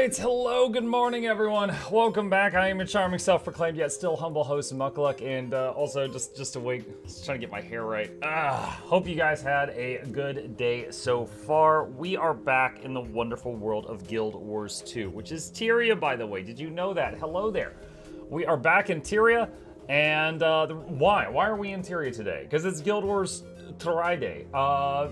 Alright, hello, good morning everyone. Welcome back. I am your charming self-proclaimed yet still humble host Mukluk, and also just awake, just trying to get my hair right. Hope you guys had a good day so far. We are back in the wonderful world of Guild Wars 2, which is Tyria, by the way. Did you know that? Hello there. We are back in Tyria, and why? Why are we in Tyria today? Because it's Guild Wars Friday.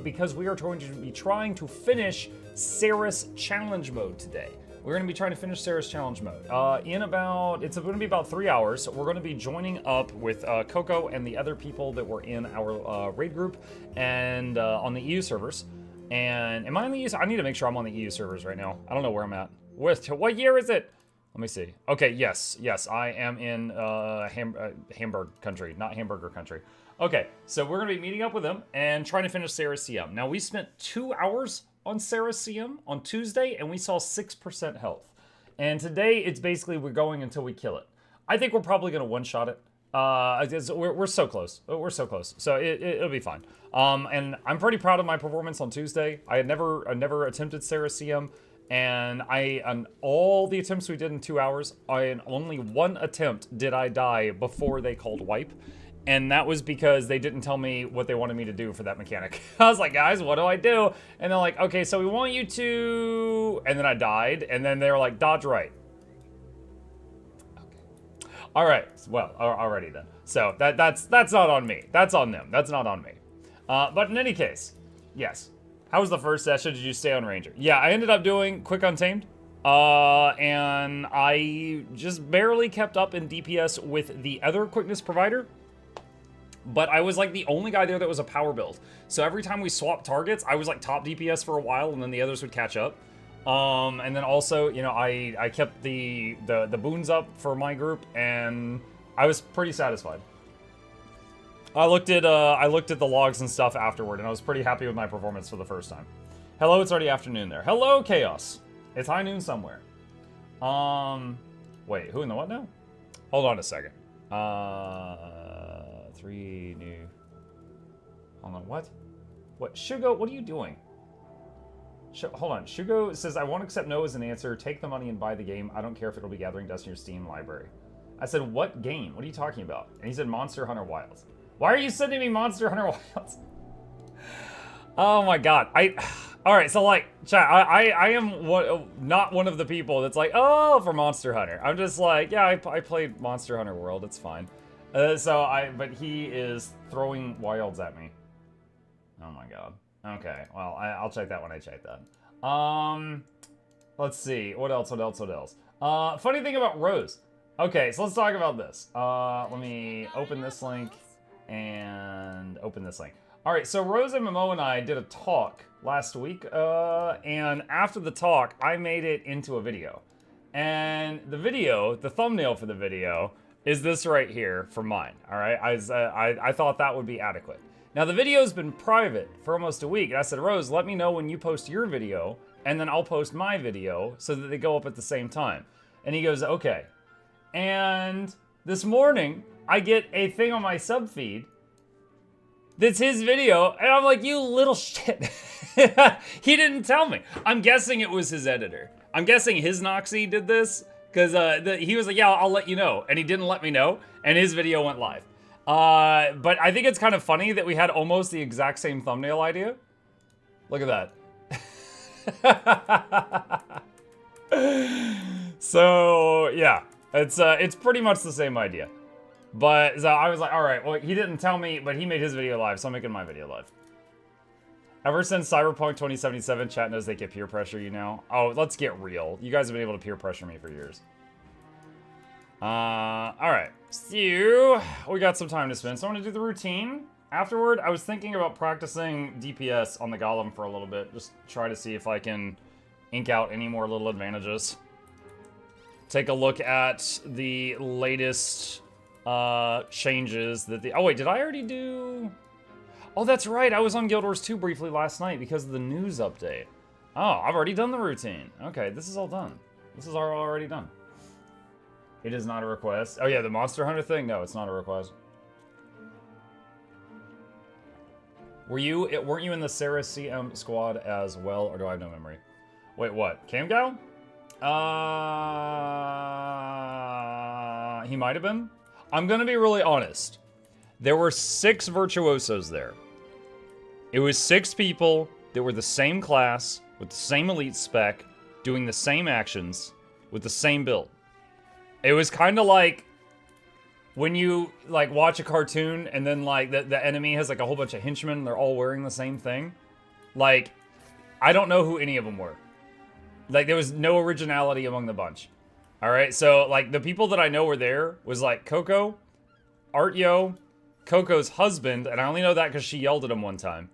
Because we are going to be trying to finish Cerus challenge mode today. We're going to be trying to finish Cerus challenge mode. It's going to be about 3 hours. We're going to be joining up with Coco and the other people that were in our raid group and on the EU servers. And am I on the EU? I need to make sure I'm on the EU servers right now. I don't know where I'm at. What year is it? Let me see. Okay, yes, I am in Hamburg country, not hamburger country. Okay, so we're going to be meeting up with them and trying to finish Cerus CM. Now, we spent 2 hours on Cerus CM on Tuesday, and we saw 6% health. And today, it's basically we're going until we kill it. I think we're probably going to one-shot it. We're so close. We're so close. So it'll be fine. And I'm pretty proud of my performance on Tuesday. I never attempted Cerus CM. And on all the attempts we did in 2 hours, in only one attempt did I die before they called wipe. And that was because they didn't tell me what they wanted me to do for that mechanic. I was like, guys, what do I do? And they're like, okay, so we want you to... And then I died, and then they were like, dodge right. Okay. All right, well, already then. So that's not on me. That's on them. That's not on me. But in any case, yes. How was the first session? Did you stay on Ranger? Yeah, I ended up doing Quick Untamed. And I just barely kept up in DPS with the other quickness provider. But I was like the only guy there that was a power build. So every time we swapped targets, I was like top DPS for a while, and then the others would catch up. And then also, you know, I kept the boons up for my group, and I was pretty satisfied. I looked at the logs and stuff afterward, and I was pretty happy with my performance for the first time. Hello, it's already afternoon there. Hello, Chaos. It's high noon somewhere. Wait, who in the what now? Hold on a second. 3 new. Hold on, what? What? Shugo, what are you doing? Hold on. Shugo says, I won't accept no as an answer. Take the money and buy the game. I don't care if it'll be gathering dust in your Steam library. I said, what game? What are you talking about? And he said, Monster Hunter Wilds. Why are you sending me Monster Hunter Wilds? Oh my god. Alright, so like, chat, I am not one of the people that's like, oh, for Monster Hunter. I'm just like, yeah, I played Monster Hunter World. It's fine. But he is throwing wilds at me. Oh my god. Okay, well, I'll check that when I check that. Let's see. What else? Funny thing about Rose. Okay, so let's talk about this. Let me open this link and open this link. Alright, so Rose MMO and I did a talk last week, and after the talk, I made it into a video. And the thumbnail for the video, is this right here for mine, all right? I thought that would be adequate. Now, the video's been private for almost a week, and I said, Rose, let me know when you post your video, and then I'll post my video so that they go up at the same time. And he goes, okay. And this morning, I get a thing on my sub feed that's his video, and I'm like, you little shit. He didn't tell me. I'm guessing it was his editor. I'm guessing his Noxxi did this. Because he was like, yeah, I'll let you know. And he didn't let me know. And his video went live. But I think it's kind of funny that we had almost the exact same thumbnail idea. Look at that. So, yeah. It's pretty much the same idea. But so I was like, all right, well, he didn't tell me, but he made his video live. So I'm making my video live. Ever since Cyberpunk 2077, chat knows they can peer pressure you now. Oh, let's get real. You guys have been able to peer pressure me for years. Alright. So, we got some time to spend. So I want to do the routine. Afterward, I was thinking about practicing DPS on the Golem for a little bit. Just try to see if I can ink out any more little advantages. Take a look at the latest changes that the... Oh, wait, did I already do... Oh, that's right. I was on Guild Wars 2 briefly last night because of the news update. Oh, I've already done the routine. Okay, this is all done. This is already done. It is not a request. Oh, yeah, the Monster Hunter thing? No, it's not a request. Weren't you in the Cerus CM squad as well, or do I have no memory? Wait, what? Camgal? He might have been. I'm gonna be really honest. There were 6 virtuosos there. It was 6 people that were the same class, with the same elite spec, doing the same actions, with the same build. It was kind of like when you like watch a cartoon and then like the enemy has like a whole bunch of henchmen and they're all wearing the same thing. Like, I don't know who any of them were. Like, there was no originality among the bunch. Alright, so like the people that I know were there was like Coco, Artyo, Coco's husband, and I only know that because she yelled at him one time.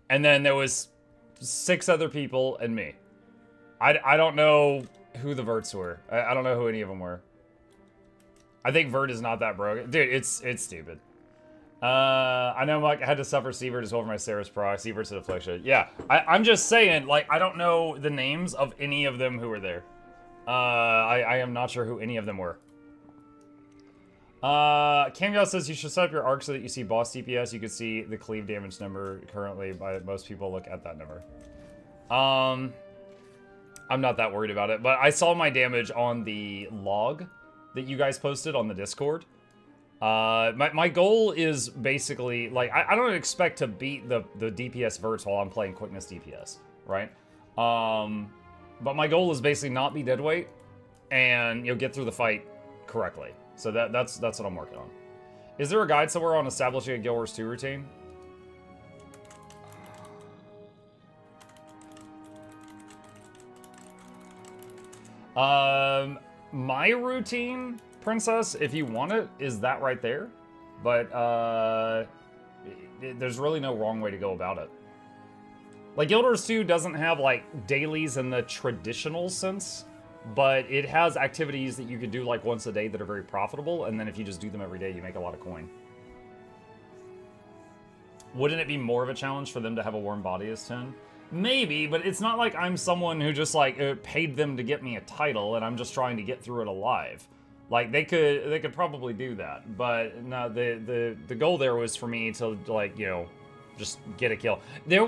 And then there was 6 other people and me. I don't know who the Verts were. I don't know who any of them were. I think Vert is not that broken. Dude, it's stupid. I know I had to suffer Sievert as well for my Cerus proc. Sievert's an affliction. Yeah, I'm just saying, like, I don't know the names of any of them who were there. I am not sure who any of them were. Cameo says you should set up your arc so that you see boss DPS. You can see the cleave damage number currently. By most people look at that number. I'm not that worried about it, but I saw my damage on the log that you guys posted on the Discord. My goal is basically, like, I don't expect to beat the DPS verts while I'm playing quickness DPS, right? But my goal is basically not be deadweight and, you know, get through the fight correctly. So that's what I'm working on. Is there a guide somewhere on establishing a Guild Wars 2 routine? My routine, Princess, if you want it, is that right there. But, there's really no wrong way to go about it. Like, Guild Wars 2 doesn't have, like, dailies in the traditional sense, but it has activities that you could do, like, once a day that are very profitable, and then if you just do them every day, you make a lot of coin. Wouldn't it be more of a challenge for them to have a warm body as 10? Maybe, but it's not like I'm someone who just, like, paid them to get me a title, and I'm just trying to get through it alive. Like, they could probably do that, but no, the goal there was for me to, like, you know, just get a kill.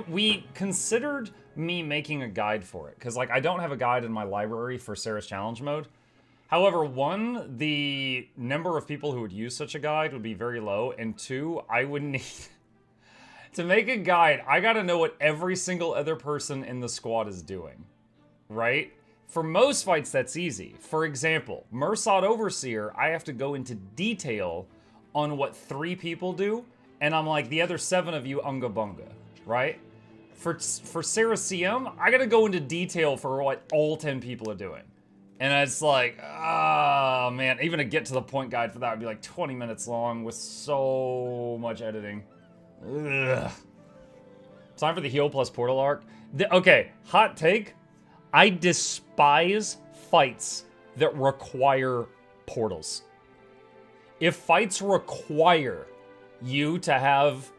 We considered me making a guide for it, because, like, I don't have a guide in my library for Cerus Challenge Mode. However, 1, the number of people who would use such a guide would be very low, and 2, I would need... To make a guide, I gotta know what every single other person in the squad is doing, right? For most fights, that's easy. For example, Mursad Overseer, I have to go into detail on what 3 people do, and I'm like, the other 7 of you unga bunga, right? For Cerus CM, I gotta go into detail for what all 10 people are doing. And it's like, ah, man, even to get to the point guide for that would be like 20 minutes long with so much editing. Ugh. Time for the heal plus portal arc. Okay, hot take. I despise fights that require portals. If fights require you to have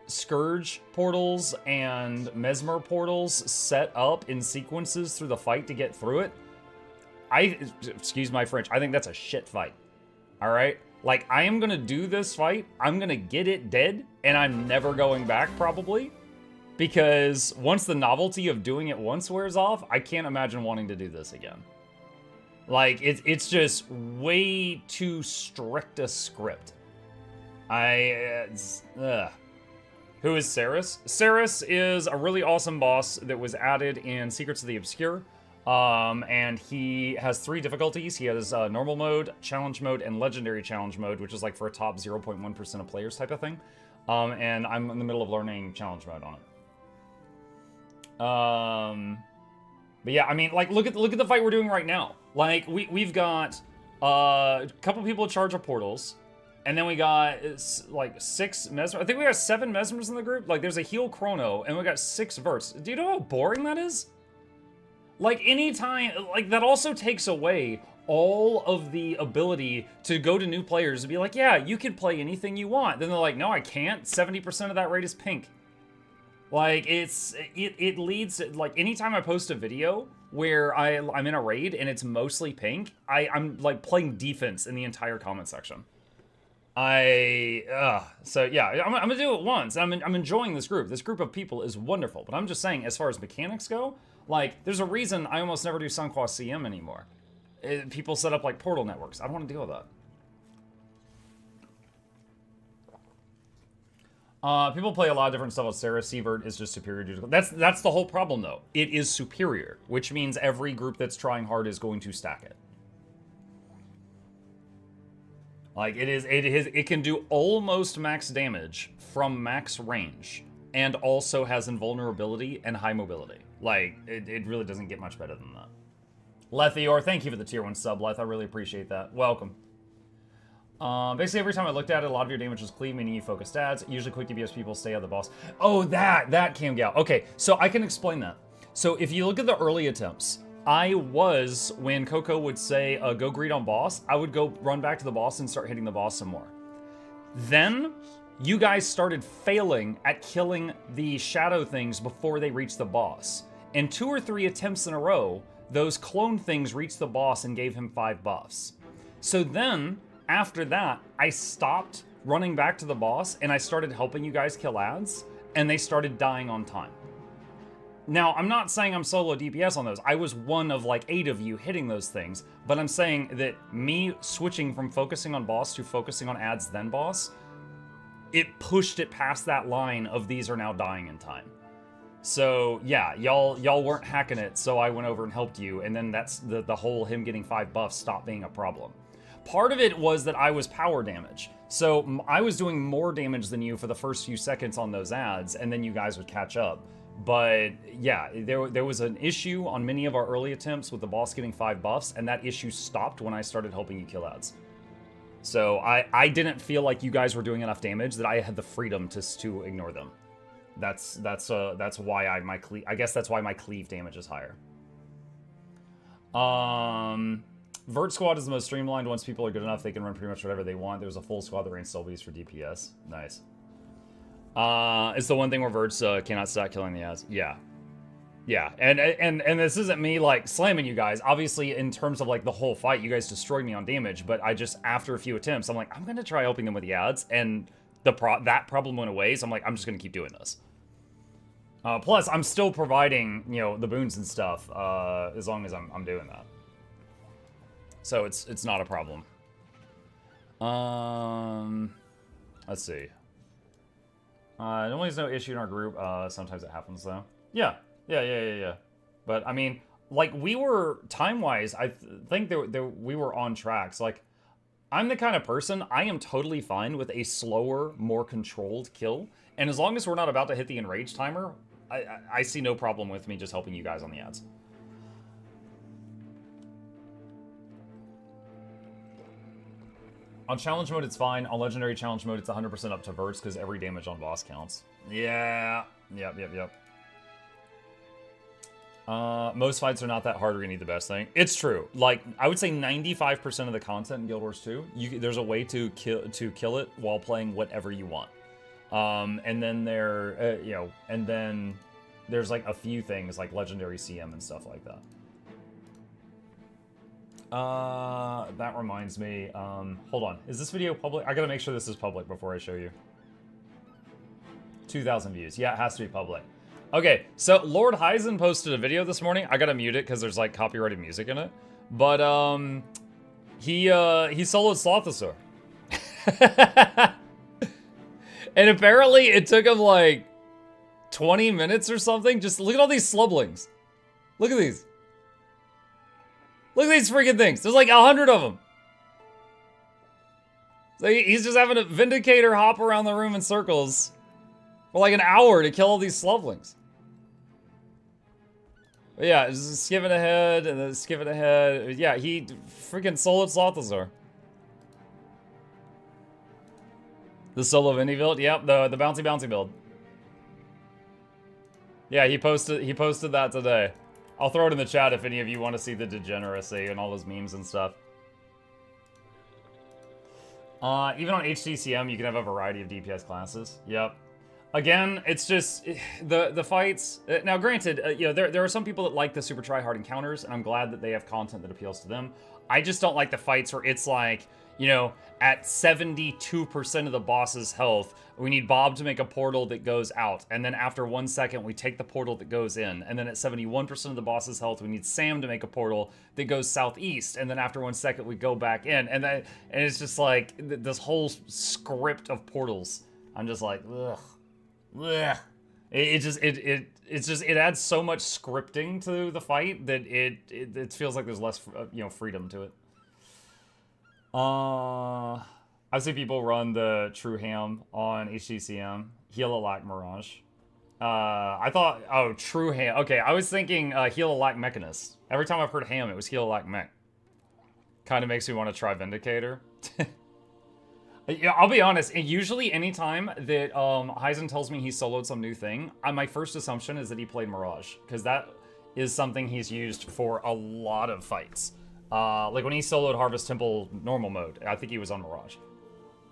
Scourge portals and Mesmer portals set up in sequences through the fight to get through it, excuse my French, I think that's a shit fight. All right? Like, I am gonna do this fight, I'm gonna get it dead, and I'm never going back, probably. Because once the novelty of doing it once wears off, I can't imagine wanting to do this again. Like, it's just way too strict a script. Who is Cerus? Cerus is a really awesome boss that was added in Secrets of the Obscure. And he has 3 difficulties. He has normal mode, challenge mode, and legendary challenge mode, which is like for a top 0.1% of players type of thing. And I'm in the middle of learning challenge mode on it. But yeah, I mean, like, look at the fight we're doing right now. Like, we've got a couple people in charge of portals, and then we got like 6 mesmers. I think we got 7 mesmers in the group. Like, there's a heal chrono, and we got 6 verts. Do you know how boring that is? Like, anytime, like, that also takes away all of the ability to go to new players and be like, yeah, you can play anything you want. Then they're like, no, I can't. 70% of that raid is pink. Like, it leads, like, anytime I post a video where I'm in a raid and it's mostly pink, I'm, like, playing defense in the entire comment section. So, yeah, I'm gonna do it once. I'm enjoying this group. This group of people is wonderful. But I'm just saying, as far as mechanics go, Like, there's a reason I almost never do Sunquast CM anymore. People set up, like, portal networks. I don't want to deal with that. People play a lot of different stuff with Cerus. Sievert is just superior. That's the whole problem, though. It is superior, which means every group that's trying hard is going to stack it. Like, it can do almost max damage from max range, and also has invulnerability and high mobility. Like, it really doesn't get much better than that. Lethior, thank you for the tier 1 sub, Leth. I really appreciate that. Welcome. Basically, every time I looked at it, a lot of your damage was cleave, meaning you focused ads. Usually quick DPS people stay on the boss. Oh, that Camgal. Okay, so I can explain that. So if you look at the early attempts, when Coco would say, go greed on boss, I would go run back to the boss and start hitting the boss some more. Then, you guys started failing at killing the shadow things before they reached the boss. And 2 or 3 attempts in a row, those clone things reached the boss and gave him 5 buffs. So then, after that, I stopped running back to the boss, and I started helping you guys kill ads, and they started dying on time. Now, I'm not saying I'm solo DPS on those. I was one of like 8 of you hitting those things, but I'm saying that me switching from focusing on boss to focusing on ads then boss, it pushed it past that line of these are now dying in time. So yeah, y'all weren't hacking it, so I went over and helped you, and then that's the whole him getting 5 buffs stopped being a problem. Part of it was that I was power damage. So I was doing more damage than you for the first few seconds on those ads, and then you guys would catch up. But yeah, there was an issue on many of our early attempts with the boss getting 5 buffs, and that issue stopped when I started helping you kill ads. So I didn't feel like you guys were doing enough damage that I had the freedom to ignore them. That's why I guess that's why my cleave damage is higher. Vert squad is the most streamlined. Once people are good enough, they can run pretty much whatever they want. There's a full squad that runs Sylvies for DPS. Nice. It's the one thing where Verts cannot stop killing the ads. Yeah. Yeah, and this isn't me, like, slamming you guys. Obviously, in terms of, like, the whole fight, you guys destroyed me on damage, but I just, after a few attempts, I'm like, I'm gonna try helping them with the ads, and that problem went away, so I'm like, I'm just gonna keep doing this. Plus, I'm still providing, you know, the boons and stuff, as long as I'm doing that. So it's not a problem. Let's see. Normally there's no issue in our group. Sometimes it happens though. Yeah. But I mean, like, we were time-wise, I think we were on track. So, like, I'm the kind of person, I am totally fine with a slower, more controlled kill. And as long as we're not about to hit the enrage timer, I see no problem with me just helping you guys on the ads. On challenge mode, it's fine. On legendary challenge mode, it's 100% up to verts because every damage on boss counts. Yeah. Yep. Most fights are not that hard or you need the best thing. It's true. Like, I would say 95% of the content in Guild Wars 2, there's a way to kill it while playing whatever you want. And then and then there's like a few things like legendary CM and stuff like that. That reminds me, hold on. Is this video public? I gotta make sure this is public before I show you. 2,000 views. Yeah, it has to be public. Okay, so Lord Heisen posted a video this morning. I gotta mute it because there's like copyrighted music in it. But, he soloed Slothosaur. And apparently it took him like 20 minutes or something. Just look at all these slublings. Look at these. Look at these freaking things. There's like 100 of them. So he's just having a Vindicator hop around the room in circles for like an hour to kill all these slublings. But yeah, just skipping ahead and then skipping ahead. Yeah, he freaking soloed Slothosaur. The solo Vindy build? Yep, the bouncy build. Yeah, he posted that today. I'll throw it in the chat if any of you want to see the degeneracy and all those memes and stuff. Even on HTCM, you can have a variety of DPS classes. Yep. Again, it's just the fights. Now, granted, you know there are some people that like the super tryhard encounters, and I'm glad that they have content that appeals to them. I just don't like the fights where it's like, you know, at 72% of the boss's health, we need Bob to make a portal that goes out, and then after 1 second, we take the portal that goes in, and then at 71% of the boss's health, we need Sam to make a portal that goes southeast, and then after 1 second, we go back in, and it's just like this whole script of portals. I'm just like, ugh. Ugh. It adds so much scripting to the fight that it feels like there's less you know, freedom to it. I see people run the True Ham on HDCM. Heal-a-lack Mirage. I thought, oh, True Ham. Okay, I was thinking Heal-a-lack Mechanist. Every time I've heard Ham, it was Heal-a-lack Mech. Kind of makes me want to try Vindicator. Yeah, I'll be honest, usually anytime that Heisen tells me he soloed some new thing, my first assumption is that he played Mirage, because that is something he's used for a lot of fights. Like when he soloed Harvest Temple normal mode, I think he was on Mirage.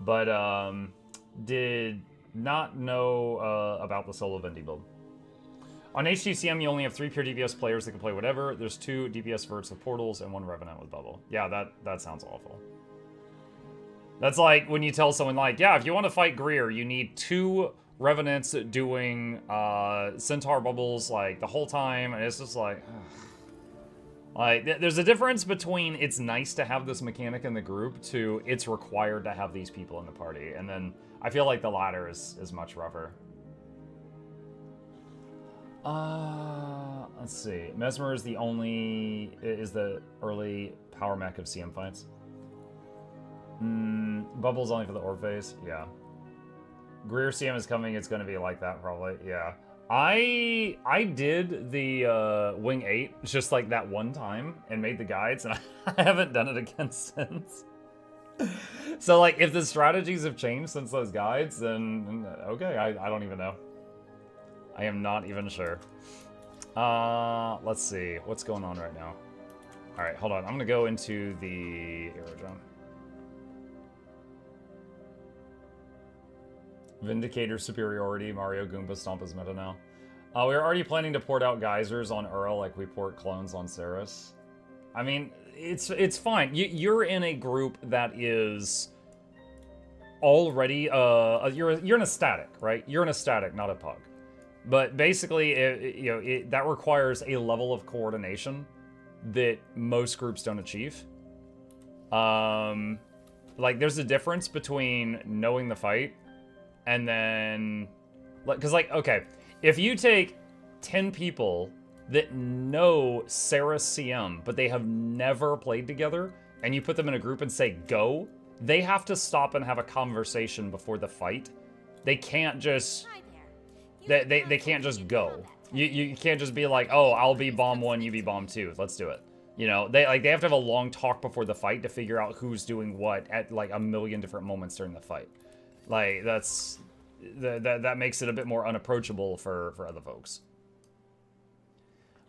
But did not know about the solo Vendi build. On HTCM, you only have 3 pure DPS players that can play whatever. There's 2 DPS verts with portals and 1 Revenant with bubble. Yeah, that sounds awful. That's like when you tell someone, like, yeah, if you want to fight Greer, you need 2 Revenants doing Centaur bubbles, like, the whole time, and it's just like, ugh. Like, there's a difference between it's nice to have this mechanic in the group to it's required to have these people in the party, and then I feel like the latter is much rougher. Let's see. Mesmer is the early power mech of CM fights. Bubble's only for the orb phase. Yeah. Greer CM is coming. It's going to be like that probably. Yeah. I did the Wing 8 just like that one time and made the guides, and I haven't done it again since. So like if the strategies have changed since those guides, then okay, I don't even know. I am not even sure. Let's see. What's going on right now? All right, hold on. I'm going to go into the aerodrome. Vindicator superiority, Mario Goomba Stomp is meta now. We're already planning to port out geysers on Earl like we port clones on Cerus. I mean, it's fine. You're in a group that is already, you're in a static, right? You're in a static, not a pug. But basically, that requires a level of coordination that most groups don't achieve. Like, there's a difference between knowing the fight and then, because, like, okay, if you take 10 people that know Cerus CM, but they have never played together, and you put them in a group and say, go, they have to stop and have a conversation before the fight. They can't just, they can't just go. You can't just be like, oh, I'll be bomb 1, you be bomb 2, let's do it. You know, they have to have a long talk before the fight to figure out who's doing what at like a million different moments during the fight. Like, that makes it a bit more unapproachable for other folks.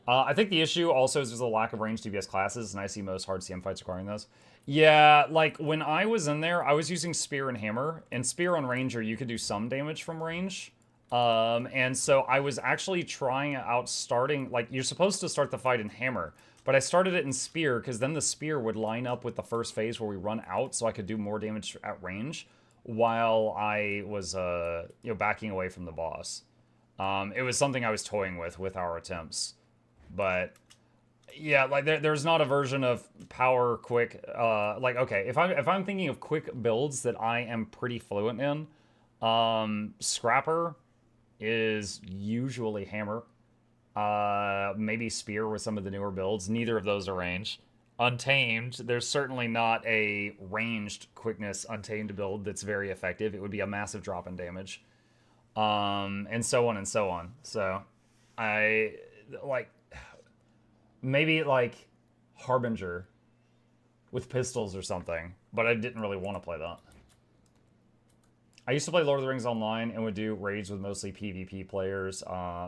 I think the issue also is there's a lack of ranged DPS classes, and I see most hard CM fights requiring those. Yeah, like, when I was in there, I was using Spear and Hammer, and Spear on Ranger, you could do some damage from range. And so I was actually trying out starting, like, you're supposed to start the fight in Hammer, but I started it in Spear, because then the Spear would line up with the first phase where we run out, so I could do more damage at range, while I was, backing away from the boss. It was something I was toying with our attempts. But, yeah, like, there's not a version of power quick, like, okay, if I'm thinking of quick builds that I am pretty fluent in, Scrapper is usually Hammer. Maybe Spear with some of the newer builds. Neither of those are ranged. Untamed, there's certainly not a ranged quickness Untamed build that's very effective. It would be a massive drop in damage. And so on and so on. So, maybe, like, Harbinger with pistols or something. But I didn't really want to play that. I used to play Lord of the Rings online and would do raids with mostly PvP players.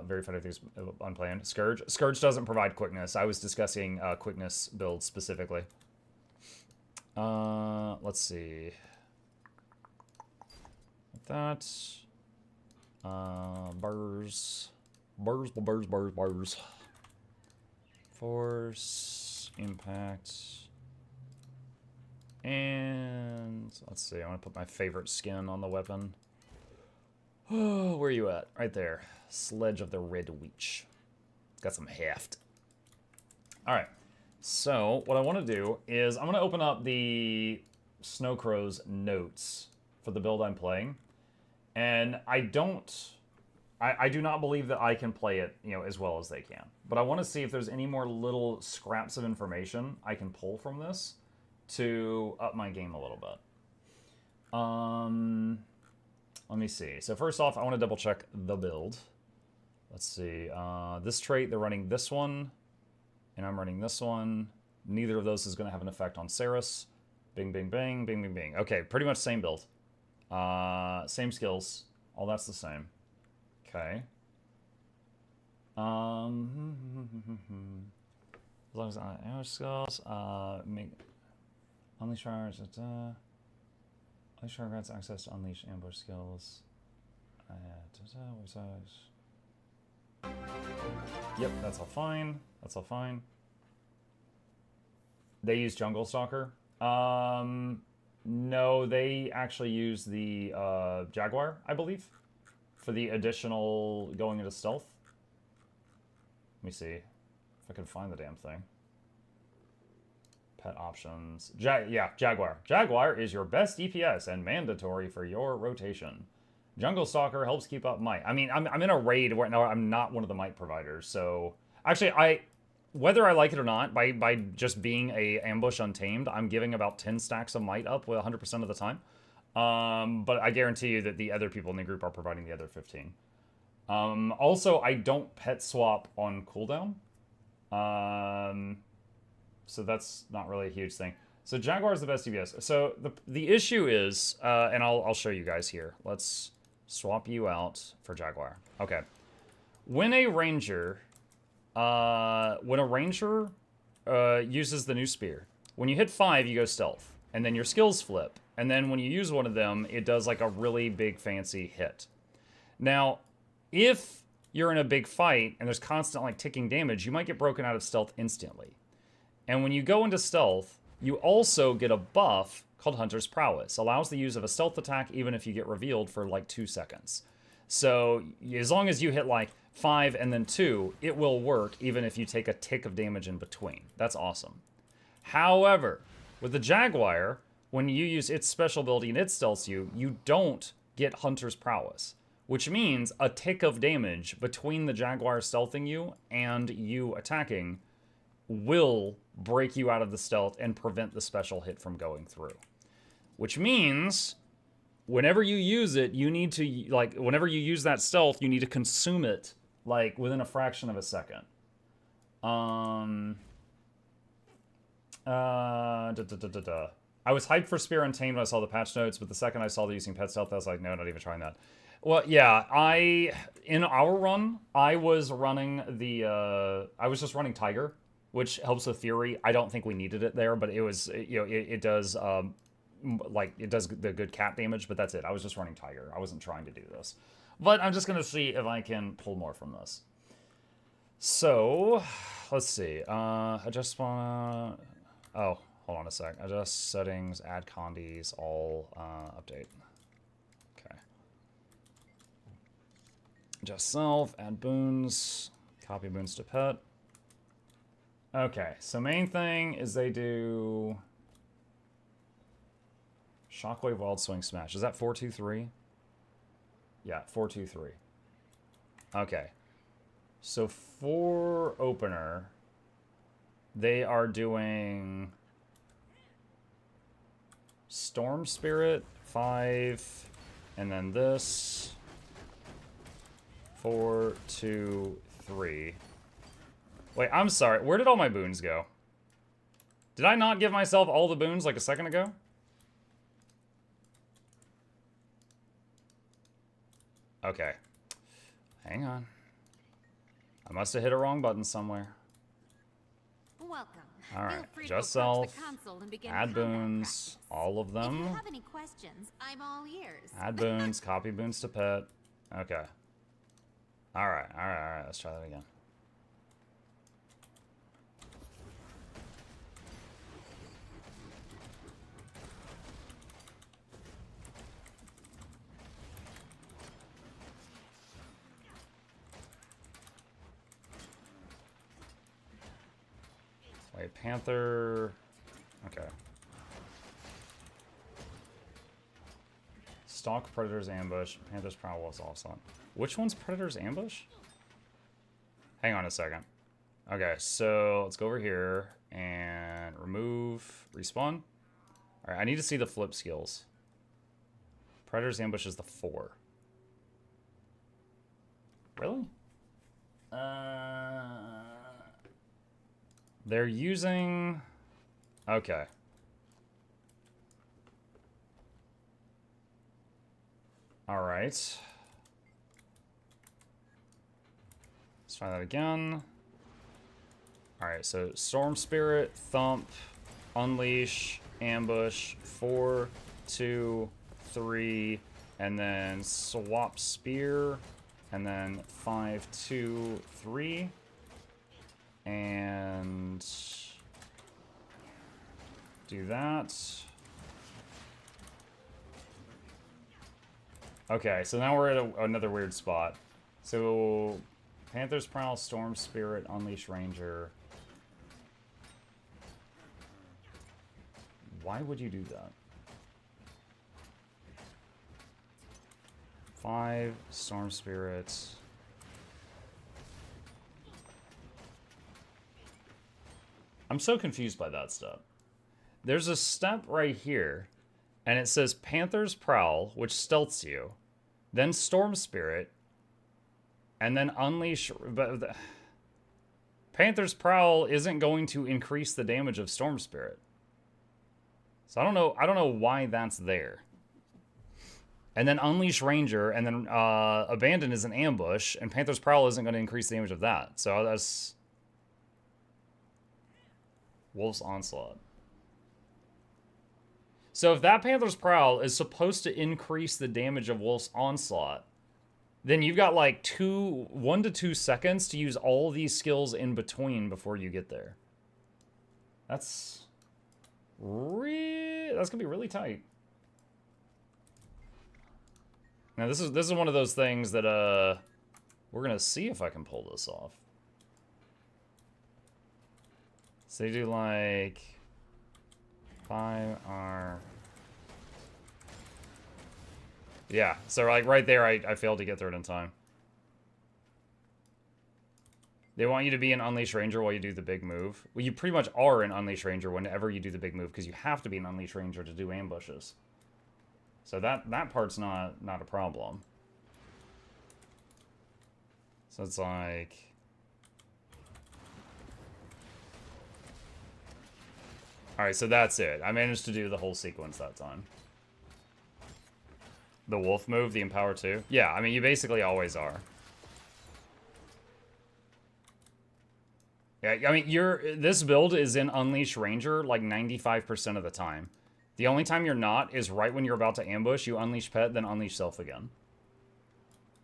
Very funny things unplanned. Scourge. Scourge doesn't provide quickness. I was discussing quickness builds specifically. Let's see. That. Burrs. Burrs. Force, impact. And let's see, I want to put my favorite skin on the weapon. Oh, where are you at? Right there. Sledge of the Red Weech. Got some heft. Alright, so what I want to do is I'm going to open up the Snowcrow's notes for the build I'm playing. And I do not believe that I can play it, you know, as well as they can. But I want to see if there's any more little scraps of information I can pull from this to up my game a little bit. Let me see. So first off, I want to double check the build. Let's see. This trait, they're running this one, and I'm running this one. Neither of those is going to have an effect on Cerus. Bing, bing, bing, bing, bing, bing. Okay, pretty much same build. Same skills. All that's the same. Okay. As long as I ambush skills, unleash fire. Unleash fire grants access to unleash ambush skills. Yep, that's all fine. That's all fine. They use Jungle Stalker. No, they actually use the Jaguar, I believe, for the additional going into stealth. Let me see if I can find the damn thing. Pet options. Yeah, Jaguar. Jaguar is your best DPS and mandatory for your rotation. Jungle Stalker helps keep up might. I mean, I'm in a raid where now I'm not one of the might providers, so actually whether I like it or not, by just being a ambush untamed, I'm giving about 10 stacks of might up with 100% of the time. But I guarantee you that the other people in the group are providing the other 15. Also, I don't pet swap on cooldown. So that's not really a huge thing. So Jaguar is the best DPS. So the issue is, and I'll show you guys here. Let's swap you out for Jaguar. Okay. When a ranger uses the new spear, when you hit 5, you go stealth, and then your skills flip. And then when you use one of them, it does like a really big fancy hit. Now, if you're in a big fight and there's constant like ticking damage, you might get broken out of stealth instantly. And when you go into stealth, you also get a buff called Hunter's Prowess. Allows the use of a stealth attack even if you get revealed for like 2 seconds. So as long as you hit like 5 and then 2, it will work even if you take a tick of damage in between. That's awesome. However, with the Jaguar, when you use its special ability and it stealths you, you don't get Hunter's Prowess. Which means a tick of damage between the Jaguar stealthing you and you attacking will break you out of the stealth and prevent the special hit from going through. Which means whenever you use it, you need to, like, whenever you use that stealth, you need to consume it, like, within a fraction of a second. I was hyped for Spear Untamed when I saw the patch notes, but the second I saw the using pet stealth, I was like, no, not even trying that. Well, yeah, in our run, I was running I was just running Tiger, which helps with Fury. I don't think we needed it there, but it was, you know, it does, like, it does the good cat damage, but that's it. I was just running Tiger. I wasn't trying to do this. But I'm just going to see if I can pull more from this. So, let's see. I just want to, oh, hold on a sec. Adjust settings, add condies, all, update. Okay. Adjust self, add boons, copy boons to pet. Okay, so main thing is they do Shockwave, Wild Swing, Smash. Is that 4-2-3? Yeah, 4-2-3. Okay. So for opener, they are doing Storm Spirit, 5, and then this, 4, 2, 3. Wait, I'm sorry. Where did all my boons go? Did I not give myself all the boons like a second ago? Okay. Hang on. I must have hit a wrong button somewhere. Welcome. Alright, adjust self, add boons, all of them. If you have any questions, I'm all ears. Add boons, copy boons to pet. Okay. Alright, alright, alright. Let's try that again. Wait, Panther... Okay. Stalk, Predator's Ambush, Panther's Prowl, Wolf's Offset. Which one's Predator's Ambush? Hang on a second. Okay, so let's go over here and remove, respawn. Alright, I need to see the flip skills. Predator's Ambush is the 4. Really? They're using... Okay. Alright. Let's try that again. Alright, so Storm Spirit, Thump, Unleash, Ambush, 4, 2, 3, and then Swap Spear, and then 5, 2, 3. And do that. Okay, so now we're at another weird spot. So Panther's Prowl, Storm Spirit, Unleash Ranger. Why would you do that? 5, Storm Spirit. I'm so confused by that step. There's a step right here, and it says Panther's Prowl, which stealths you, then Storm Spirit, and then Unleash... But Panther's Prowl isn't going to increase the damage of Storm Spirit. So I don't know why that's there. And then Unleash Ranger, and then Abandon is an ambush, and Panther's Prowl isn't going to increase the damage of that. So that's... Wolf's Onslaught. So if that Panther's Prowl is supposed to increase the damage of Wolf's Onslaught, then you've got like 1 to 2 seconds to use all these skills in between before you get there. That's gonna be really tight. Now this is one of those things that we're gonna see if I can pull this off. So you do like 5R. Yeah, so like right there, I failed to get through it in time. They want you to be an Unleash Ranger while you do the big move. Well, you pretty much are an Unleash Ranger whenever you do the big move, because you have to be an Unleash Ranger to do ambushes. So that part's not a problem. So it's like... Alright, so that's it. I managed to do the whole sequence that time. The wolf move, the Empower 2? Yeah, I mean, you basically always are. Yeah, I mean, this build is in Unleash Ranger like 95% of the time. The only time you're not is right when you're about to ambush, you Unleash Pet, then Unleash Self again.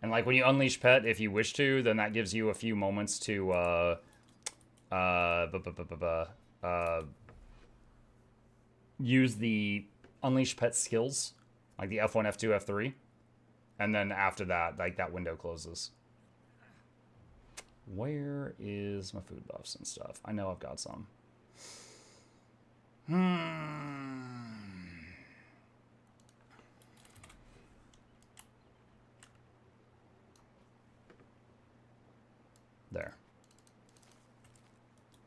And like when you Unleash Pet, if you wish to, then that gives you a few moments to, use the Unleash Pet skills, like the F1, F2, F3, and then after that, like that window closes. Where is my food buffs and stuff? I know I've got some. There.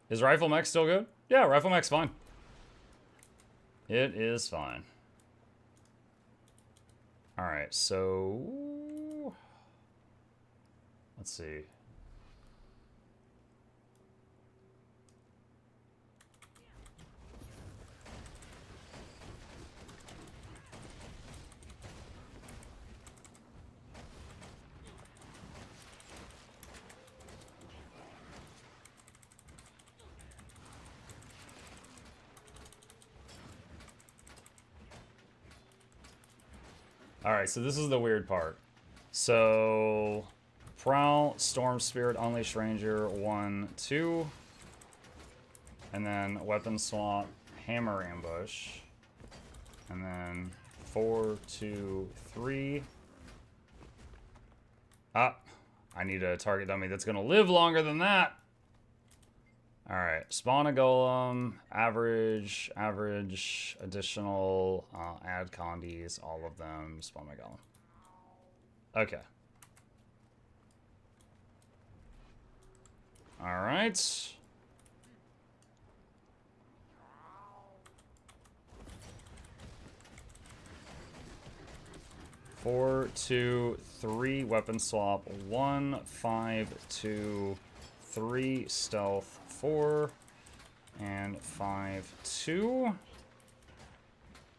Is Rifle Mech still good? Yeah, Rifle Mech's fine. It is fine. Alright, so... Let's see. Alright, so this is the weird part. So, Prowl, Storm Spirit, Unleash Ranger, 1, 2. And then Weapon Swap, Hammer Ambush. And then 4, 2, 3. Ah, I need a target dummy that's going to live longer than that. Alright, spawn a golem, average, additional, add condies, all of them, spawn my golem. Okay. Alright. Four, 2, 3, weapon swap, 1, 5, 2, 3, stealth, 4, and 5, 2.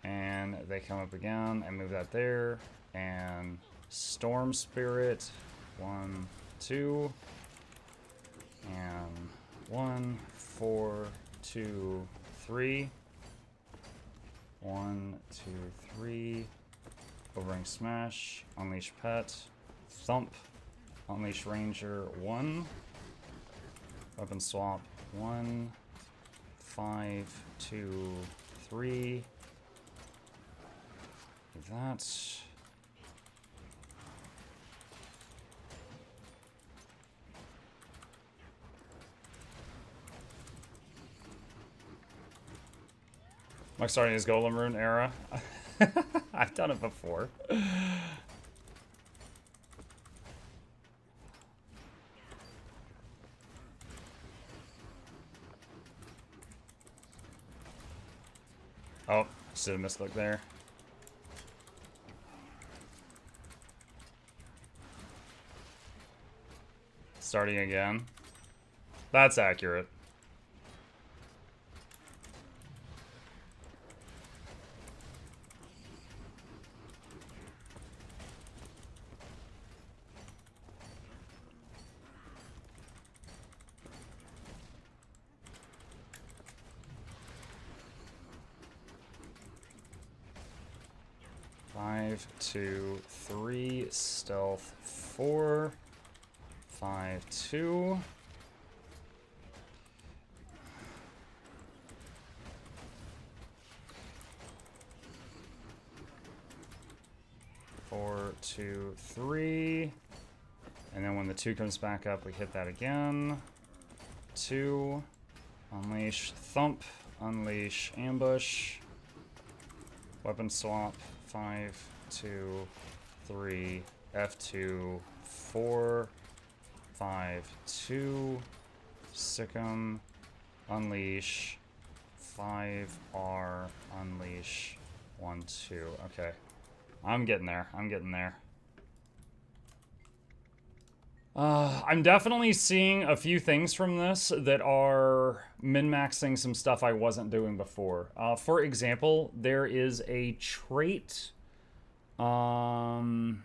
And they come up again. I move that there. And Storm Spirit, 1, 2. And 1, 4, 2, 3. 1, 2, 3. Overing Smash. Unleash Pet. Thump. Unleash Ranger, 1. Weapon swap, 1, 5, 2, 3. That. Am I starting his Golem Rune era? I've done it before. Oh, should have misclicked there. Starting again. That's accurate. Five, 2, 3, stealth, 4, 5, 2. Four, 2, 3. And then when the 2 comes back up, we hit that again. 2. Unleash Thump. Unleash Ambush. Weapon swap. 5, 2, 3. F2. 4. 5, 2. Sick'em. Unleash. 5R. Unleash. 1, 2. Okay. I'm getting there. I'm getting there. I'm definitely seeing a few things from this that are min-maxing some stuff I wasn't doing before. For example, there is a trait. Where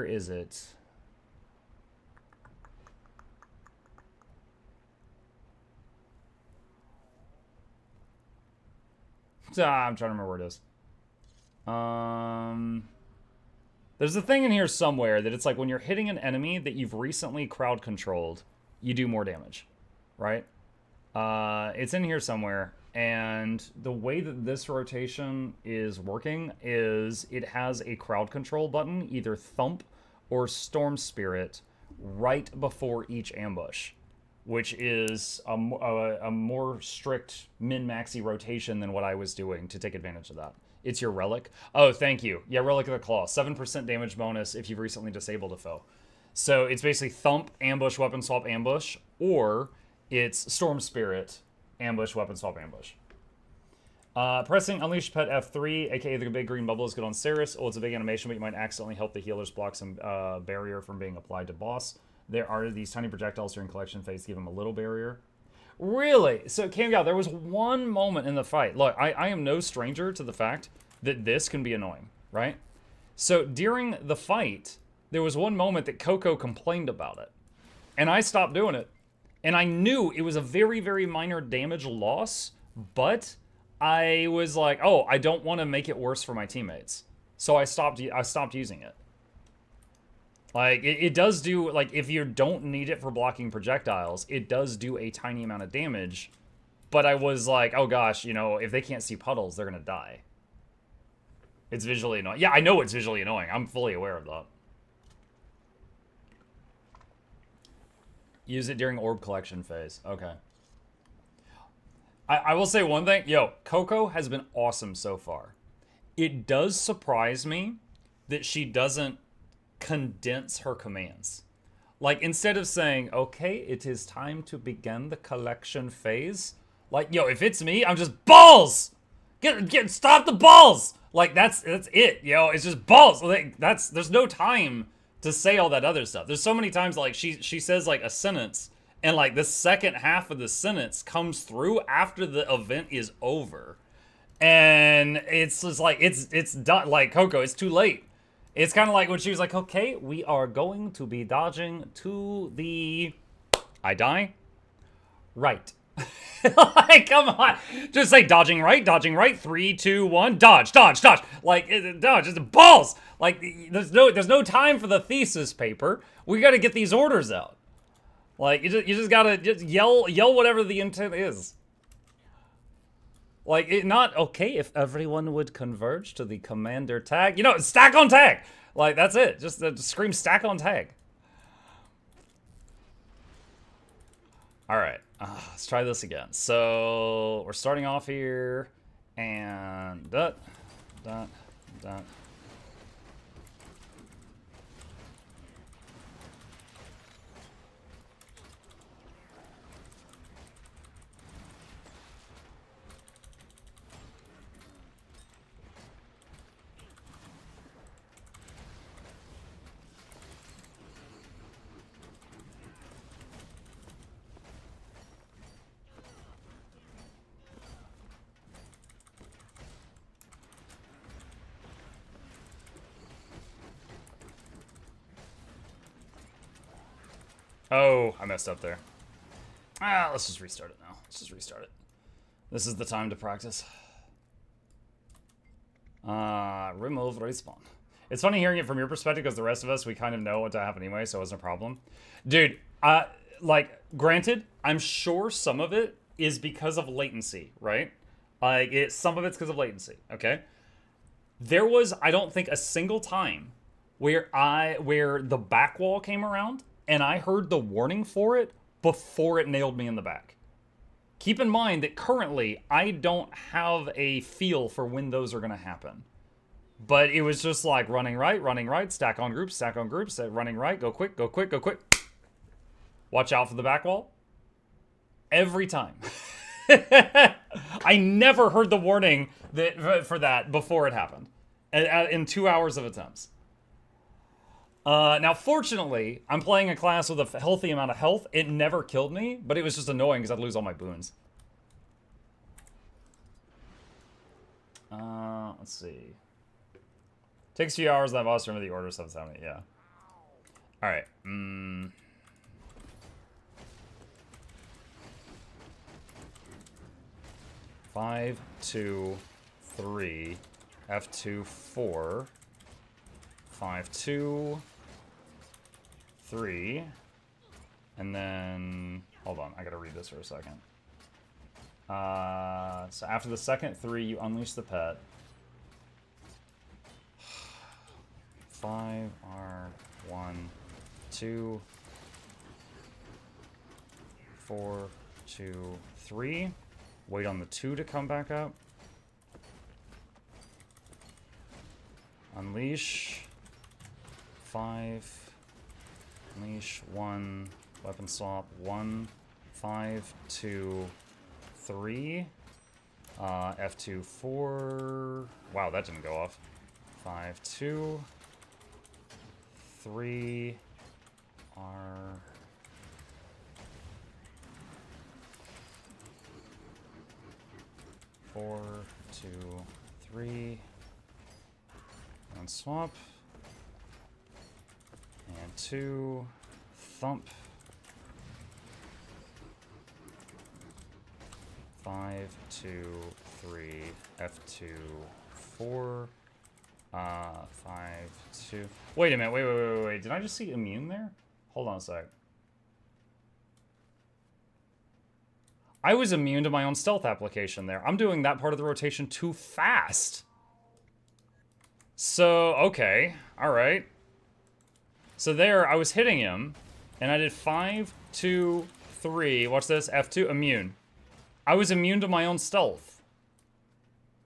is it? I'm trying to remember where it is. There's a thing in here somewhere that it's like when you're hitting an enemy that you've recently crowd controlled, you do more damage, right? It's in here somewhere, and the way that this rotation is working is it has a crowd control button, either Thump or Storm Spirit, right before each ambush, which is a more strict min-maxy rotation than what I was doing to take advantage of that. It's your Relic. Oh, thank you. Yeah, Relic of the Claw. 7% damage bonus if you've recently disabled a foe. So it's basically Thump, Ambush, Weapon Swap, Ambush, or it's Storm Spirit, Ambush, Weapon Swap, Ambush. Pressing Unleash Pet F3, aka the big green bubble, is good on Cerus. Oh, it's a big animation, but you might accidentally help the healers block some barrier from being applied to boss. There are these tiny projectiles during collection phase to give them a little barrier. Really? So, Camgow, there was one moment in the fight. Look, I am no stranger to the fact that this can be annoying, right? So, during the fight, there was one moment that Coco complained about it. And I stopped doing it. And I knew it was a very, very minor damage loss, but I was like, oh, I don't want to make it worse for my teammates. So I stopped using it. Like, it does do, like, if you don't need it for blocking projectiles, it does do a tiny amount of damage. But I was like, oh gosh, you know, if they can't see puddles, they're gonna die. It's visually annoying. Yeah, I know it's visually annoying. I'm fully aware of that. Use it during orb collection phase. Okay. I will say one thing. Yo, Coco has been awesome so far. It does surprise me that she doesn't condense her commands. Like, instead of saying, okay, it is time to begin the collection phase. Like, yo, if it's me, I'm just balls! Stop the balls! Like, that's it, yo. It's just balls. Like, there's no time to say all that other stuff. There's so many times, like, she says, like, a sentence, and, like, the second half of the sentence comes through after the event is over. And it's just like, it's done. Like, Coco, it's too late. It's kind of like when she was like, okay, we are going to be dodging to the... I die? Right. Like, come on. Just say dodging right. 3, 2, 1, dodge. Like, dodge. It's balls. Like, there's no time for the thesis paper. We got to get these orders out. Like, you just got to just yell whatever the intent is. Like, okay, if everyone would converge to the commander tag. You know, stack on tag. Like, that's it. Just scream stack on tag. All right, let's try this again. So we're starting off here, and dot. Oh, I messed up there. Let's just restart it now. This is the time to practice. Remove respawn. It's funny hearing it from your perspective because the rest of us, we kind of know what to happen anyway, so it wasn't a problem. Dude, like, granted, I'm sure some of it is because of latency, right? Like, some of it's because of latency, okay? There was, I don't think, a single time where the back wall came around and I heard the warning for it before it nailed me in the back. Keep in mind that currently I don't have a feel for when those are going to happen. But it was just like running right, stack on groups, running right, go quick. Watch out for the back wall. Every time. I never heard the warning for that before it happened. In 2 hours of attempts. Now, fortunately, I'm playing a class with a healthy amount of health. It never killed me, but it was just annoying because I'd lose all my boons. Let's see. Takes a few hours in that boss room of the order stuff. Yeah. All right. 5, 2, 3, F2, 4, 5, 2, 3, and then, hold on, I gotta read this for a second. So after the second 3, you unleash the pet. 5 R 1 2 4 2 3. Wait on the 2 to come back up. Unleash. 5. Unleash 1. Weapon swap 1. 5 2 3. F2 4. Wow, that didn't go off. 5 2 3 R 4 2 3 and swap and 2 thump 5 2 3 F2 4 5, 2. Wait a minute. Wait. Did I just see immune there? Hold on a sec. I was immune to my own stealth application there. I'm doing that part of the rotation too fast. So, okay. All right. So there, I was hitting him, and I did 5, 2, 3. Watch this. F2, immune. I was immune to my own stealth.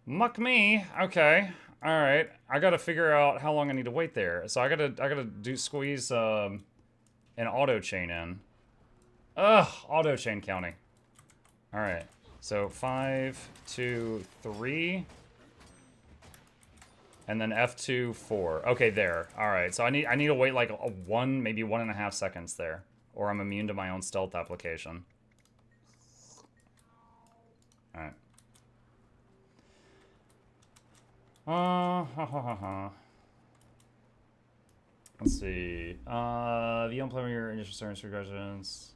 Muck me. Okay. All right. I gotta figure out how long I need to wait there. So I gotta squeeze an auto chain in. Ugh, auto chain counting. All right. So 5, 2, 3. And then F2, 4. Okay, there. All right. So I need to wait like maybe 1.5 seconds there, or I'm immune to my own stealth application. All right. Let's see. If you don't play with your initial service regressions,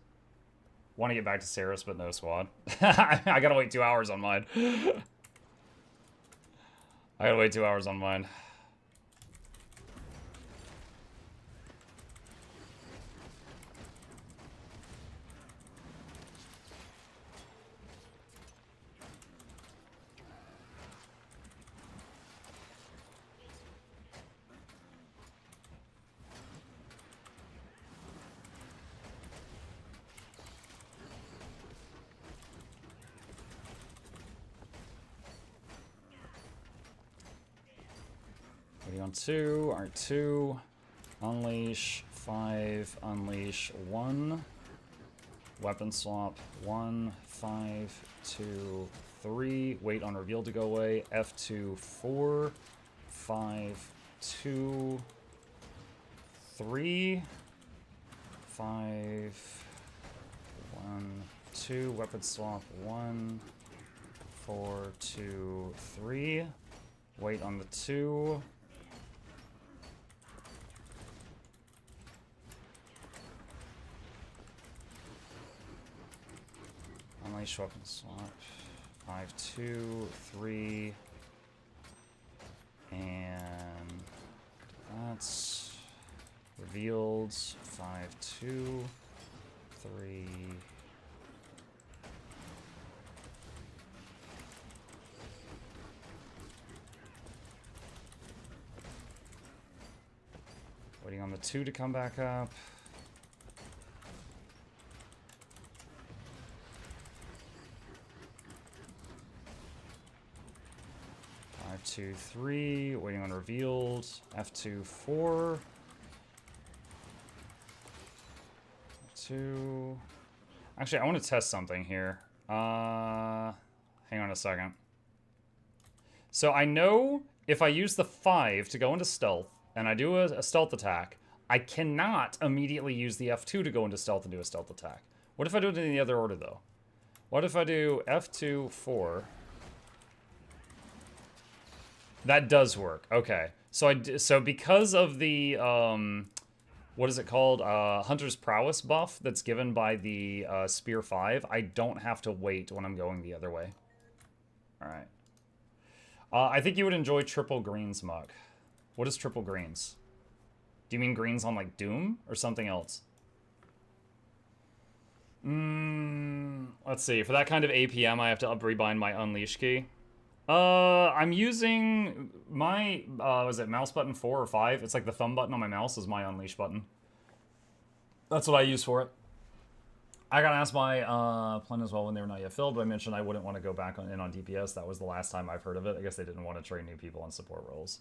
want to get back to Cerus, but no squad. I gotta wait 2 hours on mine. I gotta wait 2 hours on mine. On 2, R2, unleash, 5, unleash, 1, weapon swap, 1, 5, 2, 3, wait on reveal to go away, F2, 4, 5, 2, 3, 5, 1, 2, weapon swap, 1, 4, 2, 3, wait on the 2, unleash weapon swap, 5, 2, 3, and that's revealed, 5, 2, 3, waiting on the 2 to come back up. 2, 3, waiting on revealed, F2, 4, 2. Actually, I want to test something here. Hang on a second. So I know if I use the 5 to go into stealth, and I do a stealth attack, I cannot immediately use the F2 to go into stealth and do a stealth attack. What if I do it in the other order, though? What if I do F2, 4... That does work. Okay. So because of the what is it called? Hunter's Prowess buff that's given by the Spear 5, I don't have to wait when I'm going the other way. All right. I think you would enjoy triple greens, Muck. What is triple greens? Do you mean greens on like Doom or something else? Let's see. For that kind of APM, I have to rebind my Unleash key. I'm using my, was it mouse button 4 or 5? It's like the thumb button on my mouse is my Unleash button. That's what I use for it. I got asked my plan as well when they were not yet filled, but I mentioned I wouldn't want to go back in on DPS. That was the last time I've heard of it. I guess they didn't want to train new people on support roles.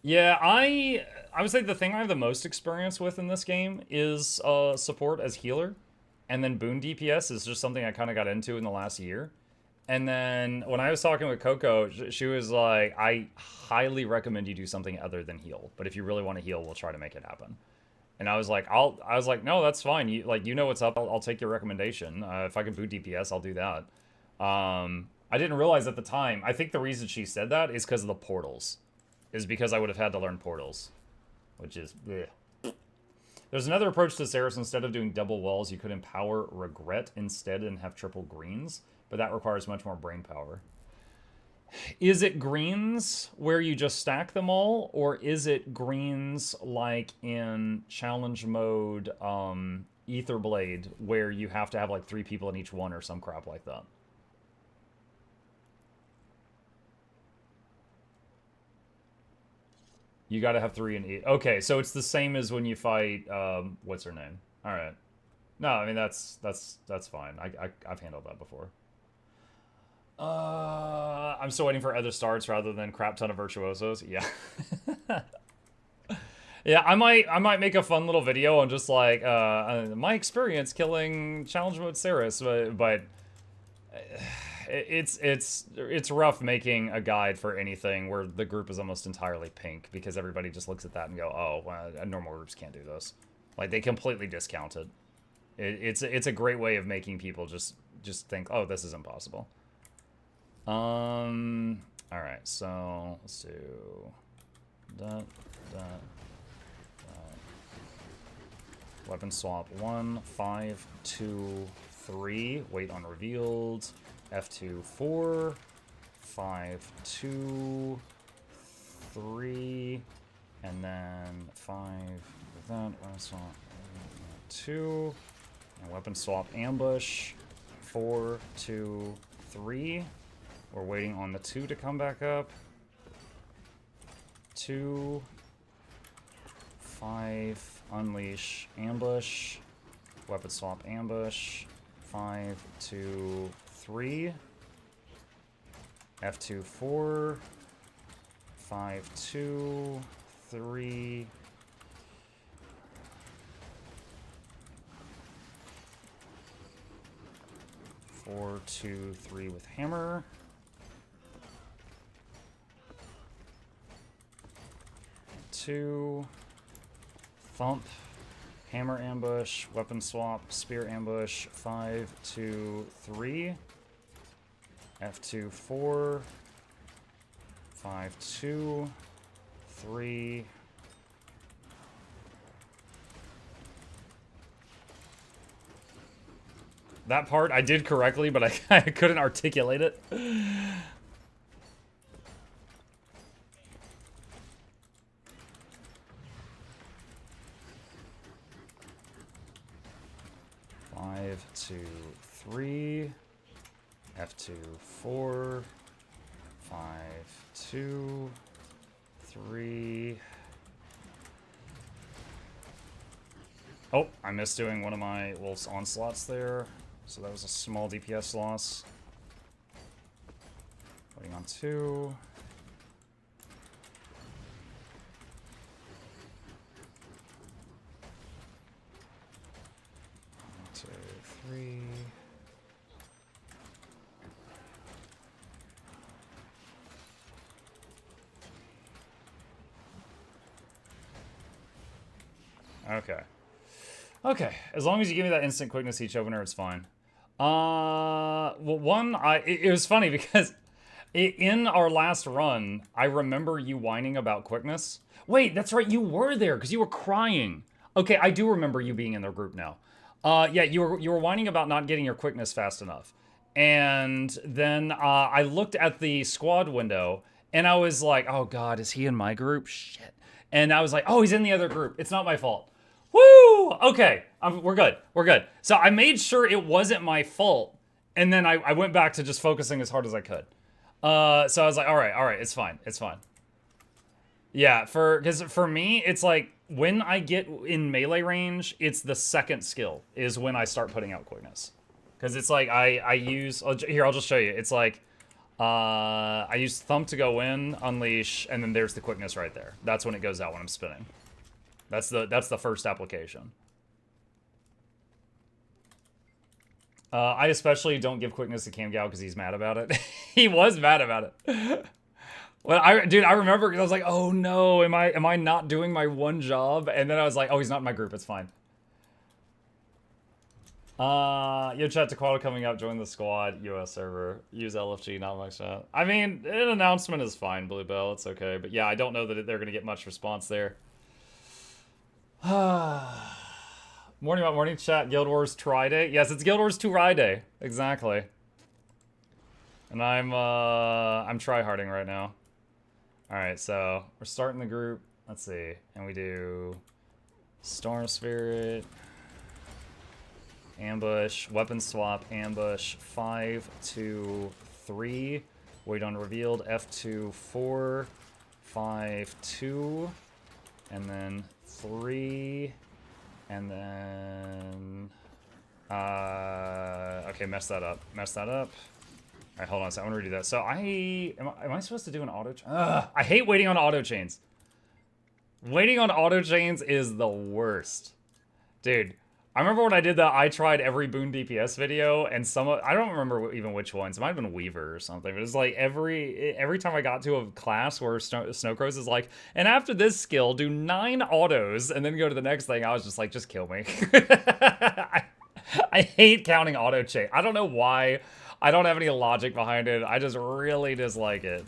Yeah, I would say the thing I have the most experience with in this game is support as healer. And then boon DPS is just something I kind of got into in the last year. And then when I was talking with Coco, she was like, I highly recommend you do something other than heal. But if you really want to heal, we'll try to make it happen. And I was like, no, that's fine. You know what's up. I'll take your recommendation. If I can boot DPS, I'll do that. I didn't realize at the time. I think the reason she said that is because of the portals. Is because I would have had to learn portals. Which is, bleh. There's another approach to Cerus. Instead of doing double walls, you could empower regret instead and have triple greens. But that requires much more brain power. Is it greens where you just stack them all, or is it greens like in challenge mode Ether Blade where you have to have like 3 people in each one or some crap like that? You gotta have 3 in each. Okay, so it's the same as when you fight what's her name? All right. No, I mean that's fine. I've handled that before. I'm still waiting for other starts rather than crap ton of virtuosos. Yeah. Yeah, I might make a fun little video on just like my experience killing challenge mode Cerus, but it's rough making a guide for anything where the group is almost entirely pink because everybody just looks at that and go, oh, well, normal groups can't do this. Like they completely discount it. It's a great way of making people just think, oh, this is impossible. All right, so let's do that. Weapon swap 1, 5, 2, 3. Wait on revealed. F2, 4, 5, 2, 3, and then 5 with that. Weapon swap 2, and weapon swap ambush 4, 2, 3. We're waiting on the 2 to come back up. 2, 5, unleash, ambush, weapon swap, ambush, 5, 2, 3, F2, 4, 5, 2, 3, 4, 2, 3 with hammer. 2, thump, hammer ambush, weapon swap, spear ambush, 5, 2, 3, F2, 4, 5, 2, 3, that part I did correctly, but I couldn't articulate it. 5, 2, 3, F2, 4, 5, 2, 3. Oh, I missed doing one of my Wolf's Onslaughts there, so that was a small DPS loss. Waiting on 2. 2, 3. Okay. Okay, as long as you give me that instant quickness each opener, it's fine. Well, it was funny because in our last run, I remember you whining about quickness. Wait, that's right, you were there because you were crying. Okay, I do remember you being in their group now. Yeah, you were whining about not getting your quickness fast enough. And then I looked at the squad window and I was like, oh God, is he in my group? Shit. And I was like, oh, he's in the other group. It's not my fault. Woo! Okay, we're good. We're good. So I made sure it wasn't my fault, and then I went back to just focusing as hard as I could. So I was like, all right, it's fine, it's fine. Yeah, because for me, it's like when I get in melee range, it's the second skill is when I start putting out quickness. Because it's like I use here. I'll just show you. It's like I use thump to go in, unleash, and then there's the quickness right there. That's when it goes out when I'm spinning. That's the first application. I especially don't give quickness to Cam Gao because he's mad about it. He was mad about it. Well, I remember because I was like, oh no, am I not doing my one job? And then I was like, oh, he's not in my group. It's fine. Yo, chat, Taquato coming up. Join the squad. US server. Use LFG. Not much chat. I mean, an announcement is fine, Bluebell. It's okay. But yeah, I don't know that they're gonna get much response there. Morning about morning chat. Guild Wars Try Day. Yes, it's Guild Wars 2 Rye Day. Exactly. And I'm tryharding right now. Alright, so we're starting the group. Let's see. And we do Storm Spirit, ambush, weapon swap, ambush, 5, 2, 3. Wait on revealed, F2, 4, 5, 2, and then 3, and then, okay, mess that up. Alright, hold on a second, I want to redo that. So am I supposed to do an auto chain? I hate waiting on auto chains. Waiting on auto chains is the worst. Dude, I remember when I did the I tried every boon DPS video, and I don't remember even which ones. It might have been Weaver or something, but it's like every time I got to a class where Snowcrows is like, and after this skill, do 9 autos, and then go to the next thing, I was just like, just kill me. I hate counting auto chain. I don't know why. I don't have any logic behind it. I just really dislike it.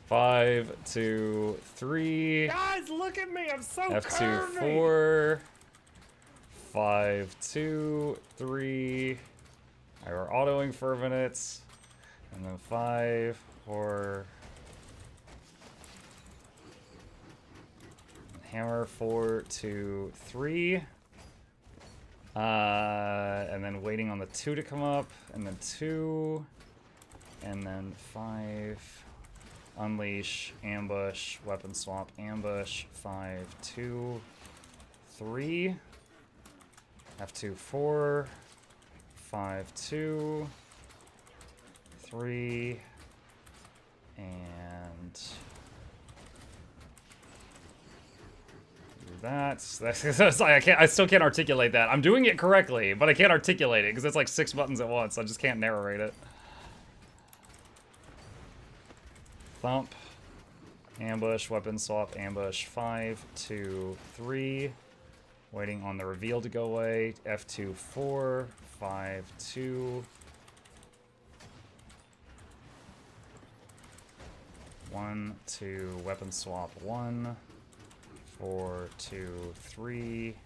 5, 2, 3. Guys, look at me. I'm so F2, curvy. 4. 5, 2, 3. Alright, we're autoing for a minute. And then 5, 4. Hammer, 4, 2, 3. And then waiting on the 2 to come up. And then 2. And then 5. Unleash, ambush, weapon swap, ambush, 5, 2, 3, F2, 4, 5, 2, 3, and do that. That's like, I still can't articulate that. I'm doing it correctly, but I can't articulate it because it's like 6 buttons at once. I just can't narrate it. Thump, ambush, weapon swap, ambush, 5, 2, 3. Waiting on the reveal to go away. F2, 4, 5, 2. 1, 2, weapon swap, 1. 4, 2, 3.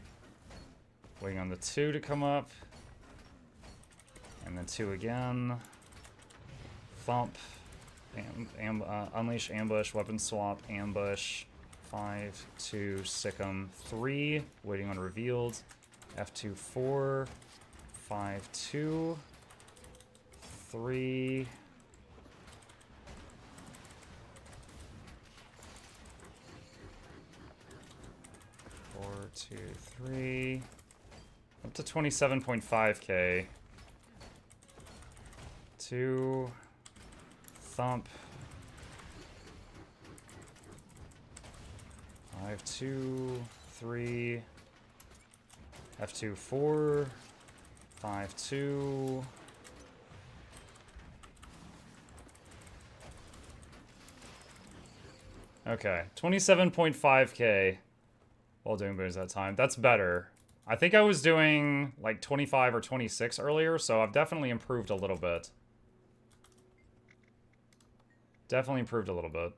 Waiting on the 2 to come up. And then 2 again. Thump. Unleash, ambush, weapon swap, ambush, 5, 2, sick 'em, 3, waiting on revealed, F2, 4, 5, 2, 3, 4, 2, 3, up to 27.5k, 2, thump, 5, 2, 3, F2, 4, 5, 2, okay, 27.5k while doing boons that time. That's better. I think I was doing like 25 or 26 earlier, so I've definitely improved a little bit. Definitely improved a little bit.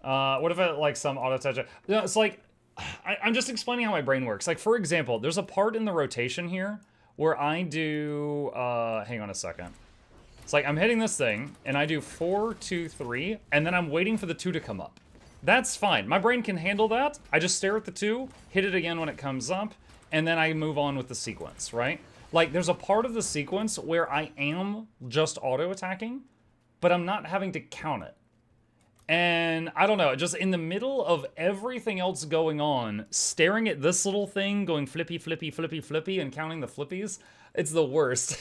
What if I like some auto touch? You know, it's like I'm just explaining how my brain works. Like for example, there's a part in the rotation here where I do. Hang on a second. It's like I'm hitting this thing and I do 4, 2, 3, and then I'm waiting for the 2 to come up. That's fine. My brain can handle that. I just stare at the 2, hit it again when it comes up, and then I move on with the sequence, right? Like, there's a part of the sequence where I am just auto-attacking, but I'm not having to count it. And, I don't know, just in the middle of everything else going on, staring at this little thing, going flippy, flippy, flippy, flippy, and counting the flippies, it's the worst.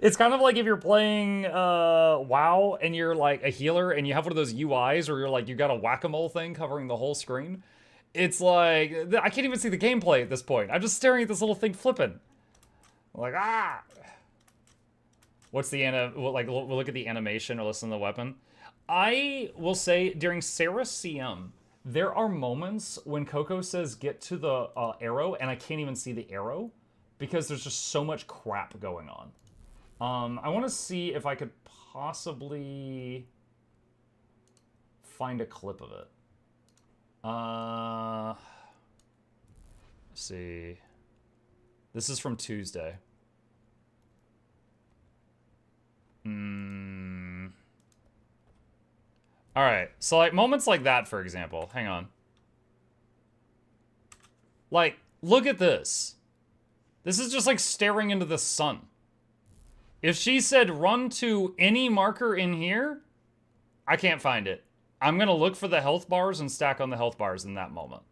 It's kind of like if you're playing WoW, and you're, like, a healer, and you have one of those UIs where you're, like, you got a whack-a-mole thing covering the whole screen. It's like, I can't even see the gameplay at this point. I'm just staring at this little thing flipping. I'm like, ah! What's the, like, we'll look at the animation or listen to the weapon. I will say, during Cerus CM, there are moments when Coco says, get to the arrow, and I can't even see the arrow, because there's just so much crap going on. I want to see if I could possibly find a clip of it. see. This is from Tuesday. All right, so like moments like that, for example, hang on. Like, look at this. This is just like staring into the sun. If she said run to any marker in here, I can't find it. I'm gonna look for the health bars and stack on the health bars in that moment.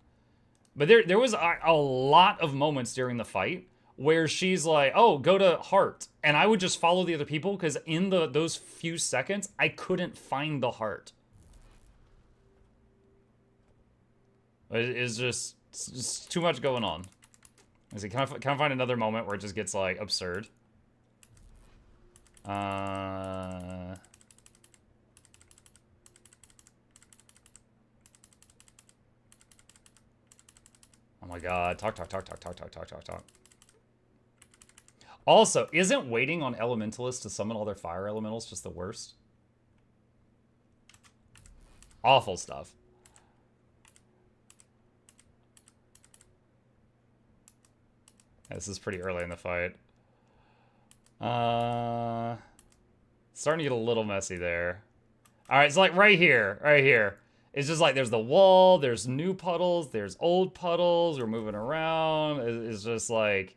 But there was a lot of moments during the fight where she's like, oh, go to heart. And I would just follow the other people because in those few seconds, I couldn't find the heart. It's just too much going on. Is it, can I find another moment where it just gets like absurd? Oh my god, talk. Also, isn't waiting on elementalists to summon all their fire elementals just the worst? Awful stuff. This is pretty early in the fight. Starting to get a little messy there. All right, so like right here. It's just like there's the wall, there's new puddles, there's old puddles, we're moving around. It's just like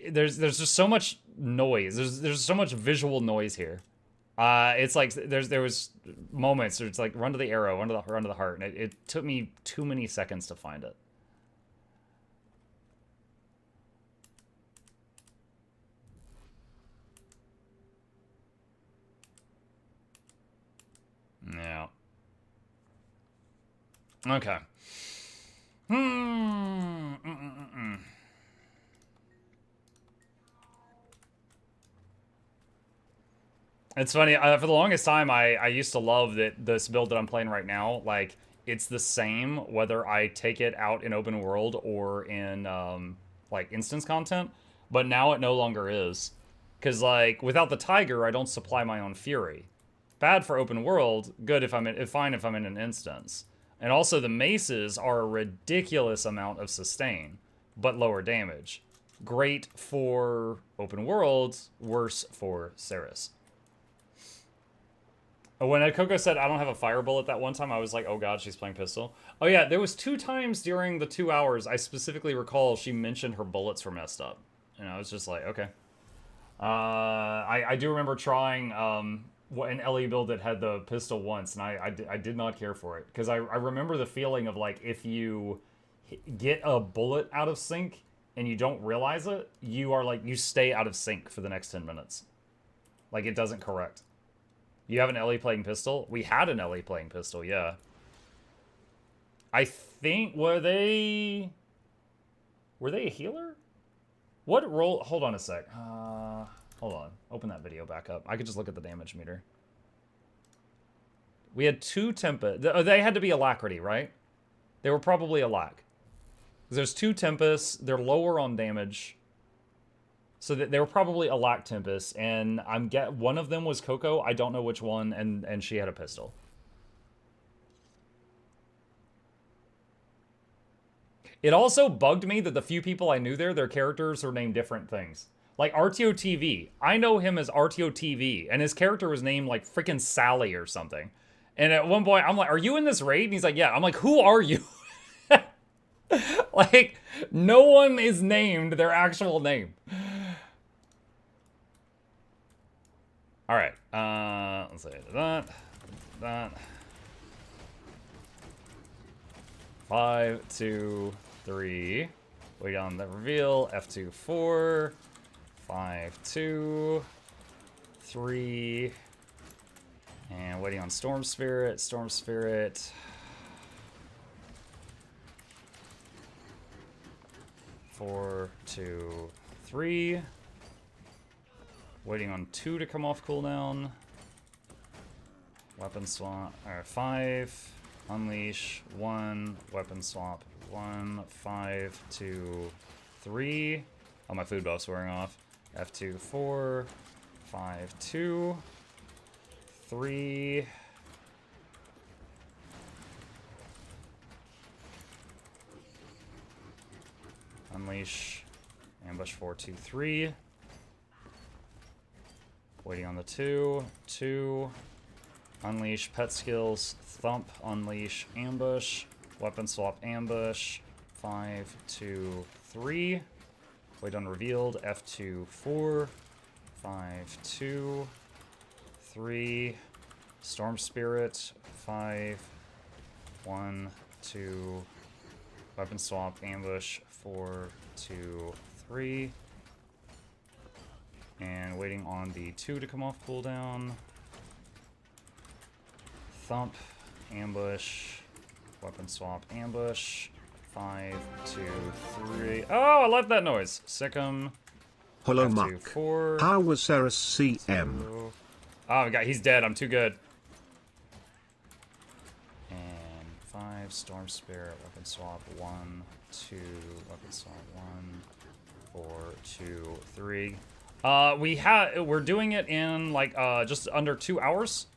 there's just so much noise. There's so much visual noise here. It's like there was moments where it's like run to the arrow, run to the heart, and it took me too many seconds to find it. Yeah. Okay. It's funny, for the longest time, I used to love that this build that I'm playing right now, like, it's the same whether I take it out in open world or in, like, instance content, but now it no longer is. Because, like, without the tiger, I don't supply my own fury. Bad for open world, good if fine if I'm in an instance. And also the maces are a ridiculous amount of sustain, but lower damage. Great for open world, worse for Cerus. When Coco said I don't have a fire bullet that one time, I was like, oh god, she's playing pistol. Oh yeah, there was 2 times during the 2 hours I specifically recall she mentioned her bullets were messed up. And I was just like, okay. I do remember trying an LE build that had the pistol once, and I did not care for it. Because I remember the feeling of, like, if you get a bullet out of sync and you don't realize it, you stay out of sync for the next 10 minutes. Like, it doesn't correct. You have an LE playing pistol? We had an LE playing pistol, yeah. I think, were they a healer? What role? Hold on a sec. Hold on. Open that video back up. I could just look at the damage meter. We had 2 Tempest. They had to be Alacrity, right? They were probably Alac. There's 2 Tempests. They're lower on damage. So they were probably Alac Tempest. And one of them was Coco. I don't know which one. And she had a pistol. It also bugged me that the few people I knew there, their characters were named different things. Like RTO TV. I know him as RTO TV, and his character was named like freaking Sally or something. And at one point, I'm like, are you in this raid? And he's like, yeah. I'm like, who are you? Like, no one is named their actual name. All right. Let's say that. 5, 2, 3. Wait on the reveal. F2, 4. 5, 2, 3, and waiting on Storm Spirit. 4, 2, 3. Waiting on 2 to come off cooldown. Weapon swap. Alright, 5. Unleash. 1. Weapon swap. 1. 5, 2, 3. Oh, my food buff's wearing off. F2, 4, 5, 2, 3. unleash, ambush 4, 2, 3. Waiting on the 2, 2. Unleash, pet skills, thump, unleash, ambush, weapon swap, ambush, 5, 2, 3. Wait on revealed, F2, 4, 5, 2, 3. Storm Spirit, 5, 1, 2. Weapon swap, ambush, 4, 2, 3. And waiting on the 2 to come off cooldown. Thump, ambush, weapon swap, ambush, 5, 2, 3. Oh, I love that noise. Sick'em. Hello, F2, Muck. 4. How was Cerus CM? Oh my god, he's dead. I'm too good. And 5, Storm Spirit, weapon swap, 1, 2, weapon swap, 1, 4, 2, 3. We're doing it in like just under 2 hours.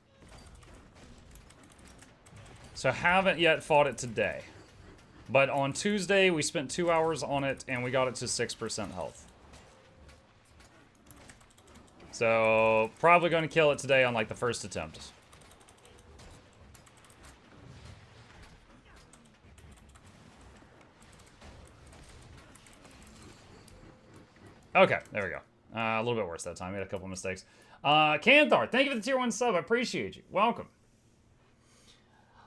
So haven't yet fought it today. But on Tuesday, we spent 2 hours on it, and we got it to 6% health. So, probably going to kill it today on, like, the first attempt. Okay, there we go. A little bit worse that time. We had a couple mistakes. Canthar, thank you for the tier 1 sub. I appreciate you. Welcome.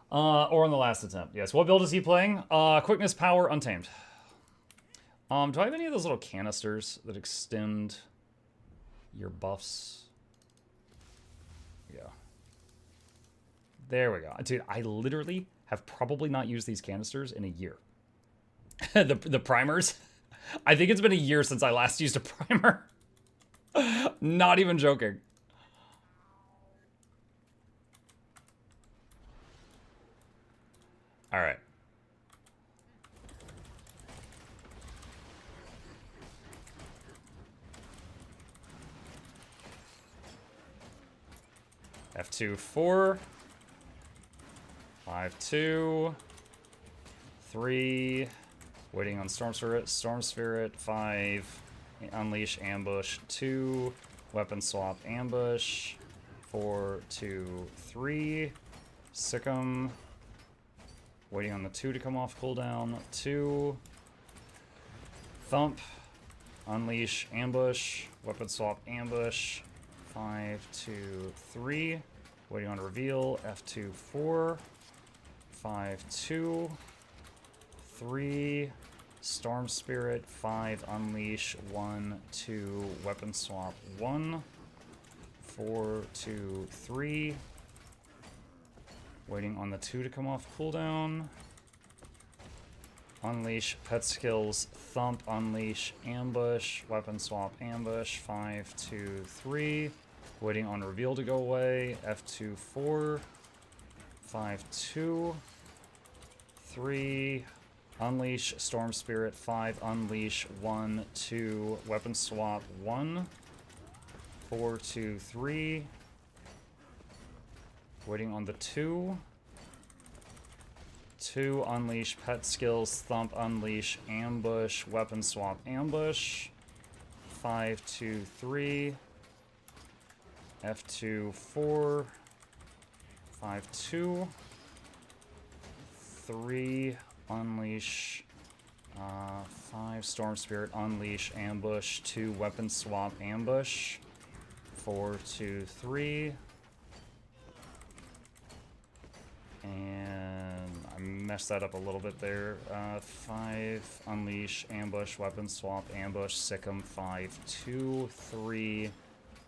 Or on the last attempt. Yes. What build is he playing? Quickness, Power, Untamed. Do I have any of those little canisters that extend your buffs? Yeah. There we go. Dude, I literally have probably not used these canisters in a year. the primers. I think it's been a year since I last used a primer. Not even joking. All right. F2, 4. 5, 2. 3. Waiting on Storm Spirit, 5. Unleash, ambush, 2. Weapon swap, ambush, 4, 2, 3. Sick'em. Waiting on the 2 to come off cooldown. 2. Thump. Unleash. Ambush. Weapon swap. Ambush. 5, 2, 3. Waiting on reveal. F2, 4. 5, 2. 3. Storm Spirit. 5. Unleash. 1, 2. Weapon swap. 1. 4, 2, 3. Waiting on the 2 to come off cooldown. Unleash, pet skills, thump, unleash, ambush, weapon swap, ambush, 5, 2, 3. Waiting on reveal to go away. F2, 4. 5, 2. 3. Unleash, Storm Spirit, 5. Unleash, 1, 2. Weapon swap, 1. 4, 2, 3. Waiting on the 2. 2, unleash, pet skills, thump, unleash, ambush, weapon swap, ambush. 5, 2, 3. F2, 4. 5, 2. 3, unleash. 5, Storm Spirit, unleash, ambush. 2, weapon swap, ambush. 4, 2, 3. And I messed that up a little bit there. 5, unleash, ambush, weapon swap, ambush, sick'em, 5, 2, 3.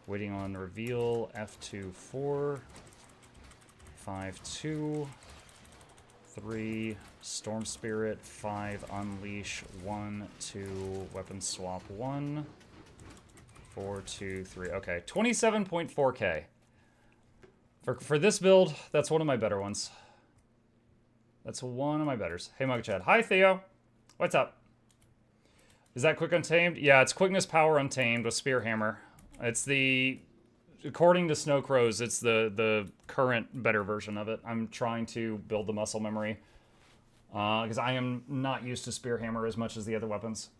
Waiting on reveal, F2, 4. 5, 2. 3. Storm Spirit, 5, unleash, 1, 2. Weapon swap, 1. 4, 2, 3. Okay, 27.4k. For this build, that's one of my better ones. That's one of my betters. Hey, Mug Chad. Hi, Theo. What's up? Is that quick untamed? Yeah, it's quickness power untamed with spear hammer. It's the, according to Snow Crows, it's the current better version of it. I'm trying to build the muscle memory because I am not used to spear hammer as much as the other weapons.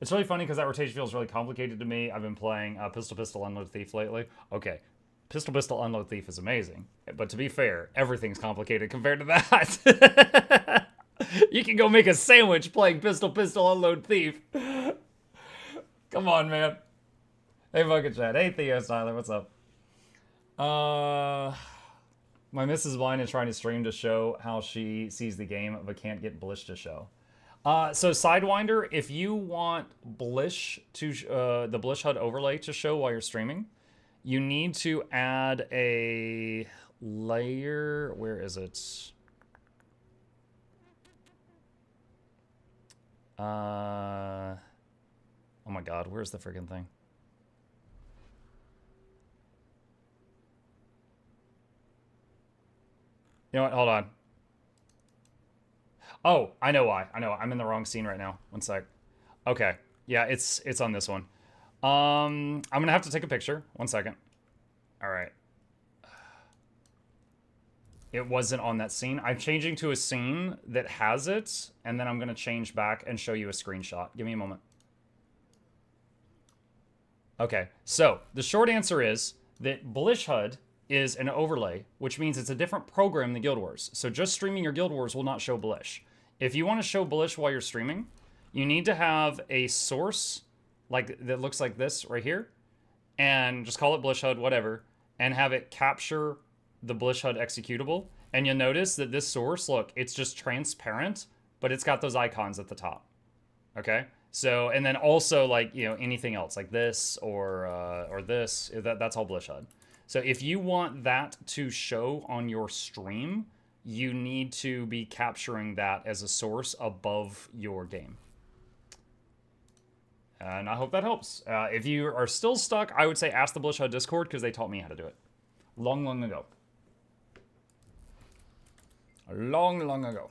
It's really funny because that rotation feels really complicated to me. I've been playing Pistol Pistol Unload Thief lately. Okay, Pistol Pistol Unload Thief is amazing. But to be fair, everything's complicated compared to that. You can go make a sandwich playing Pistol Pistol Unload Thief. Come on, man. Hey, fucking chat. Hey, Theo Styler, what's up? My missus blind is trying to stream to show how she sees the game, but can't get Blish to show. So Sidewinder, if you want Blish to the Blish HUD overlay to show while you're streaming, you need to add a layer. Where is it? Oh my god, where's the freaking thing? You know what? Hold on. Oh, I know why. I know. I'm in the wrong scene right now. One sec. Okay. Yeah, it's on this one. I'm gonna have to take a picture. One second. All right. It wasn't on that scene. I'm changing to a scene that has it, and then I'm gonna change back and show you a screenshot. Give me a moment. Okay. So the short answer is that Blish HUD is an overlay, which means it's a different program than Guild Wars. So just streaming your Guild Wars will not show Blish. If you want to show Blish while you're streaming, you need to have a source like that looks like this right here, and just call it Blish HUD, whatever, and have it capture the Blish HUD executable. And you'll notice that this source, look, it's just transparent, but it's got those icons at the top. Okay? So, and then also like, you know, anything else like this or this, that's all Blish HUD. So if you want that to show on your stream, you need to be capturing that as a source above your game. And I hope that helps. If you are still stuck, I would say ask the Blish HUD Discord because they taught me how to do it. Long, long ago. Long, long ago.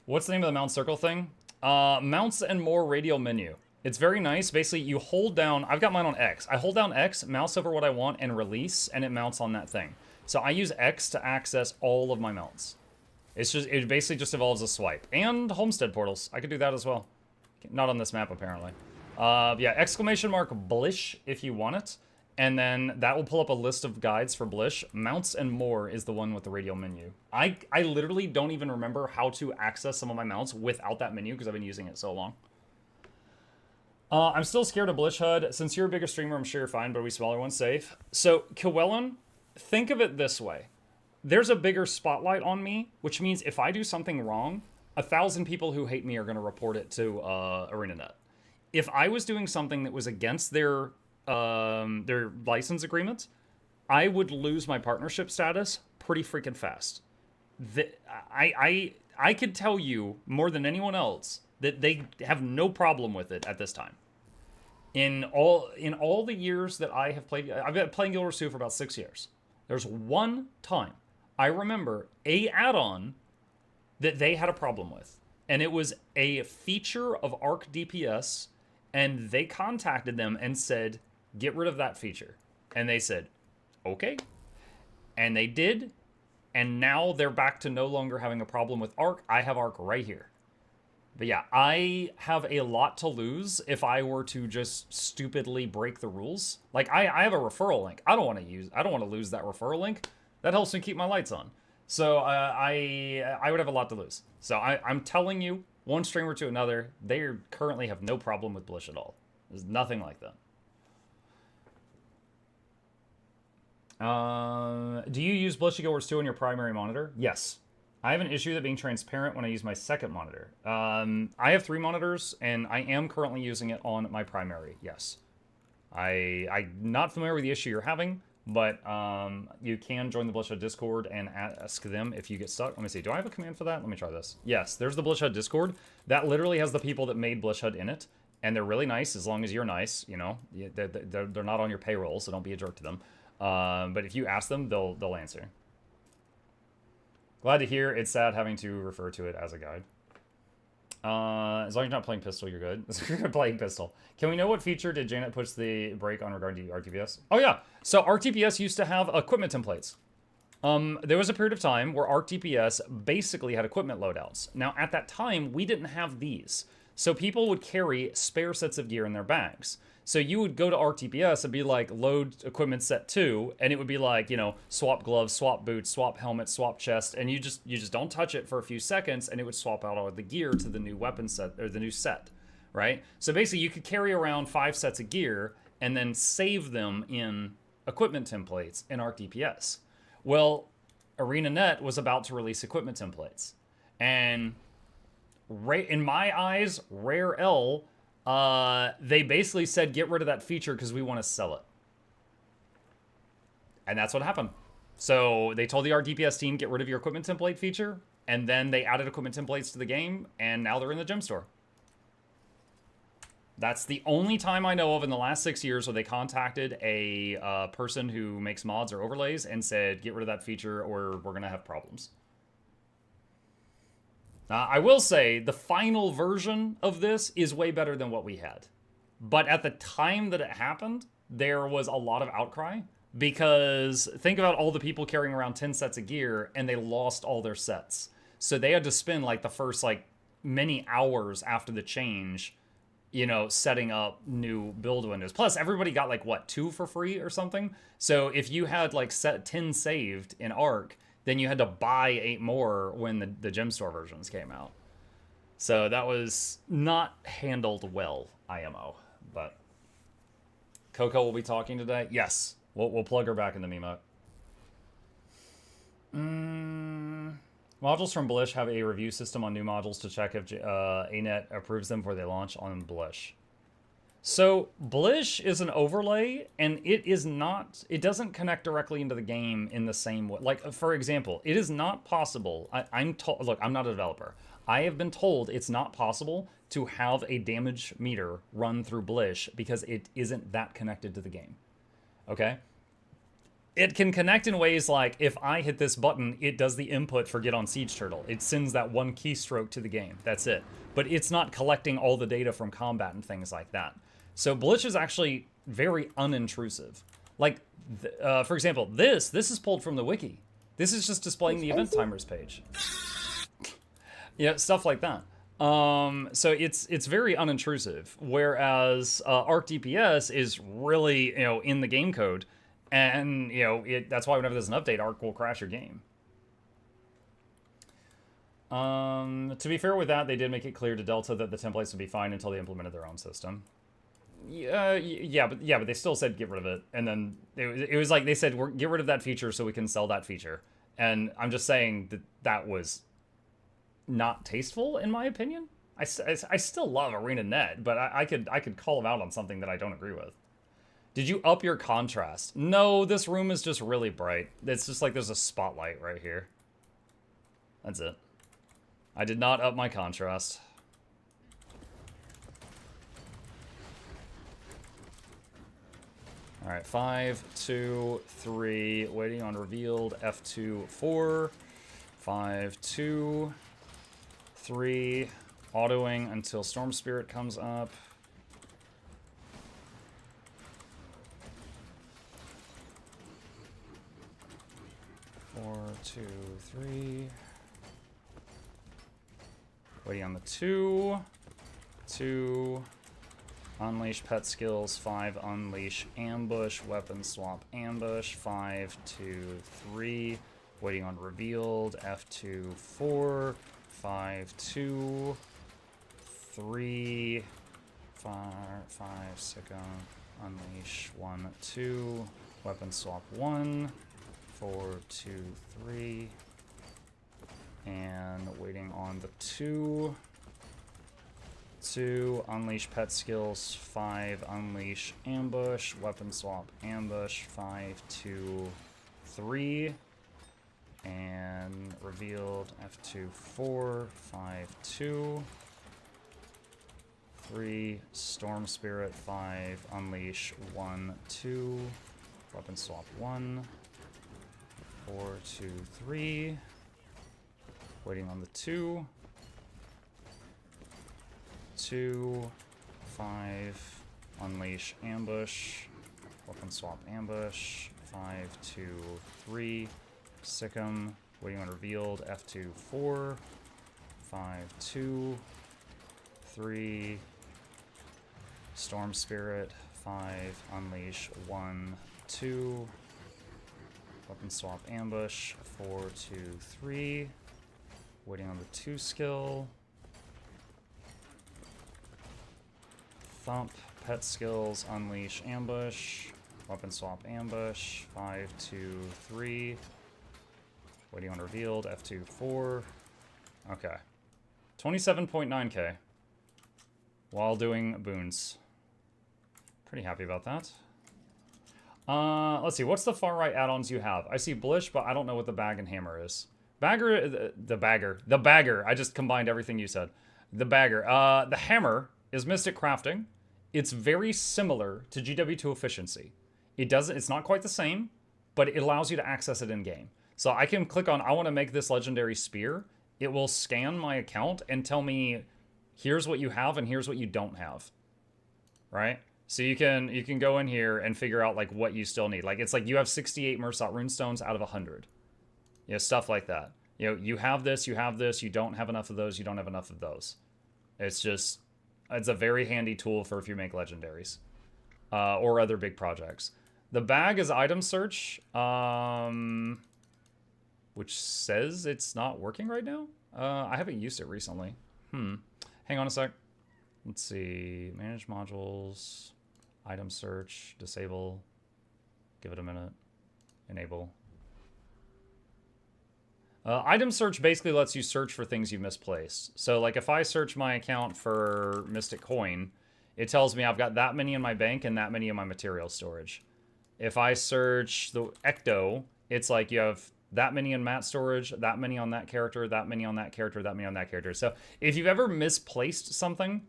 What's the name of the mount circle thing? Mounts and more radial menu. It's very nice. Basically, you hold down... I've got mine on X. I hold down X, mouse over what I want, and release, and it mounts on that thing. So I use X to access all of my mounts. It basically just involves a swipe. And homestead portals. I could do that as well. Not on this map, apparently. Yeah, exclamation mark Blish if you want it. And then that will pull up a list of guides for Blish. Mounts and more is the one with the radial menu. I literally don't even remember how to access some of my mounts without that menu because I've been using it so long. I'm still scared of Blish HUD. Since you're a bigger streamer, I'm sure you're fine, but we smaller ones safe. So, Kewellen, think of it this way. There's a bigger spotlight on me, which means if I do something wrong, 1,000 people who hate me are going to report it to ArenaNet. If I was doing something that was against their license agreement, I would lose my partnership status pretty freaking fast. I could tell you more than anyone else that they have no problem with it at this time. In all the years that I have played, I've been playing Guild Wars 2 for about 6 years. There's one time I remember a add-on that they had a problem with, and it was a feature of Arc DPS, and they contacted them and said, get rid of that feature. And they said, okay. And they did, and now they're back to no longer having a problem with Arc. I have Arc right here. But yeah, I have a lot to lose if I were to just stupidly break the rules. Like, I have a referral link. I don't want to lose that referral link. That helps me keep my lights on. So I would have a lot to lose. So I'm telling you, one streamer to another, they currently have no problem with Blish at all. There's nothing like that. Do you use Blish Guild Wars 2 on your primary monitor? Yes. I have an issue that being transparent when I use my second monitor. I have 3 monitors, and I am currently using it on my primary, yes. I'm not familiar with the issue you're having, but you can join the Blish HUD Discord and ask them if you get stuck. Let me see, do I have a command for that? Let me try this. Yes, there's the Blish HUD Discord. That literally has the people that made Blish HUD in it, and they're really nice as long as you're nice, you know. They're not on your payroll, so don't be a jerk to them. But if you ask them, they'll answer. Glad to hear. It's sad having to refer to it as a guide. As long as you're not playing pistol, you're good. You're playing pistol. Can we know what feature did Janet push the brake on regarding to RTPS? Oh yeah. So RTPS used to have equipment templates. There was a period of time where Arc DPS basically had equipment loadouts. Now, at that time, we didn't have these. So people would carry spare sets of gear in their bags. So you would go to Arc DPS and be like, load equipment set 2, and it would be like, you know, swap gloves, swap boots, swap helmet, swap chest, and you just don't touch it for a few seconds, and it would swap out all of the gear to the new weapon set, or the new set, right? So basically, you could carry around 5 sets of gear, and then save them in equipment templates in Arc DPS. Well, ArenaNet was about to release equipment templates, and in my eyes, Rare L, they basically said, get rid of that feature because we want to sell it. And that's what happened. So they told the RDPS team, get rid of your equipment template feature, and then they added equipment templates to the game, and now they're in the gem store. That's the only time I know of in the last 6 years where they contacted a person who makes mods or overlays and said, get rid of that feature or we're going to have problems. I will say the final version of this is way better than what we had. But at the time that it happened, there was a lot of outcry because think about all the people carrying around 10 sets of gear and they lost all their sets. So they had to spend like the first like many hours after the change, you know, setting up new build windows. Plus everybody got like what, 2 for free or something. So if you had like 10 saved in Arc, then you had to buy 8 more when the gem store versions came out. So that was not handled well, IMO. But Coco will be talking today. Yes, we'll plug her back in the meme. Modules from Blish have a review system on new modules to check if ANET approves them before they launch on Blish. So Blish is an overlay, and it doesn't connect directly into the game in the same way. Like, for example, it is not possible. Look, I'm not a developer. I have been told it's not possible to have a damage meter run through Blish because it isn't that connected to the game. Okay? It can connect in ways like, if I hit this button, it does the input for get on Siege Turtle. It sends that one keystroke to the game. That's it. But it's not collecting all the data from combat and things like that. So Blish is actually very unintrusive. Like, for example, this is pulled from the wiki. This is just displaying the event timers page. Yeah, stuff like that. So it's very unintrusive. Whereas Arc DPS is really, you know, in the game code. And, you know, that's why whenever there's an update, Arc will crash your game. To be fair with that, they did make it clear to Delta that the templates would be fine until they implemented their own system. Yeah, but they still said get rid of it. And then it was like they said, get rid of that feature so we can sell that feature. And I'm just saying that that was not tasteful, in my opinion. I still love ArenaNet, but I could call them out on something that I don't agree with. Did you up your contrast? No, this room is just really bright. It's just like there's a spotlight right here. That's it. I did not up my contrast. All right, 5, 2, 3, waiting on revealed, F2, 4, 5, 2, 3, autoing until Storm Spirit comes up. 4, 2, 3. Waiting on the 2. 2. Unleash pet skills. 5. Unleash ambush. Weapon swap ambush. 5, 2, 3. Waiting on revealed. F2, 4. 5, 2. 3. 5, 2nd. Unleash 1, 2. Weapon swap 1. 4, 2, 3. And waiting on the 2. 2. Unleash pet skills. 5. Unleash ambush. Weapon swap ambush. 5, 2, 3. And revealed F2, 4. 5, 2. 3. Storm Spirit. 5. Unleash 1, 2. Weapon swap 1. 4, 2, 3. Waiting on the 2. 2. 5. Unleash ambush. Weapon swap ambush. 5, 2, 3. Sikkim, waiting on revealed, F2, 4, 5, 2, 3, Storm Spirit, 5, Unleash, 1, 2, Weapon Swap Ambush, 4, 2, 3, waiting on the 2 skill, Thump, Pet Skills, Unleash, Ambush, Weapon Swap Ambush, 5, 2, 3, waiting on revealed, F2, 4, okay. 27.9k while doing boons. Pretty happy about that. Let's see, what's the far right add-ons you have? I see Blish, but I don't know what the bag and hammer is. The bagger. I just combined everything you said. The bagger. The hammer is Mystic Crafting. It's very similar to GW2 Efficiency. It's not quite the same, but it allows you to access it in game. So I can click on, I want to make this legendary spear. It will scan my account and tell me, here's what you have and here's what you don't have. Right? So you can go in here and figure out like what you still need. Like it's like you have 68 Mursat runestones out of 100. You know, stuff like that. You know, you have this, you don't have enough of those, you don't have enough of those. It's a very handy tool for if you make legendaries. Or other big projects. The bag is item search, which says it's not working right now. I haven't used it recently. Hang on a sec. Let's see. Manage modules. Item search. Disable. Give it a minute. Enable. Item search basically lets you search for things you misplaced. So, like, if I search my account for Mystic Coin, it tells me I've got that many in my bank and that many in my material storage. If I search the Ecto, it's like you have that many in mat storage, that many on that character, that many on that character, that many on that character. So if you've ever misplaced something,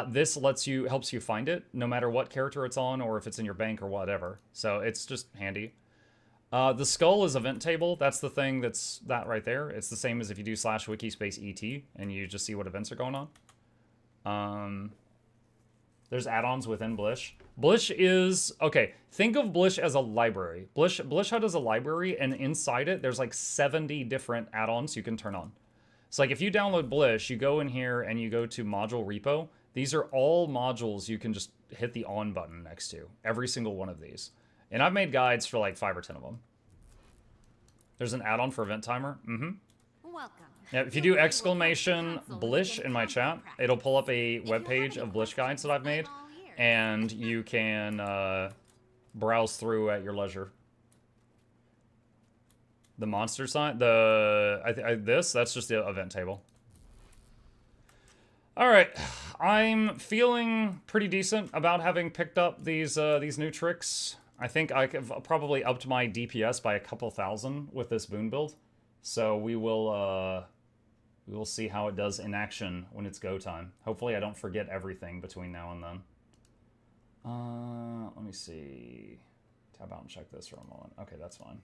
this helps you find it, no matter what character it's on or if it's in your bank or whatever. So it's just handy. The skull is event table. That's the thing that's that right there. It's the same as if you do /wiki space ET and you just see what events are going on. There's add-ons within Blish. Blish is, okay, think of Blish as a library. Blish Hut is a library, and inside it, there's like 70 different add-ons you can turn on. So like if you download Blish, you go in here and you go to module repo. These are all modules you can just hit the on button next to. Every single one of these. And I've made guides for like 5 or 10 of them. There's an add-on for event timer. Welcome. Yeah, if you do exclamation Blish in my chat, it'll pull up a webpage of Blish guides that I've made, and you can browse through at your leisure. The monster sign, that's just the event table. All right, I'm feeling pretty decent about having picked up these new tricks. I think I've probably upped my DPS by a couple thousand with this boon build. So we will see how it does in action when it's go time. Hopefully I don't forget everything between now and then. Let me see. Tab out and check this for a moment. Okay, that's fine.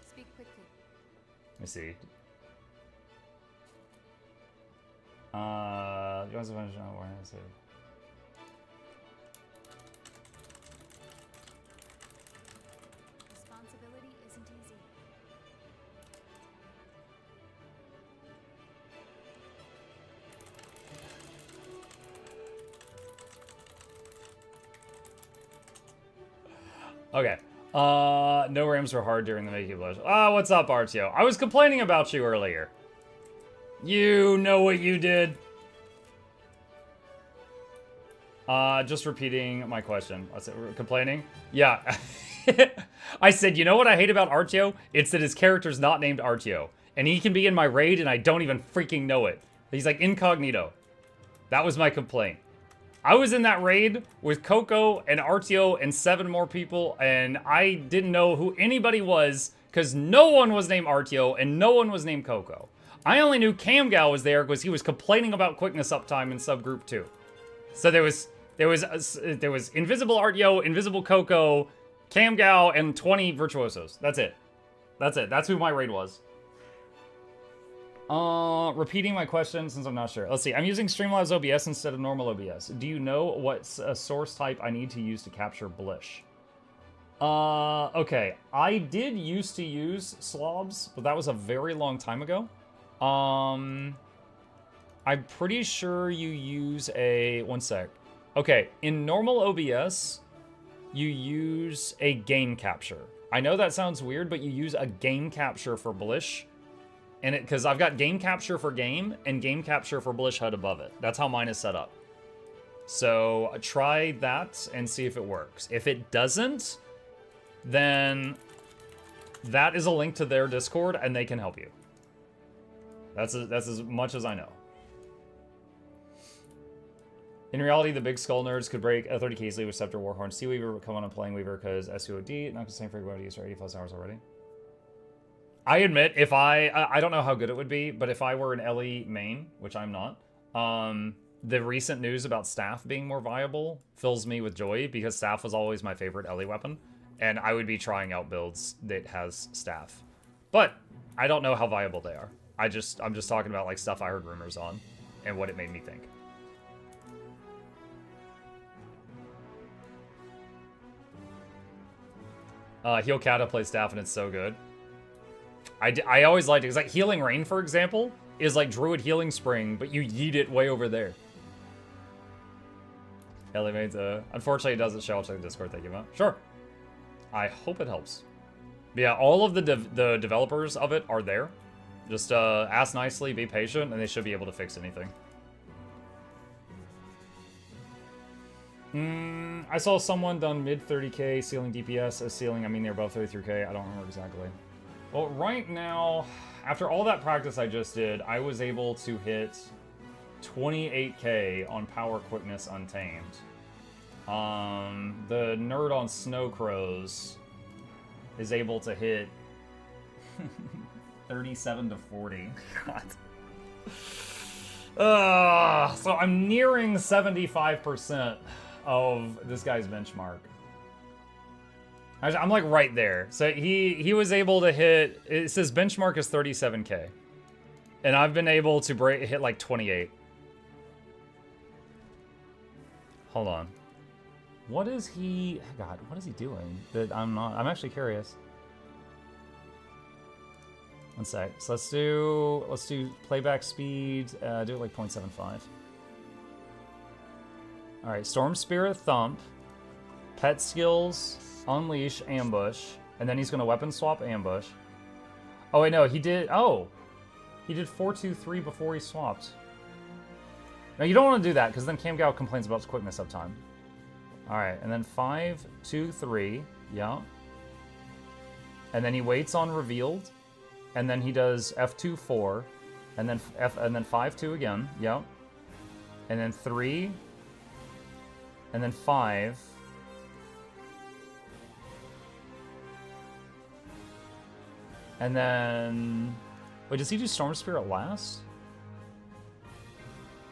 Speak quickly. Let me see. You guys have mentioned awareness. Responsibility isn't easy. Okay. No rams were hard during the making blush. What's up, Artio? I was complaining about you earlier. You know what you did. Just repeating my question. I said, complaining? Yeah. I said, you know what I hate about Artio? It's that his character's not named Artio. And he can be in my raid and I don't even freaking know it. He's like incognito. That was my complaint. I was in that raid with Coco and Artio and 7 more people, and I didn't know who anybody was because no one was named Artio and no one was named Coco. I only knew Camgal was there because he was complaining about quickness uptime in subgroup 2. So there was Invisible Artio, Invisible Coco, Camgal, and 20 Virtuosos. That's it. That's it. That's who my raid was. Repeating my question since I'm not sure. Let's see. I'm using Streamlabs OBS instead of normal OBS. Do you know what source type I need to use to capture Blish? Okay. I did used to use slobs, but that was a very long time ago. I'm pretty sure you use a... One sec. Okay, in normal OBS, you use a game capture. I know that sounds weird, but you use a game capture for Blish. And because I've got game capture for game and game capture for Blish HUD above it. That's how mine is set up. So try that and see if it works. If it doesn't, then that is a link to their Discord and they can help you. That's as much as I know. In reality, the big skull nerds could break a 30k easily with Scepter, Warhorn, Sea Weaver, come on and playing Weaver because SUOD, not the same for everybody used for 80 plus hours already. I admit, if I don't know how good it would be, but if I were an Ellie main, which I'm not, the recent news about Staff being more viable fills me with joy because Staff was always my favorite Ellie weapon, and I would be trying out builds that has Staff. But I don't know how viable they are. I'm just talking about like stuff I heard rumors on and what it made me think. Heal Kata plays Staff and it's so good. I always liked it. It's like Healing Rain, for example, is like Druid Healing Spring, but you yeet it way over there. Ellie made unfortunately it doesn't show. I'll check the Discord. Thank you, Matt. Sure. I hope it helps. But yeah, all of the developers of it are there. Just ask nicely, be patient, and they should be able to fix anything. I saw someone done mid 30k ceiling DPS as ceiling. I mean, they're above 33k. I don't remember exactly. Well, right now, after all that practice I just did, I was able to hit 28k on Power Quickness Untamed. The nerd on Snow Crows is able to hit 37 to 40. God. So I'm nearing 75% of this guy's benchmark. I'm like right there. So he was able to hit, it says benchmark is 37k. And I've been able to hit like 28. Hold on. What is he, God, what is he doing? That I'm actually curious. One sec. So let's do playback speed, do it like 0.75. All right, Storm Spirit Thump, Pet Skills, Unleash, Ambush, and then he's gonna weapon swap Ambush. Oh wait, no, he did 4-2-3 before he swapped. Now you don't want to do that because then Cam Gao complains about quickness uptime. All right, and then 5-2-3, yeah. And then he waits on revealed, and then he does F2-4, and then 5-2 again, yeah. And then 3, and then 5. And then... Wait, does he do Storm Spirit last?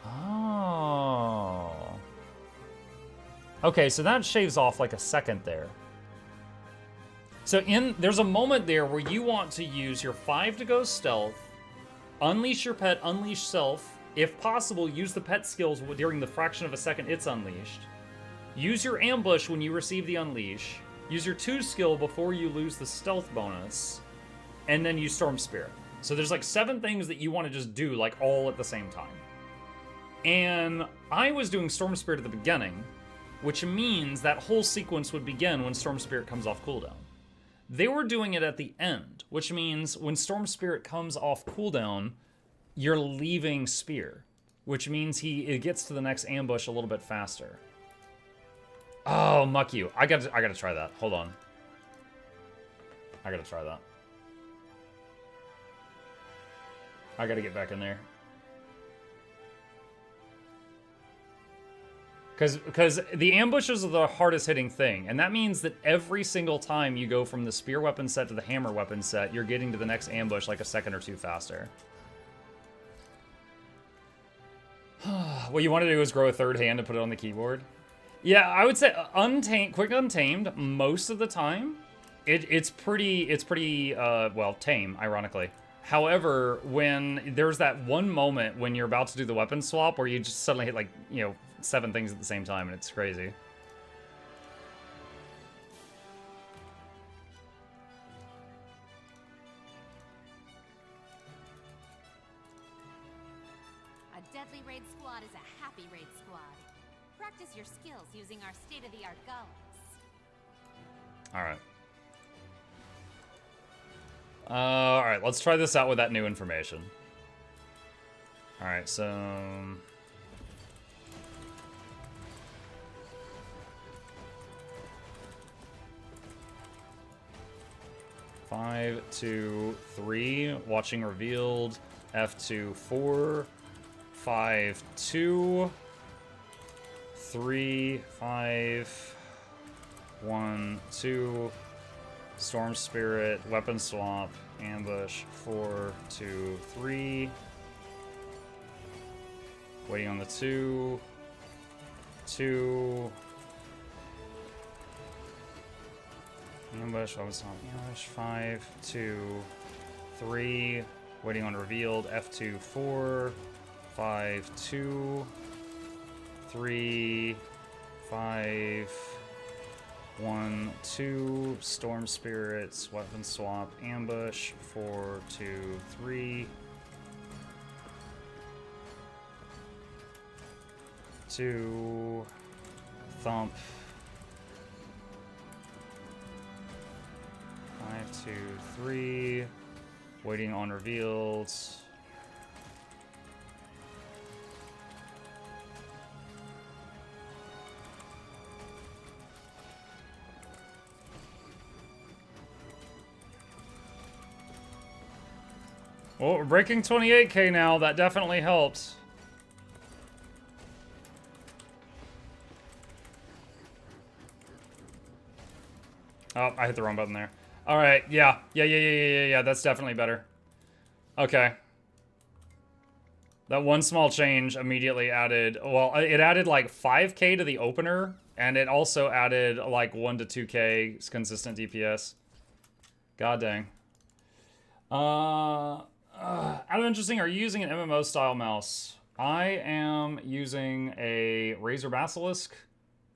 Oh. Okay, so that shaves off like a second there. So there's a moment there where you want to use your 5 to go stealth, unleash your pet, unleash self. If possible, use the pet skills during the fraction of a second it's unleashed. Use your ambush when you receive the unleash. Use your 2 skill before you lose the stealth bonus. And then use Storm Spirit. So there's like 7 things that you want to just do like all at the same time. And I was doing Storm Spirit at the beginning, which means that whole sequence would begin when Storm Spirit comes off cooldown. They were doing it at the end, which means when Storm Spirit comes off cooldown, you're leaving Spear, which means it gets to the next ambush a little bit faster. Oh, muck you. I gotta try that. Hold on. I gotta try that. I gotta get back in there. Because the ambushes are the hardest hitting thing, and that means that every single time you go from the spear weapon set to the hammer weapon set, you're getting to the next ambush like a second or 2 faster. What you want to do is grow a 3rd hand and put it on the keyboard. Yeah, I would say quick untamed most of the time. It's pretty well, tame, ironically. However, when there's that one moment when you're about to do the weapon swap where you just suddenly hit like, 7 things at the same time and it's crazy. deadly raid squad is a happy raid squad. Practice your skills using our state-of-the-art golems. Alright. Alright, let's try this out with that new information. Alright, so... 5, 2, 3. Watching revealed. F2, 4. 5, 2. 3, 5. 1, 2. Storm Spirit. Weapon swap. Ambush. 4, 2, 3. Waiting on the 2. 2. Ambush, weapon swap, ambush, 5, 2, 3, waiting on revealed, F2, 4, 5, 2, 3, 5, 1, 2, Storm Spirits, weapon swap, ambush, 4, 2, 3, 2, thump, 5, 2, 3. Waiting on revealed. Well, we're breaking 28K now. That definitely helps. Oh, I hit the wrong button there. Alright, yeah. Yeah, that's definitely better. Okay. That one small change immediately added... Well, it added like 5k to the opener, and it also added like 1 to 2k consistent DPS. God dang. Out of interesting, are you using an MMO-style mouse? I am using a Razer Basilisk.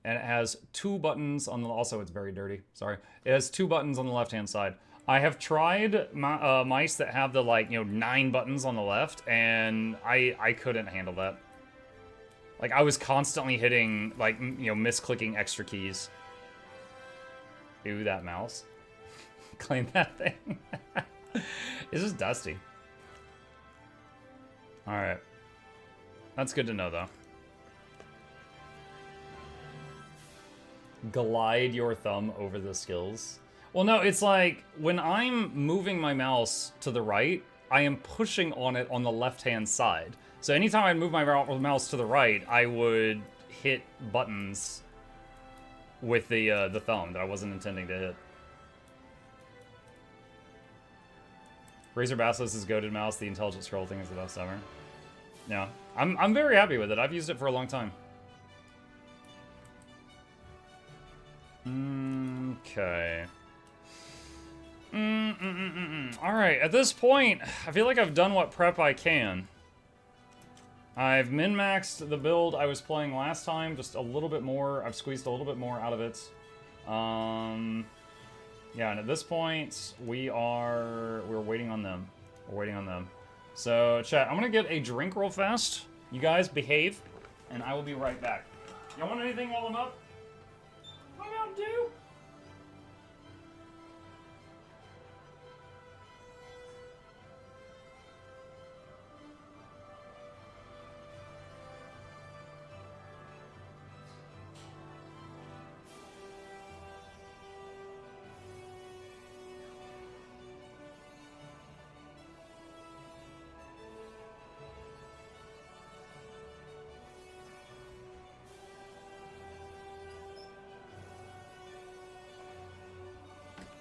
And it has 2 buttons on the... Also, it's very dirty. Sorry. It has 2 buttons on the left-hand side. I have tried mice that have the, like, 9 buttons on the left, and I couldn't handle that. Like, I was constantly hitting, like, misclicking extra keys. Ooh, that mouse. Clean that thing. It's just dusty. Alright. That's good to know, though. Glide your thumb over the skills. Well, no, it's like when I'm moving my mouse to the right, I am pushing on it on the left-hand side. So anytime I move my mouse to the right, I would hit buttons with the thumb that I wasn't intending to hit. Razer Basilisk' goated mouse. The intelligent scroll thing is the best ever. Yeah, I'm very happy with it. I've used it for a long time. Okay. Alright, at this point, I feel like I've done what prep I can. I've min-maxed the build I was playing last time, just a little bit more. I've squeezed a little bit more out of it. Yeah, and at this point, we're waiting on them. We're waiting on them. So, chat, I'm gonna get a drink real fast. You guys behave, and I will be right back. Y'all want anything while I'm up? What Mountain Dew?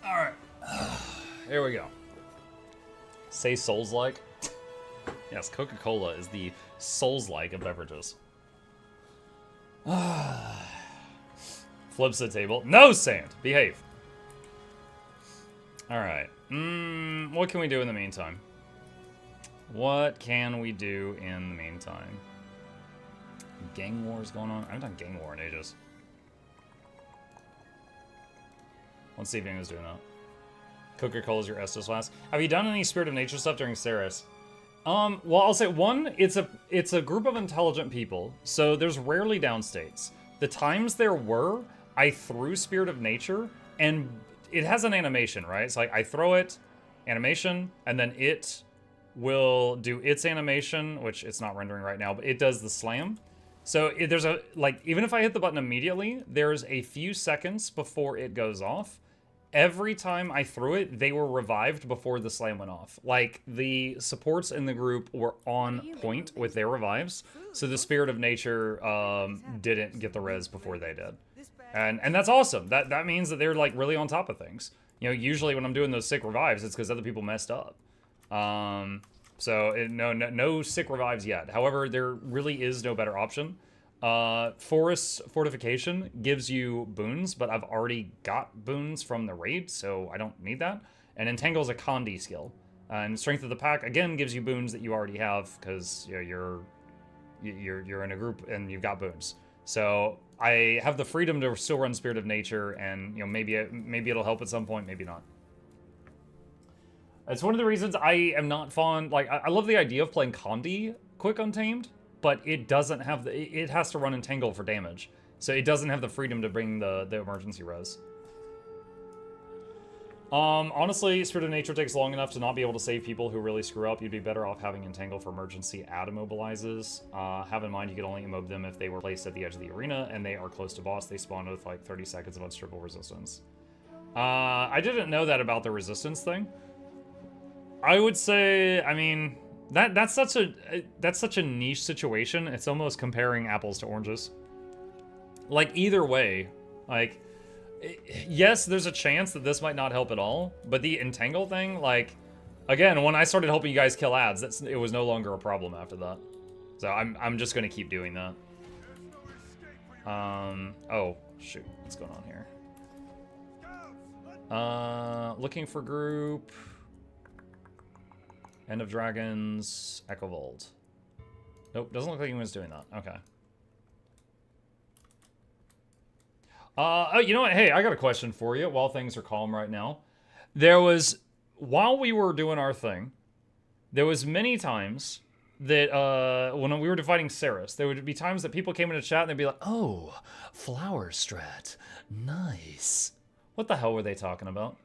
Alright. Here we go. Say Souls-like? Yes, Coca-Cola is the Souls-like of beverages. Flips the table. No sand! Behave. Alright. What can we do in the meantime? What can we do in the meantime? Gang wars going on? I haven't done gang war in ages. Let's see if anyone's doing that. Coca-Cola's your Estus flask. Have you done any Spirit of Nature stuff during Cerus? Well, I'll say one, it's a group of intelligent people, so there's rarely downstates. The times there were, I threw Spirit of Nature, and it has an animation, right? So I throw it, animation, and then it will do its animation, which it's not rendering right now, but it does the slam. So there's a, like, even if I hit the button immediately, there's a few seconds before it goes off. Every time I threw it, they were revived before the slam went off. Like, the supports in the group were on point with their revives, so the Spirit of Nature didn't get the res before they did. And that's awesome. That means that they're, like, really on top of things. You know, usually when I'm doing those sick revives, it's because other people messed up. No sick revives yet. However, there really is no better option. Forest Fortification gives you boons, but I've already got boons from the raid, so I don't need that. And Entangle is a Condi skill. And Strength of the Pack, again, gives you boons that you already have, because you know, you're in a group and you've got boons. So I have the freedom to still run Spirit of Nature, and you know, maybe it'll help at some point, maybe not. It's one of the reasons I am not fond, like, I love the idea of playing Condi Quick Untamed, but it doesn't have it has to run Entangle for damage. So it doesn't have the freedom to bring the emergency res. Honestly, Spirit of Nature takes long enough to not be able to save people who really screw up. You'd be better off having Entangle for emergency add immobilizes. Have in mind you could only immob them if they were placed at the edge of the arena and they are close to boss. They spawn with like 30 seconds of unstrippable resistance. I didn't know that about the resistance thing. I would say, I mean, that's such a niche situation. It's almost comparing apples to oranges. Like, either way, like, yes, there's a chance that this might not help at all, but the Entangle thing, like, again, when I started helping you guys kill ads, it was no longer a problem after that. So I'm just gonna keep doing that. Oh, shoot, what's going on here? Looking for group. End of Dragons, Echo Vault. Nope, doesn't look like anyone's doing that. Okay. Oh, you know what? Hey, I got a question for you while things are calm right now. There was, while we were doing our thing, there was many times that when we were fighting Cerus, there would be times that people came into chat and they'd be like, oh, flower strat, nice. What the hell were they talking about?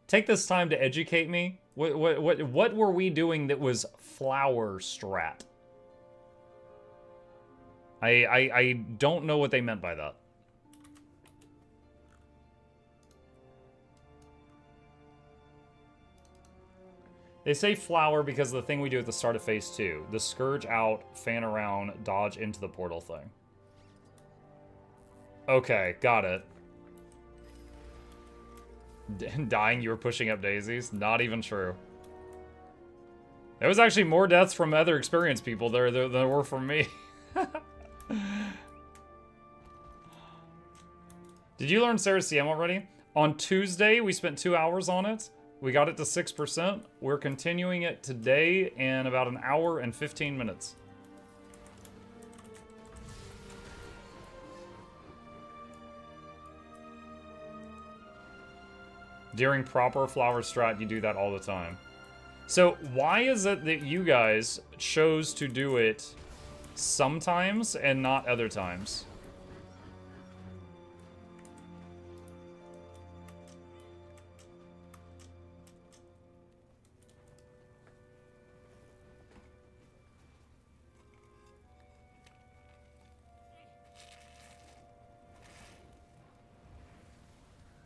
Take this time to educate me. What were we doing that was flower strat? I don't know what they meant by that. They say flower because of the thing we do at the start of phase 2. The Scourge out, fan around, dodge into the portal thing. Okay, got it. Dying, you were pushing up daisies? Not even true. There was actually more deaths from other experienced people there than there were from me. Did you learn Cerus CM already? On Tuesday, we spent 2 hours on it. We got it to 6%. We're continuing it today in about an hour and 15 minutes. During proper flower strat, you do that all the time. So why is it that you guys chose to do it sometimes and not other times?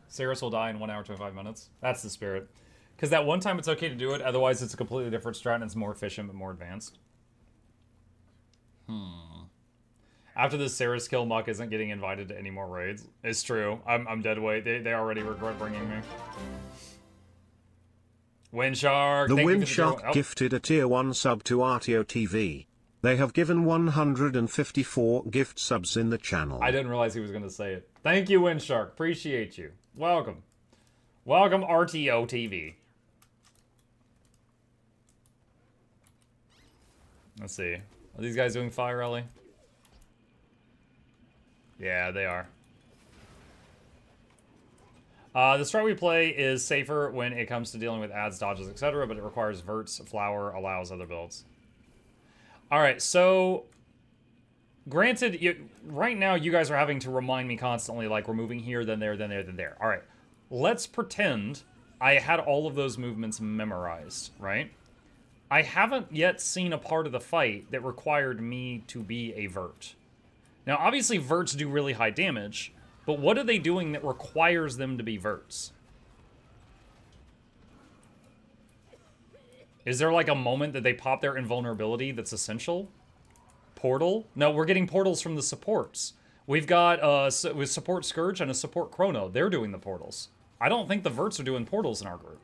Cerus will die in 1 hour, 25 minutes. That's the spirit. Because that one time it's okay to do it, otherwise it's a completely different strat and it's more efficient but more advanced. After this Cerus kill, Muck isn't getting invited to any more raids. It's true. I'm dead weight. They already regret bringing me. Windshark. The Windshark gifted a tier 1 sub to RTO TV. They have given 154 gift subs in the channel. I didn't realize he was going to say it. Thank you, Windshark. Appreciate you. Welcome. Welcome, RTO TV. Let's see. Are these guys doing Fire Rally? Yeah, they are. The strat we play is safer when it comes to dealing with ads, dodges, etc., but it requires verts. Flower allows other builds. All right, so granted, right now you guys are having to remind me constantly, like, we're moving here, then there, then there, then there. All right, let's pretend I had all of those movements memorized, right? I haven't yet seen a part of the fight that required me to be a vert. Now, obviously, verts do really high damage, but what are they doing that requires them to be verts? Is there like a moment that they pop their invulnerability that's essential? Portal? No, we're getting portals from the supports. We've got with support Scourge and a support Chrono. They're doing the portals. I don't think the verts are doing portals in our group.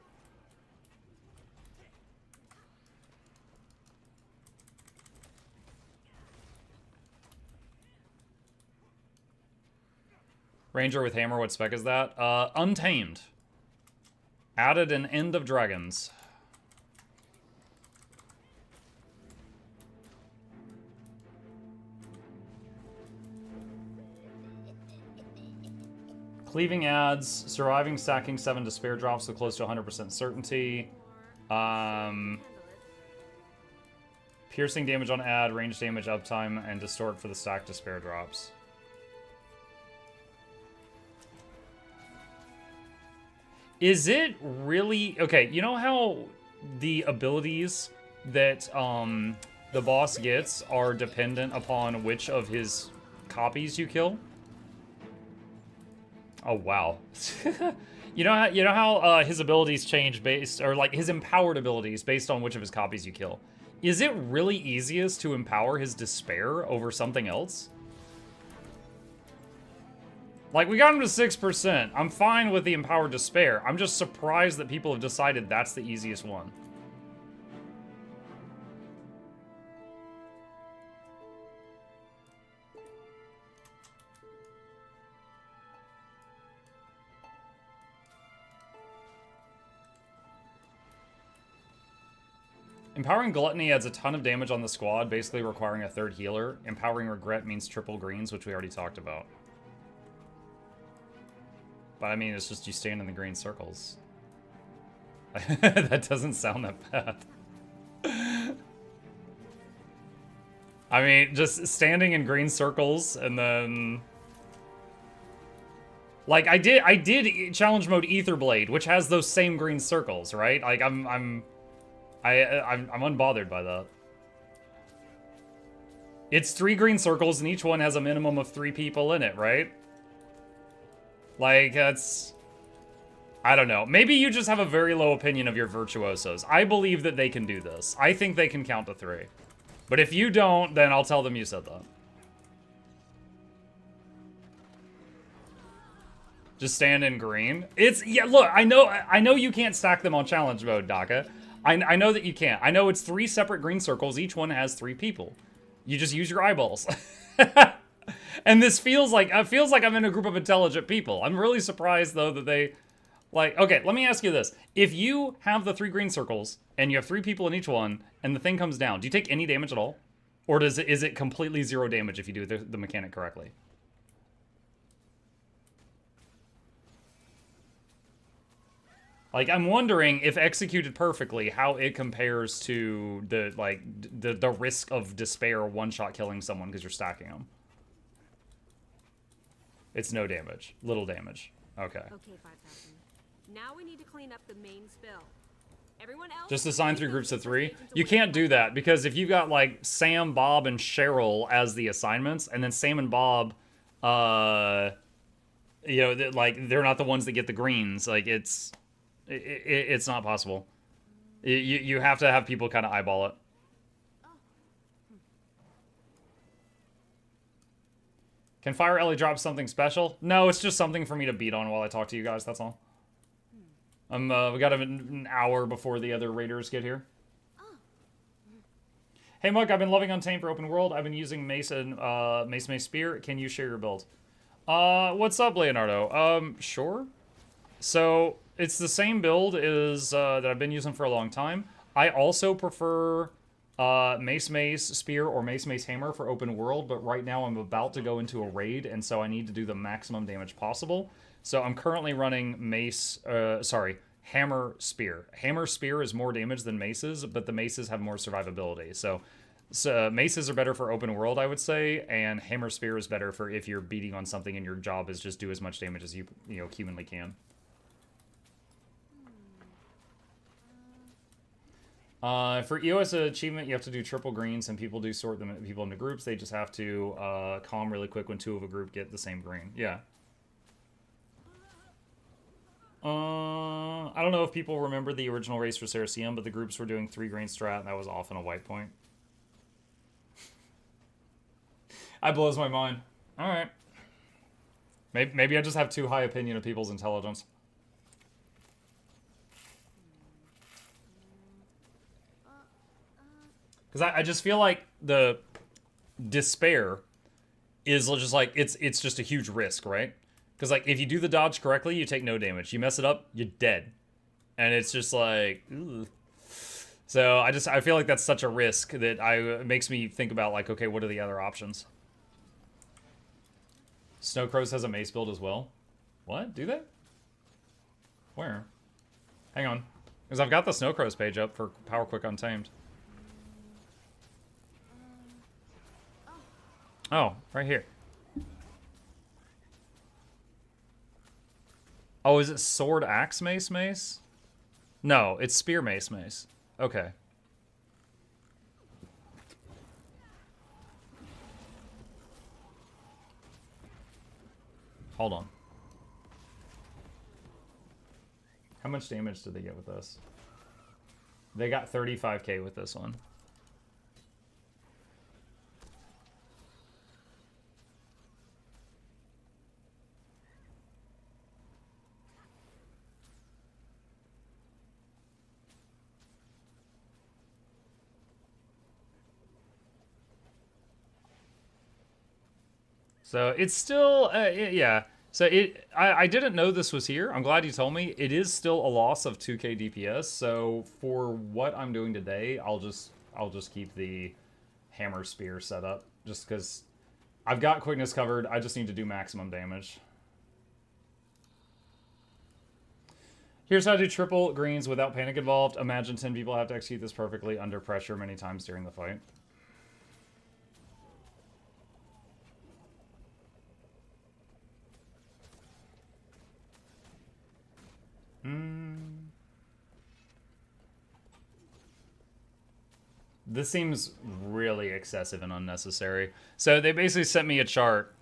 Ranger with hammer, what spec is that? Untamed. Added an End of Dragons. Cleaving adds, surviving stacking 7 despair drops with close to 100% certainty. Piercing damage on add, range damage uptime, and distort for the stack despair drops. Is it really... Okay, you know how the abilities that the boss gets are dependent upon which of his copies you kill? Oh, wow. You know how his abilities change based... Or, like, his empowered abilities based on which of his copies you kill. Is it really easiest to empower his despair over something else? Like, we got him to 6%. I'm fine with the Empowered Despair. I'm just surprised that people have decided that's the easiest one. Empowering Gluttony adds a ton of damage on the squad, basically requiring a third healer. Empowering Regret means triple greens, which we already talked about. But I mean, it's just you stand in the green circles. That doesn't sound that bad. I mean, just standing in green circles and then... Like, I did challenge mode Etherblade, which has those same green circles, right? Like, I'm unbothered by that. It's 3 green circles and each one has a minimum of 3 people in it, right? Like, that's... I don't know. Maybe you just have a very low opinion of your virtuosos. I believe that they can do this. I think they can count to 3. But if you don't, then I'll tell them you said that. Just stand in green. It's... Yeah, look, I know you can't stack them on challenge mode, Daka. I know that you can't. I know it's 3 separate green circles. Each one has 3 people. You just use your eyeballs. And this feels like I'm in a group of intelligent people. I'm really surprised though that they, like, okay, let me ask you this. If you have the 3 green circles and you have 3 people in each one and the thing comes down, do you take any damage at all? Or is it completely 0 damage if you do the mechanic correctly? Like, I'm wondering if executed perfectly, how it compares to the risk of despair one-shot killing someone because you're stacking them. It's no damage. Little damage. Okay. Okay, 5,000. Now we need to clean up the main spill. Everyone else... Just assign 3 groups of 3? You can't do that, because if you've got, like, Sam, Bob, and Cheryl as the assignments, and then Sam and Bob, you know, like, they're not the ones that get the greens, like, it's not possible. You have to have people kind of eyeball it. Can Fire Ellie drop something special? No, it's just something for me to beat on while I talk to you guys, that's all. We got an hour before the other raiders get here. Hey Muk, I've been loving Untamed for open world. I've been using Mace Spear. Can you share your build? What's up, Leonardo? Sure. So, it's the same build as that I've been using for a long time. I also prefer Mace Spear or Mace Hammer for open world, but right now I'm about to go into a raid, and so I need to do the maximum damage possible. So I'm currently running Hammer Spear. Hammer Spear is more damage than Maces, but the Maces have more survivability. So Maces are better for open world, I would say, and Hammer Spear is better for if you're beating on something and your job is just do as much damage as you humanly can. For EOS achievement, you have to do triple greens, and people do sort people into groups. They just have to calm really quick when two of a group get the same green. Yeah. I don't know if people remember the original race for Cerus, but the groups were doing 3 green strat, and that was often a white point. That blows my mind. All right. Maybe I just have too high opinion of people's intelligence. Because I just feel like the despair is just like, it's just a huge risk, right? Because like, if you do the dodge correctly, you take no damage. You mess it up, you're dead. And it's just like, ugh. So I feel like that's such a risk that it makes me think about like, okay, what are the other options? Snow Crows has a mace build as well. What? Do they? Where? Hang on. Because I've got the Snow Crows page up for Power Quick Untamed. Oh, right here. Oh, is it Sword Axe Mace? No, it's Spear Mace. Okay. Hold on. How much damage did they get with this? They got 35k with this one. So it's still, yeah. So I didn't know this was here. I'm glad you told me. It is still a loss of 2k DPS. So for what I'm doing today, I'll just keep the Hammer Spear set up, just because I've got quickness covered. I just need to do maximum damage. Here's how to do triple greens without panic involved. Imagine 10 people have to execute this perfectly under pressure many times during the fight. This seems really excessive and unnecessary. So they basically sent me a chart.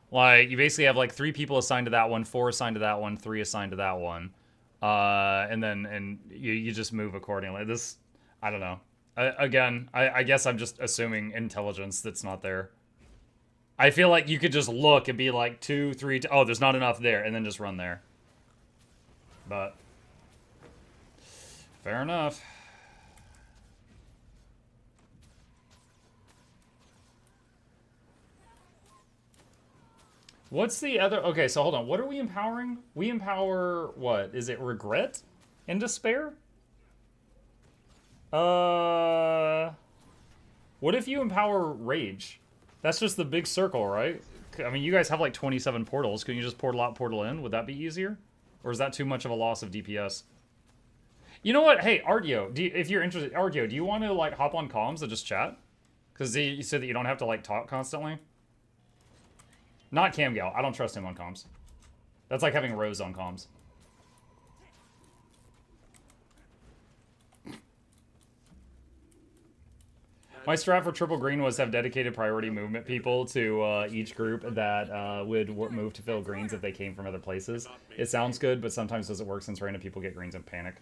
Like, you basically have like 3 people assigned to that one, 4 assigned to that one, 3 assigned to that one. And you just move accordingly. This, I don't know. I guess I'm just assuming intelligence that's not there. I feel like you could just look and be like 2, 3, oh, there's not enough there, and then just run there. But fair enough. What's the other... Okay, so hold on. What are we empowering? We empower... What? Is it regret and despair? What if you empower rage? That's just the big circle, right? I mean, you guys have like 27 portals. Can you just portal out, portal in? Would that be easier? Or is that too much of a loss of DPS? You know what? Hey, Argio, if you're interested... Argio, do you want to like hop on comms and just chat? Because you said that you don't have to like talk constantly. Not Camgal. I don't trust him on comms. That's like having Rose on comms. My strat for triple green was to have dedicated priority movement people to each group that would move to fill greens if they came from other places. It sounds good, but sometimes doesn't work since random people get greens and panic.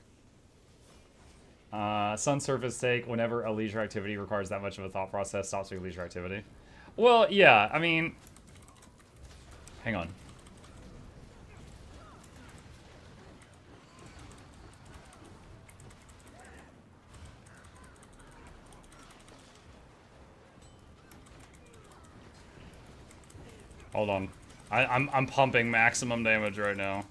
Sun surface take, whenever a leisure activity requires that much of a thought process, stops your leisure activity. Well, yeah, I mean... Hang on. Hold on. I'm pumping maximum damage right now.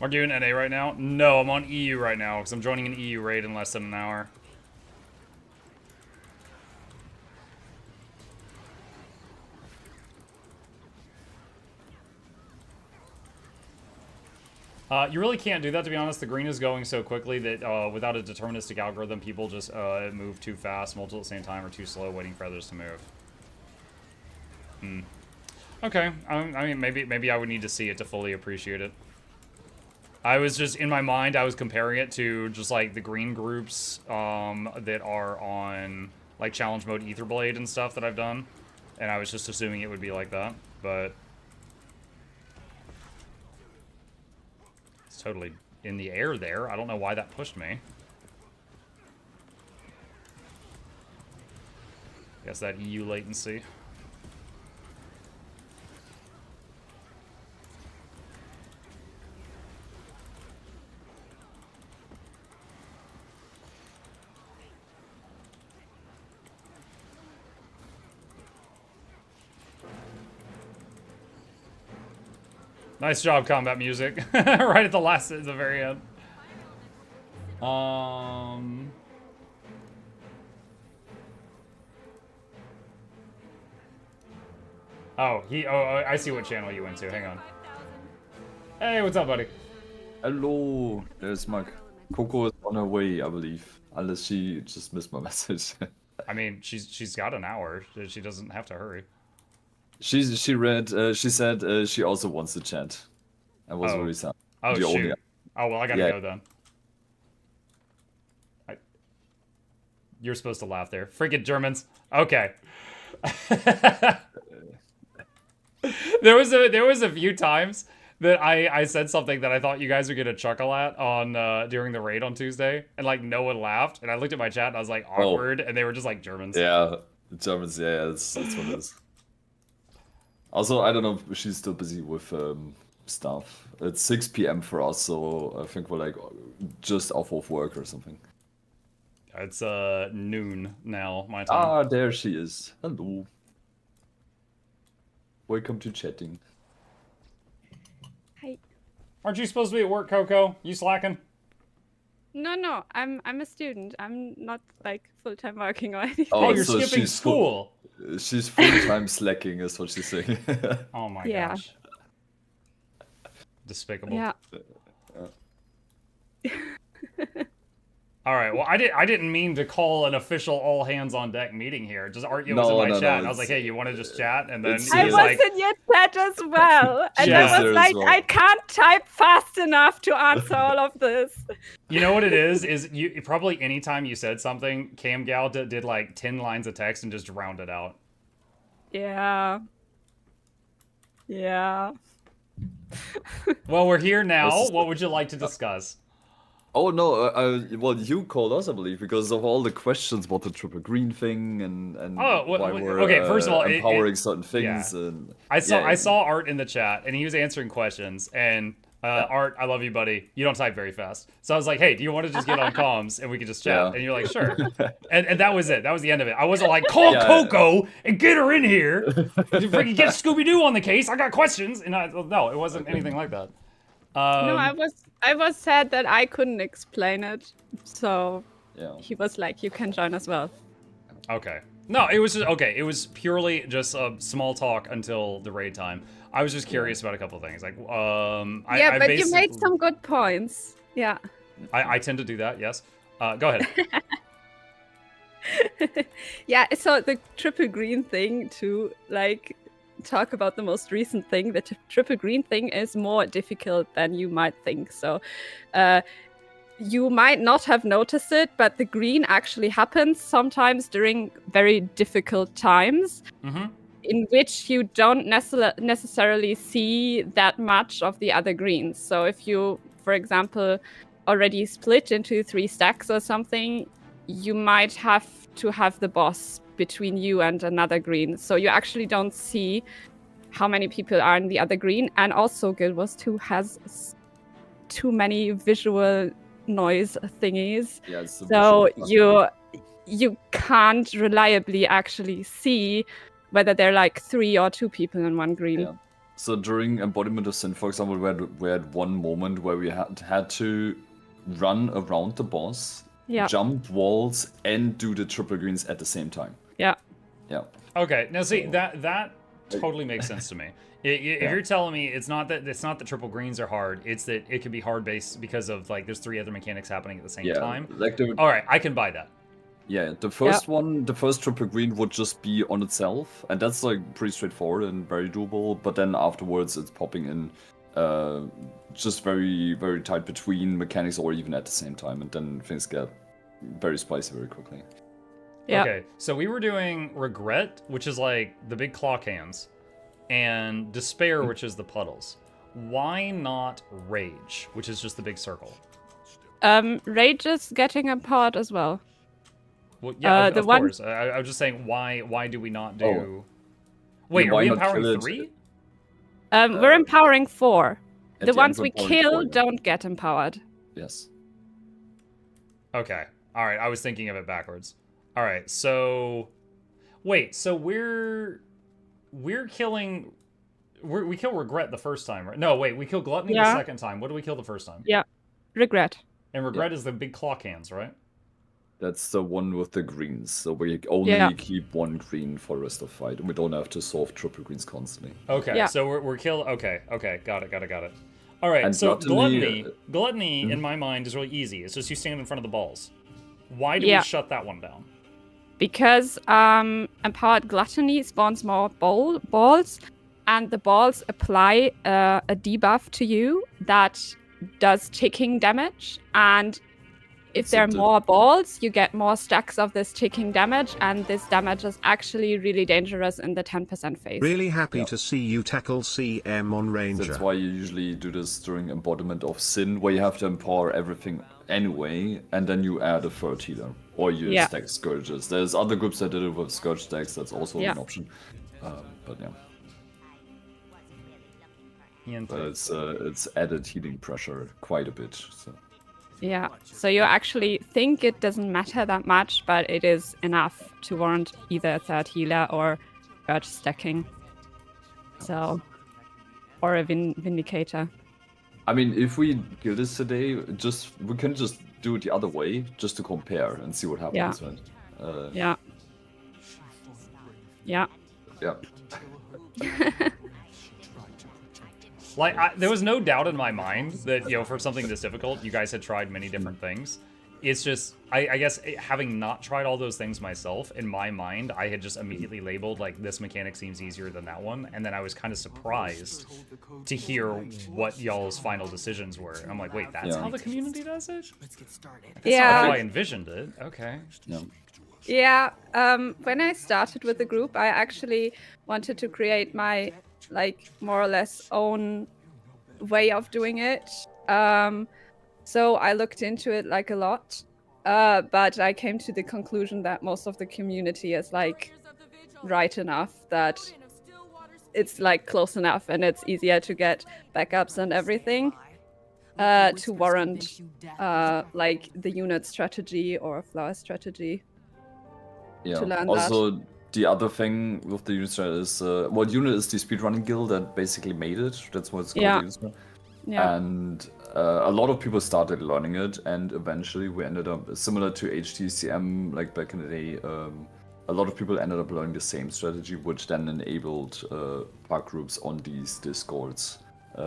Are you in NA right now? No, I'm on EU right now because I'm joining an EU raid in less than an hour. You really can't do that, to be honest. The green is going so quickly that without a deterministic algorithm, people just move too fast, multiple at the same time, or too slow, waiting for others to move. Okay, I mean, maybe I would need to see it to fully appreciate it. I was just, in my mind, I was comparing it to just, like, the green groups that are on, like, challenge mode Etherblade and stuff that I've done. And I was just assuming it would be like that, but... it's totally in the air there. I don't know why that pushed me. Guess that EU latency. Nice job, combat music. Right at the very end. Oh, I see what channel you went to. Hang on. Hey, what's up, buddy? Hello, there's Mug. Coco is on her way, I believe. Unless she just missed my message. I mean, she's got an hour. She doesn't have to hurry. She said she also wants to chat. I was very sad. Oh, shoot. Oh, well, I gotta go then. You're supposed to laugh there. Freaking Germans. Okay. There was a few times that I said something that I thought you guys would get a chuckle at on during the raid on Tuesday, and like no one laughed, and I looked at my chat and I was like awkward, and they were just like Germans. Yeah, the Germans. Yeah, that's what it is. Also, I don't know if she's still busy with stuff. It's 6 p.m. for us, so I think we're like just off of work or something. It's noon now, my time. Ah, there she is. Hello. Welcome to chatting. Hi. Aren't you supposed to be at work, Coco? You slacking? No, I'm a student. I'm not like full-time working or anything. Oh, you're so skipping school. She's full-time slacking, is what she's saying. Oh my Yeah. gosh. Despicable. Yeah. All right. Well, I didn't mean to call an official all hands on deck meeting here. Just Artyo was in my chat, and I was like, "Hey, you want to just chat?" And then I was like, in your chat as well, and Yeah. I was like, I can't type fast enough to answer all of this. you know what it is? Is you probably anytime you said something, CamGal did like 10 lines of text and just drowned it out. Yeah. Yeah. Well, we're here now. What would you like to discuss? Oh no, well you called us, I believe, because of all the questions about the triple green thing and Oh, well, why we're okay, first of all, empowering certain things. yeah. And I saw Art in the chat, and he was answering questions. And Art, I love you, buddy. You don't type very fast, so I was like, "Hey, do you want to just get on comms and we could just chat?" Yeah. And you're like, "Sure." and that was it. That was the end of it. I wasn't like, "Call Coco and get her in here. Freaking get Scooby Doo on the case. I got questions." And no, it wasn't anything like that. No, I was sad that I couldn't explain it, so he was like, "You can join as well." Okay. No, it was just, okay. It was purely just a small talk until the raid time. I was just curious about a couple of things. Like, yeah, but you made some good points. Yeah. I tend to do that. Yes. Go ahead. Yeah. So the triple green thing, to like talk about the most recent thing, the triple green thing is more difficult than you might think. So, you might not have noticed it, but the green actually happens sometimes during very difficult times. Mm-hmm. In which you don't necessarily see that much of the other greens. So if you, for example, already split into 3 stacks or something, you might have to have the boss between you and another green. So you actually don't see how many people are in the other green. And also Guild Wars 2 has too many visual noise thingies. Yeah, so you can't reliably actually see whether they're like 3 or 2 people in one green. Yeah. So during Embodiment of Sin, for example, we had one moment where we had to run around the boss, jump walls, and do the triple greens at the same time. Yeah. Yeah. Okay, now see, that totally makes sense to me. If you're telling me it's not that triple greens are hard, it's that it can be hard based because of like there's 3 other mechanics happening at the same time. Like all right, I can buy that. Yeah, the first one, the first triple green would just be on itself, and that's like pretty straightforward and very doable. But then afterwards, it's popping in, just very very tight between mechanics or even at the same time, and then things get very spicy very quickly. Yeah. Okay, so we were doing Regret, which is like the big claw cans, and Despair, which is the puddles. Why not Rage, which is just the big circle? Rage is getting a part as well. Well, yeah, of one... course. I was just saying, why do we not do... Wait, are why we not empowering kill it? 3? We're empowering 4. The the ones end, we we're empowering kill 4, yeah. don't get empowered. Yes. Okay. All right, I was thinking of it backwards. All right, so... Wait, so we're killing... We kill Regret the first time, right? No, wait, we kill Gluttony the second time. What do we kill the first time? Yeah. Regret. And Regret is the big claw cans, right? That's the one with the greens. So we only keep 1 green for the rest of the fight, and we don't have to solve triple greens constantly. Okay, so we're kill. Okay, got it. All right, And so Gluttony, Gluttony in my mind is really easy. It's just you stand in front of the balls. Why do we shut that one down? Because empowered Gluttony spawns more balls, and the balls apply a debuff to you that does ticking damage, and if there are more balls, you get more stacks of this ticking damage, and this damage is actually really dangerous in the 10% phase. Really happy to see you tackle CM on Ranger. That's why you usually do this during Embodiment of Sin, where you have to empower everything anyway, and then you add a third healer, or you stack Scourges. There's other groups that did it with Scourge stacks, that's also an option. But yeah. But it's added healing pressure quite a bit. So. Yeah, so you actually think it doesn't matter that much, but it is enough to warrant either a third healer or Scourge stacking. So, or a Vindicator. I mean, if we kill this today, we can just do it the other way, just to compare and see what happens. Right? Yeah. Yeah. Like, there was no doubt in my mind that, for something this difficult, you guys had tried many different things. It's just, I guess, having not tried all those things myself, in my mind, I had just immediately labeled, like, this mechanic seems easier than that one, and then I was kind of surprised to hear what y'all's final decisions were. And I'm like, wait, that's how the community does it? That's not how I envisioned it. Okay. Yeah, when I started with the group, I actually wanted to create my, like, more or less own way of doing it. So I looked into it, like, a lot. But I came to the conclusion that most of the community is, like, right enough that it's, like, close enough and it's easier to get backups and everything to warrant, like, the unit strategy or flower strategy. Yeah, to learn also that. The other thing with the unit strat is, unit is the speedrunning guild that basically made it. That's what it's called. Yeah. The unit strat. Yeah. And a lot of people started learning it, and eventually we ended up, similar to HTCM, like back in the day, a lot of people ended up learning the same strategy, which then enabled park groups on these discords.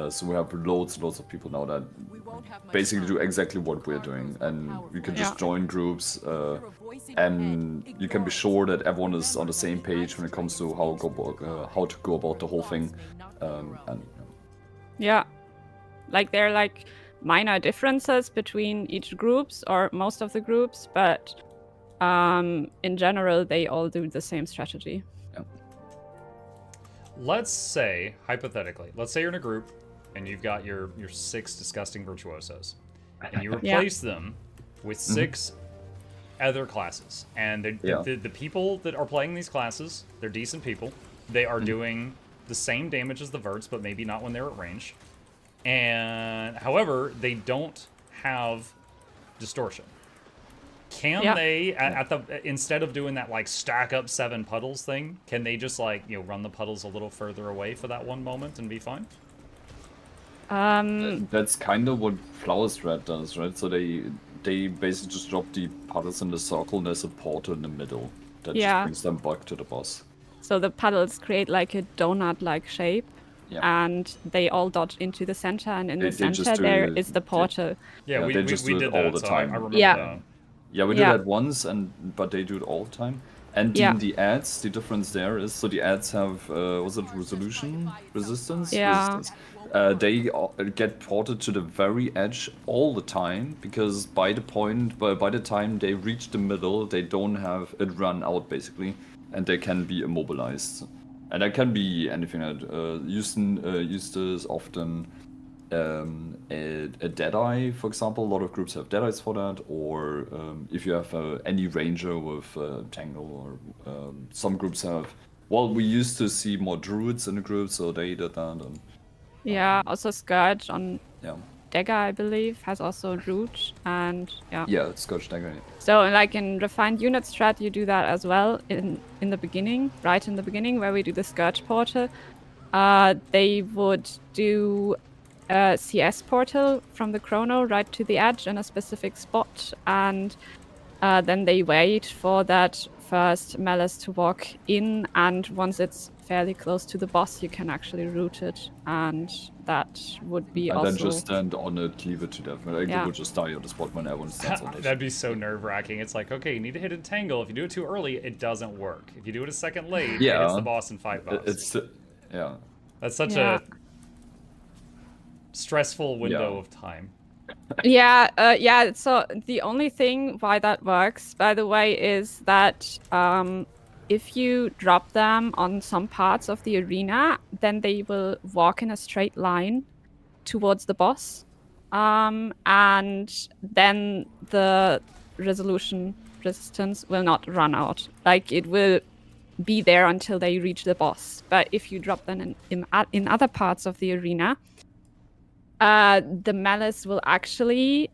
So we have loads of people now that basically do exactly what we're doing, and you can just join groups, and you can be sure that everyone is on the same page when it comes to how to go about the whole thing. Yeah, like there are like minor differences between each groups or most of the groups, but in general they all do the same strategy. Let's say, hypothetically, you're in a group and you've got your 6 disgusting virtuosos, and you replace them with 6 other classes. And the people that are playing these classes, they're decent people. They are doing the same damage as the verts, but maybe not when they're at range. And however, they don't have distortion. Can Yeah. they at the instead of doing that like stack up 7 puddles thing, can they just like run the puddles a little further away for that one moment and be fine? That's kind of what Flower Strat does, right? So they basically just drop the puddles in the circle, and there's a portal in the middle that just Yeah. brings them back to the boss. So the puddles create like a donut-like shape, Yeah. and they all dodge into the center, and in They the just center do there it- is the portal. Yeah, they just we do it did all that, the so time. I remember Yeah. that. Yeah, we did Yeah. that once, but they do it all the time. And Yeah. in the ads, the difference there is, so the ads have, was it resolution? Resistance? Yeah. Resistance. They get ported to the very edge all the time, because by the time they reach the middle, they don't have it run out, basically, and they can be immobilized. And that can be anything. Used as often a Deadeye, for example. A lot of groups have Deadeyes for that, or if you have any ranger with Tangle, or some groups have. Well, we used to see more druids in the group, so they did that. And, Yeah, also Scourge on yeah. Dagger, I believe, has also root, and yeah. Yeah, it's Scotch Dagger. So like in refined unit strat, you do that as well in the beginning, right in the beginning, where we do the Scourge portal. They would do a CS portal from the chrono right to the edge in a specific spot, and then they wait for that first malice to walk in, and once it's fairly close to the boss, you can actually root it, and that would be And also... then just stand on it, cleave it to death. Like, Yeah. they would just die on the spot when everyone stands on it. That'd be so nerve-wracking. It's like, okay, you need to hit a tangle. If you do it too early, it doesn't work. If you do it a second late, it hits the boss in 5 buffs. It's yeah. That's such Yeah. a stressful window of time. Yeah, so the only thing why that works, by the way, is that if you drop them on some parts of the arena, then they will walk in a straight line towards the boss. And then the resistance will not run out. Like, it will be there until they reach the boss. But if you drop them in other parts of the arena, the malice will actually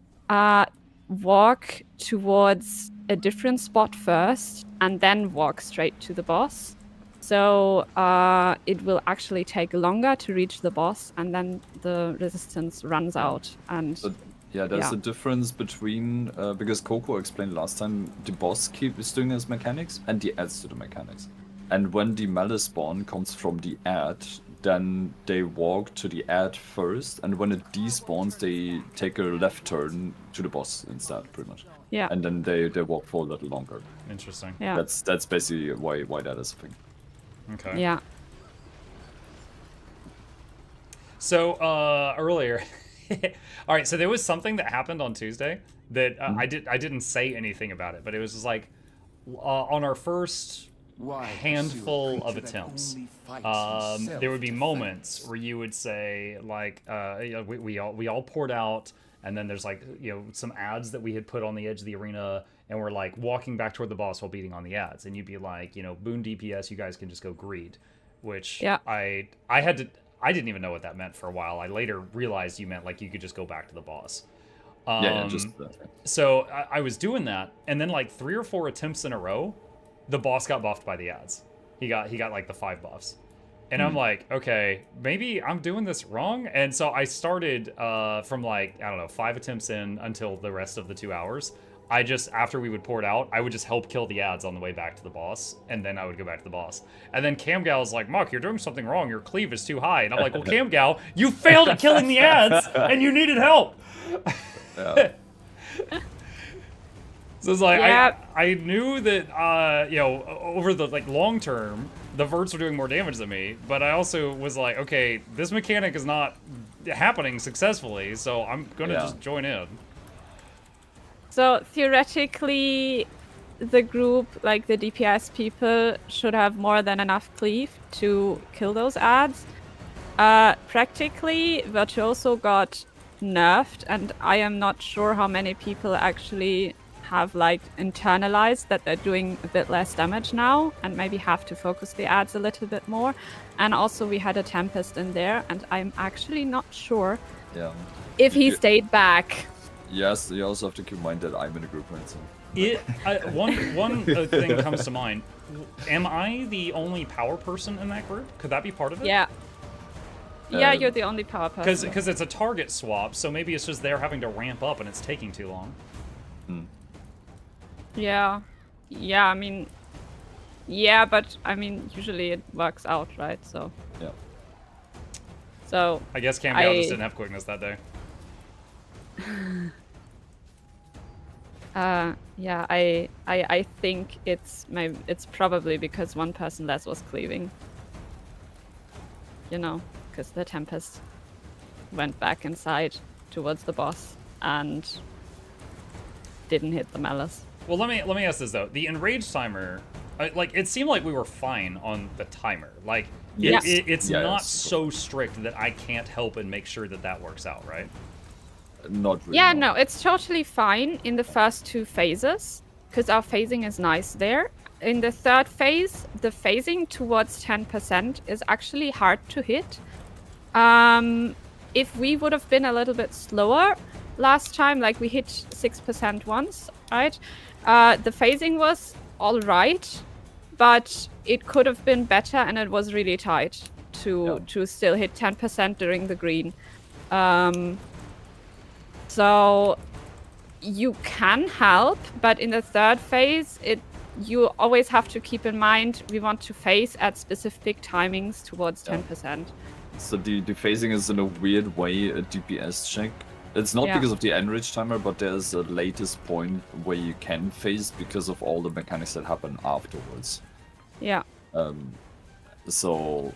walk towards a different spot first and then walk straight to the boss. So it will actually take longer to reach the boss, and then the resistance runs out. And But yeah, there's a difference between because Coco explained last time, the boss is doing his mechanics and the adds to the mechanics. And when the malice spawn comes from the ad, then they walk to the ad first, and when it despawns, they take a left turn to the boss instead, pretty much. yeah, And then they walk for a little longer. Interesting. yeah, That's basically why that is a thing. Okay. yeah. So earlier, all right. So there was something that happened on Tuesday that I didn't say anything about it, but it was just like on our first handful of attempts, there would be moments where you would say like, we all poured out, and then there's like some ads that we had put on the edge of the arena, and we're like walking back toward the boss while beating on the ads, and you'd be like, boon DPS, you guys can just go greed, which I didn't even know what that meant for a while. I later realized you meant like you could just go back to the boss. So I was doing that, and then like 3 or 4 attempts in a row, the boss got buffed by the ads. He got like the 5 buffs. And I'm like, okay, maybe I'm doing this wrong. And so I started from like, I don't know, 5 attempts in until the rest of the 2 hours. I just, after we would pour it out, I would just help kill the ads on the way back to the boss, and then I would go back to the boss. And then Camgal was like, Muck, you're doing something wrong. Your cleave is too high. And I'm like, well, Camgal, you failed at killing the ads, and you needed help. Yeah. So it's like, Yeah. I knew that, over the like long term, the verts were doing more damage than me, but I also was like, okay, this mechanic is not happening successfully, so I'm gonna just join in. So theoretically, the group, like the DPS people, should have more than enough cleave to kill those ads. Practically, Virtuoso got nerfed, and I am not sure how many people actually have like internalized that they're doing a bit less damage now, and maybe have to focus the ads a little bit more. And also we had a Tempest in there, and I'm actually not sure Yeah. if he stayed back. Yes, you also have to keep in mind that I'm in a group, right? So. One thing comes to mind. Am I the only power person in that group? Could that be part of it? Yeah. Yeah, you're the only power person. Because it's a target swap, so maybe it's just they're having to ramp up and it's taking too long. Yeah. Yeah, I mean... Yeah, but, I mean, usually it works out, right? So... Yeah. So... I guess Cambiao just didn't have quickness that day. Yeah, I think it's probably because one person less was cleaving. You know, because the Tempest went back inside towards the boss and didn't hit the Malice. Well, let me ask this though: the enraged timer, like it seemed like we were fine on the timer. Like it's not so strict that I can't help and make sure that works out, right? Not really. Yeah, no, it's totally fine in the first 2 phases, because our phasing is nice there. In the 3rd phase, the phasing towards 10% is actually hard to hit. If we would have been a little bit slower last time, like we hit 6% once, right? The phasing was all right, but it could have been better, and it was really tight to still hit 10% during the green. So you can help, but in the 3rd phase, you always have to keep in mind we want to phase at specific timings towards 10%. So the phasing is in a weird way a DPS check. It's not because of the enrich timer, but there's a latest point where you can phase because of all the mechanics that happen afterwards. Yeah. So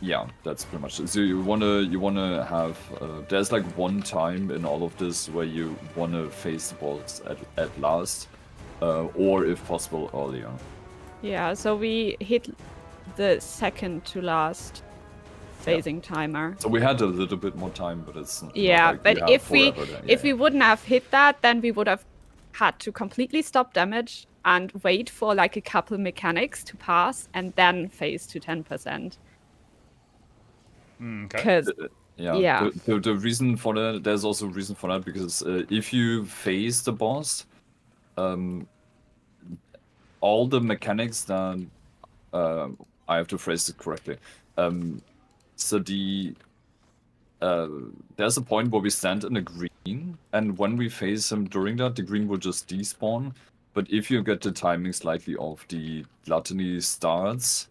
yeah, that's pretty much it. So you wanna have there's like one time in all of this where you wanna phase the balls at last, or if possible earlier. Yeah, so we hit the second to last phasing timer. So we had a little bit more time, but it's not like but if we wouldn't have hit that, then we would have had to completely stop damage and wait for like a couple mechanics to pass and then phase to 10%. Okay. The reason for that, there's also a reason for that, because if you phase the boss, all the mechanics that I have to phrase it correctly. So there's a point where we stand in a green, and when we phase him during that, the green will just despawn. But if you get the timing slightly off, the gluttony starts,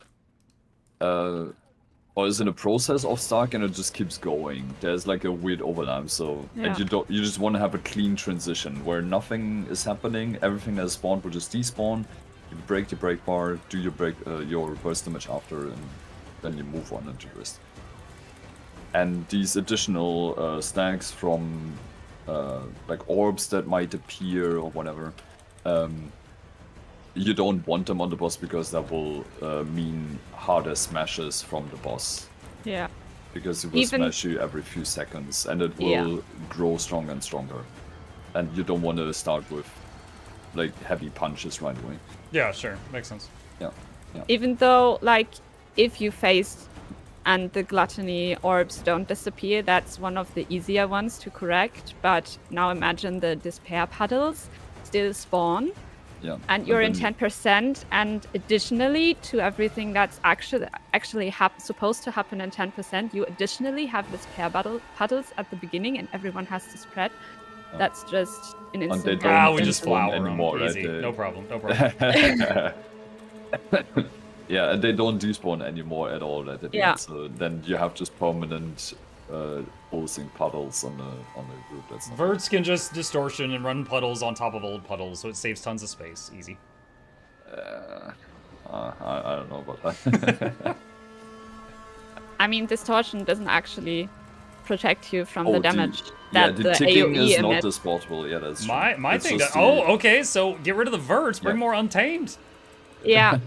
or is in a process of start, and it just keeps going. There's like a weird overlap. So and you just want to have a clean transition where nothing is happening. Everything that is spawned will just despawn. You break the break bar, do your burst damage after, and then you move on into the rest. And these additional stacks from like orbs that might appear or whatever, you don't want them on the boss because that will mean harder smashes from the boss. Yeah. Because it will smash you every few seconds, and it will grow stronger and stronger. And you don't want to start with like heavy punches right away. Yeah, sure, makes sense. Yeah. Even though, like, if you phase and the gluttony orbs don't disappear, that's one of the easier ones to correct. But now imagine the despair puddles still spawn. Yeah. And you're in 10%, and additionally to everything that's actually supposed to happen in 10%, you additionally have despair puddles at the beginning, and everyone has to spread. That's just an instant. We just flower anymore, right? Easy. No problem. Yeah, and they don't despawn anymore at all at the end. So then you have just permanent pulsing puddles on the group. That's not Verts can just distortion and run puddles on top of old puddles, so it saves tons of space. Easy. I don't know about that. I mean, distortion doesn't actually protect you from the damage that the the ticking AoE is not emits. disposable. Yeah, that's true. My thing. Okay. So get rid of the verts. Bring more untamed. Yeah.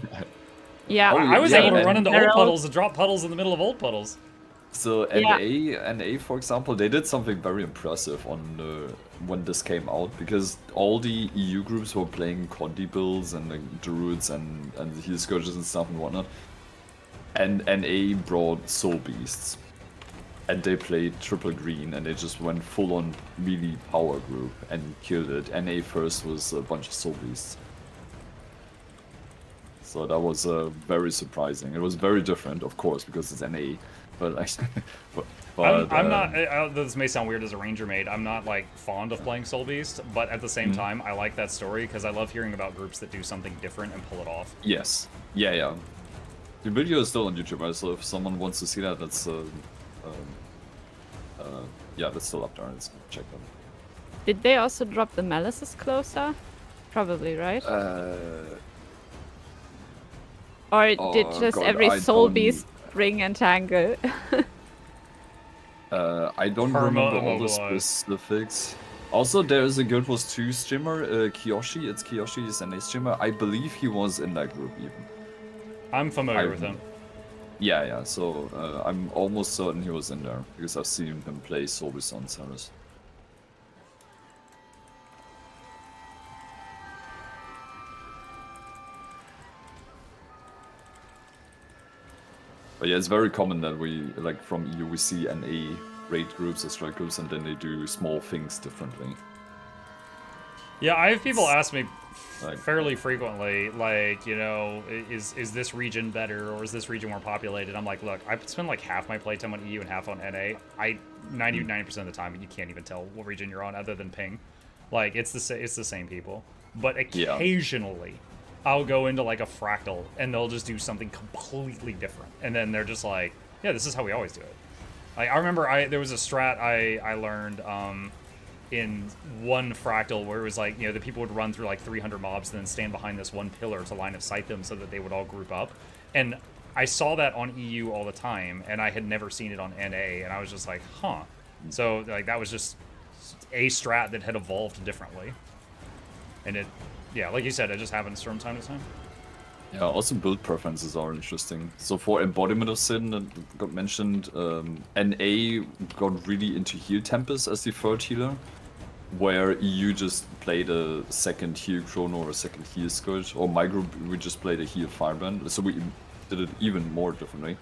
Yeah. I was able to run into old puddles and drop puddles in the middle of old puddles. So NA, for example, they did something very impressive on when this came out, because all the EU groups were playing Condi builds and like, druids and heal scourges and stuff and whatnot, and NA brought soul beasts. and they played triple green, and they just went full on melee power group and killed it. NA first was a bunch of soul beasts. So that was very surprising. It was very different, of course, because it's NA. But I'm not. This may sound weird as a ranger mate. I'm not like fond of playing Soul Beast, but at the same time, I like that story because I love hearing about groups that do something different and pull it off. Yes. Yeah. The video is still on YouTube, right? So if someone wants to see that, that's yeah, that's still up there. Let's check them. Did they also drop the Malices closer? Probably, right? Or did just every Soul Beast bring Entangle? I don't remember all the specifics. Also, there is a Guild Wars 2 streamer, Kiyoshi. It's Kiyoshi, he's an NA streamer. I believe he was in that group even. I'm familiar with him. Yeah. So I'm almost certain he was in there because I've seen him play Soul Beast on Cerus. But yeah, it's very common that we, like from EU, we see NA raid groups or strike groups, and then they do small things differently. Yeah, I have people ask me Like- fairly frequently, like, you know, is this region better or is this region more populated? I'm like, look, I spend like half my playtime on EU and half on NA. 99% of the time, you can't even tell what region you're on other than ping. Like, it's the same people. But occasionally, I'll go into like a fractal and they'll just do something completely different, and then they're just like, yeah, this is how we always do it. Like, I remember there was a strat I learned in one fractal where it was like, you know, the people would run through like 300 mobs and then stand behind this one pillar to line of sight them so that they would all group up. And I saw that on EU all the time, and I had never seen it on NA, and I was just like, huh. So like that was just a strat that had evolved differently, and it. Yeah, like you said, it just happens from time to time. Yeah, also build preferences are interesting. So for Embodiment of Sin that got mentioned, NA got really into Heal Tempest as the third healer, where EU just played a second Heal Chrono or a second Heal Scourge, or my group, we just played a Heal Firebrand, so we did it even more differently.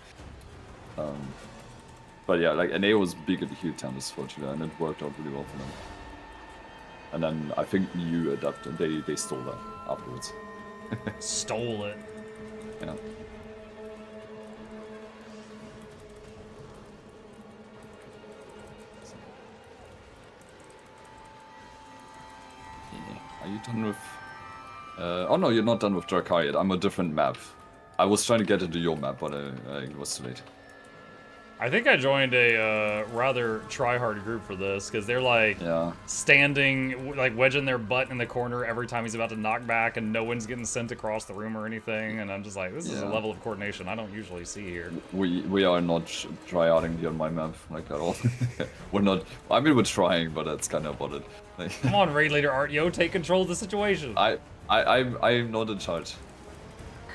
But yeah, like NA was big at the Heal Tempest third healer, and it worked out really well for them. And then I think EU adapted, they stole that afterwards. Stole it. Yeah. Are you done with... oh no, you're not done with Drakar yet. I'm a different map. I was trying to get into your map, but it was too late. I think I joined a rather try-hard group for this, because they're like standing, like wedging their butt in the corner every time he's about to knock back, and no one's getting sent across the room or anything, and I'm just like, this is a level of coordination I don't usually see here. We are not tryharding here on my map, like at all. We're not, I mean we're trying, but that's kind of about it. Like, Come on, Raid Leader Art, yo, take control of the situation. I'm not in charge.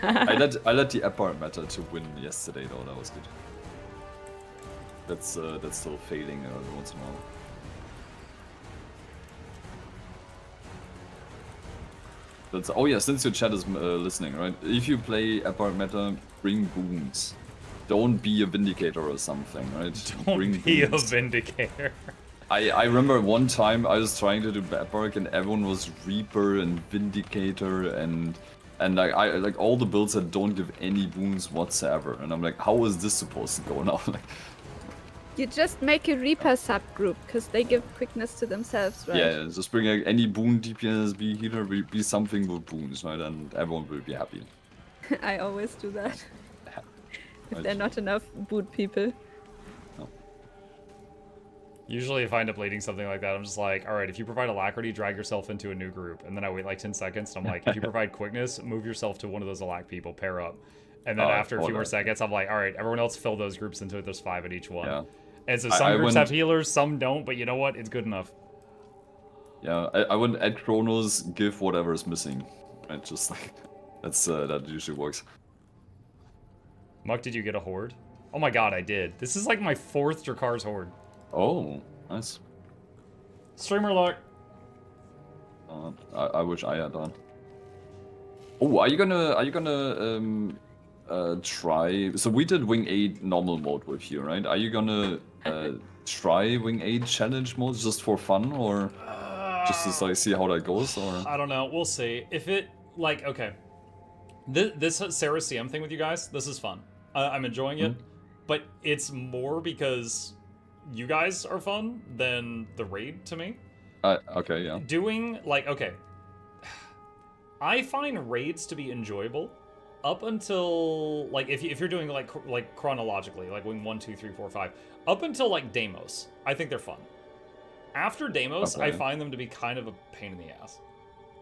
I let the Empire Matter to win yesterday though, that was good. That's still failing every once in a while. That's, oh yeah, since your chat is listening, right? If you play Empire Meta, bring boons. Don't be a Vindicator or something, right? Don't be a Vindicator. I remember one time I was trying to do Badbark and everyone was Reaper and Vindicator and like all the builds that don't give any boons whatsoever, and I'm like, how is this supposed to go now? Like, You just make a Reaper subgroup, because they give quickness to themselves, right? yeah, just bring like, any boon DPS, be healer, be something with boons, right? And everyone will be happy. I always do that. Right. If there are not enough boot people. No. Usually if I end up leading something like that, I'm just like, alright, if you provide alacrity, drag yourself into a new group. And then I wait like 10 seconds, and I'm like, if you provide quickness, move yourself to one of those alac people, pair up. And then after a few more seconds, I'm like, alright, everyone else fill those groups into it, there's 5 at each one. Yeah. And so some groups have healers, some don't, but you know what? It's good enough. Yeah, I wouldn't add Chronos, give whatever is missing. Right, just like, that usually works. Muck, did you get a horde? Oh my god, I did. This is like my 4th Drakar's horde. Oh, nice. Streamer luck. I wish I had done. Oh, are you gonna try? So we did Wing 8 normal mode with you, right? Are you gonna try Wing 8 challenge mode just for fun, or just to like see how that goes, or? I don't know. We'll see. If it like okay, this Cerus CM thing with you guys, this is fun. I'm enjoying it, but it's more because you guys are fun than the raid to me. Okay, yeah. Doing like okay, I find raids to be enjoyable up until like if you're doing like chronologically, like Wing 1, 2, 3, 4, 5, up until like Deimos, I think they're fun. After Deimos, I find them to be kind of a pain in the ass.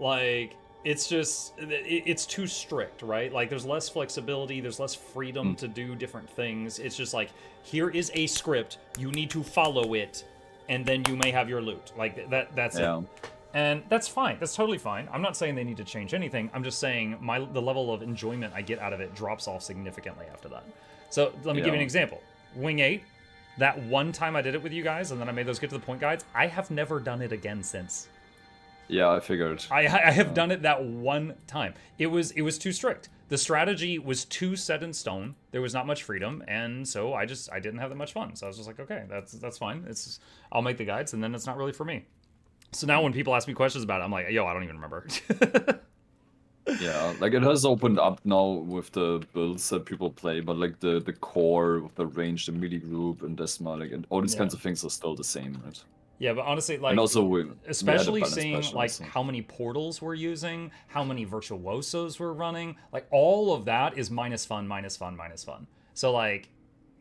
Like, it's just, it's too strict, right? Like, there's less flexibility, there's less freedom to do different things. It's just like, here is a script, you need to follow it, and then you may have your loot. Like, that's it. And that's fine, that's totally fine. I'm not saying they need to change anything, I'm just saying the level of enjoyment I get out of it drops off significantly after that. So, let me give you an example. Wing 8, that one time I did it with you guys, and then I made those get to the point guides, I have never done it again since. Yeah, I figured. I have done it that one time. It was too strict. The strategy was too set in stone. There was not much freedom, and so I didn't have that much fun. So I was just like, okay, that's fine. I'll make the guides, and then it's not really for me. So now when people ask me questions about it, I'm like, yo, I don't even remember. Yeah, like it has opened up now with the builds that people play, but like the core with the range, the melee group, and Desma, like and all these kinds of things are still the same, right? Yeah, but honestly, like, and also especially seeing like how many portals we're using, how many virtuosos we're running, like all of that is minus fun. So like,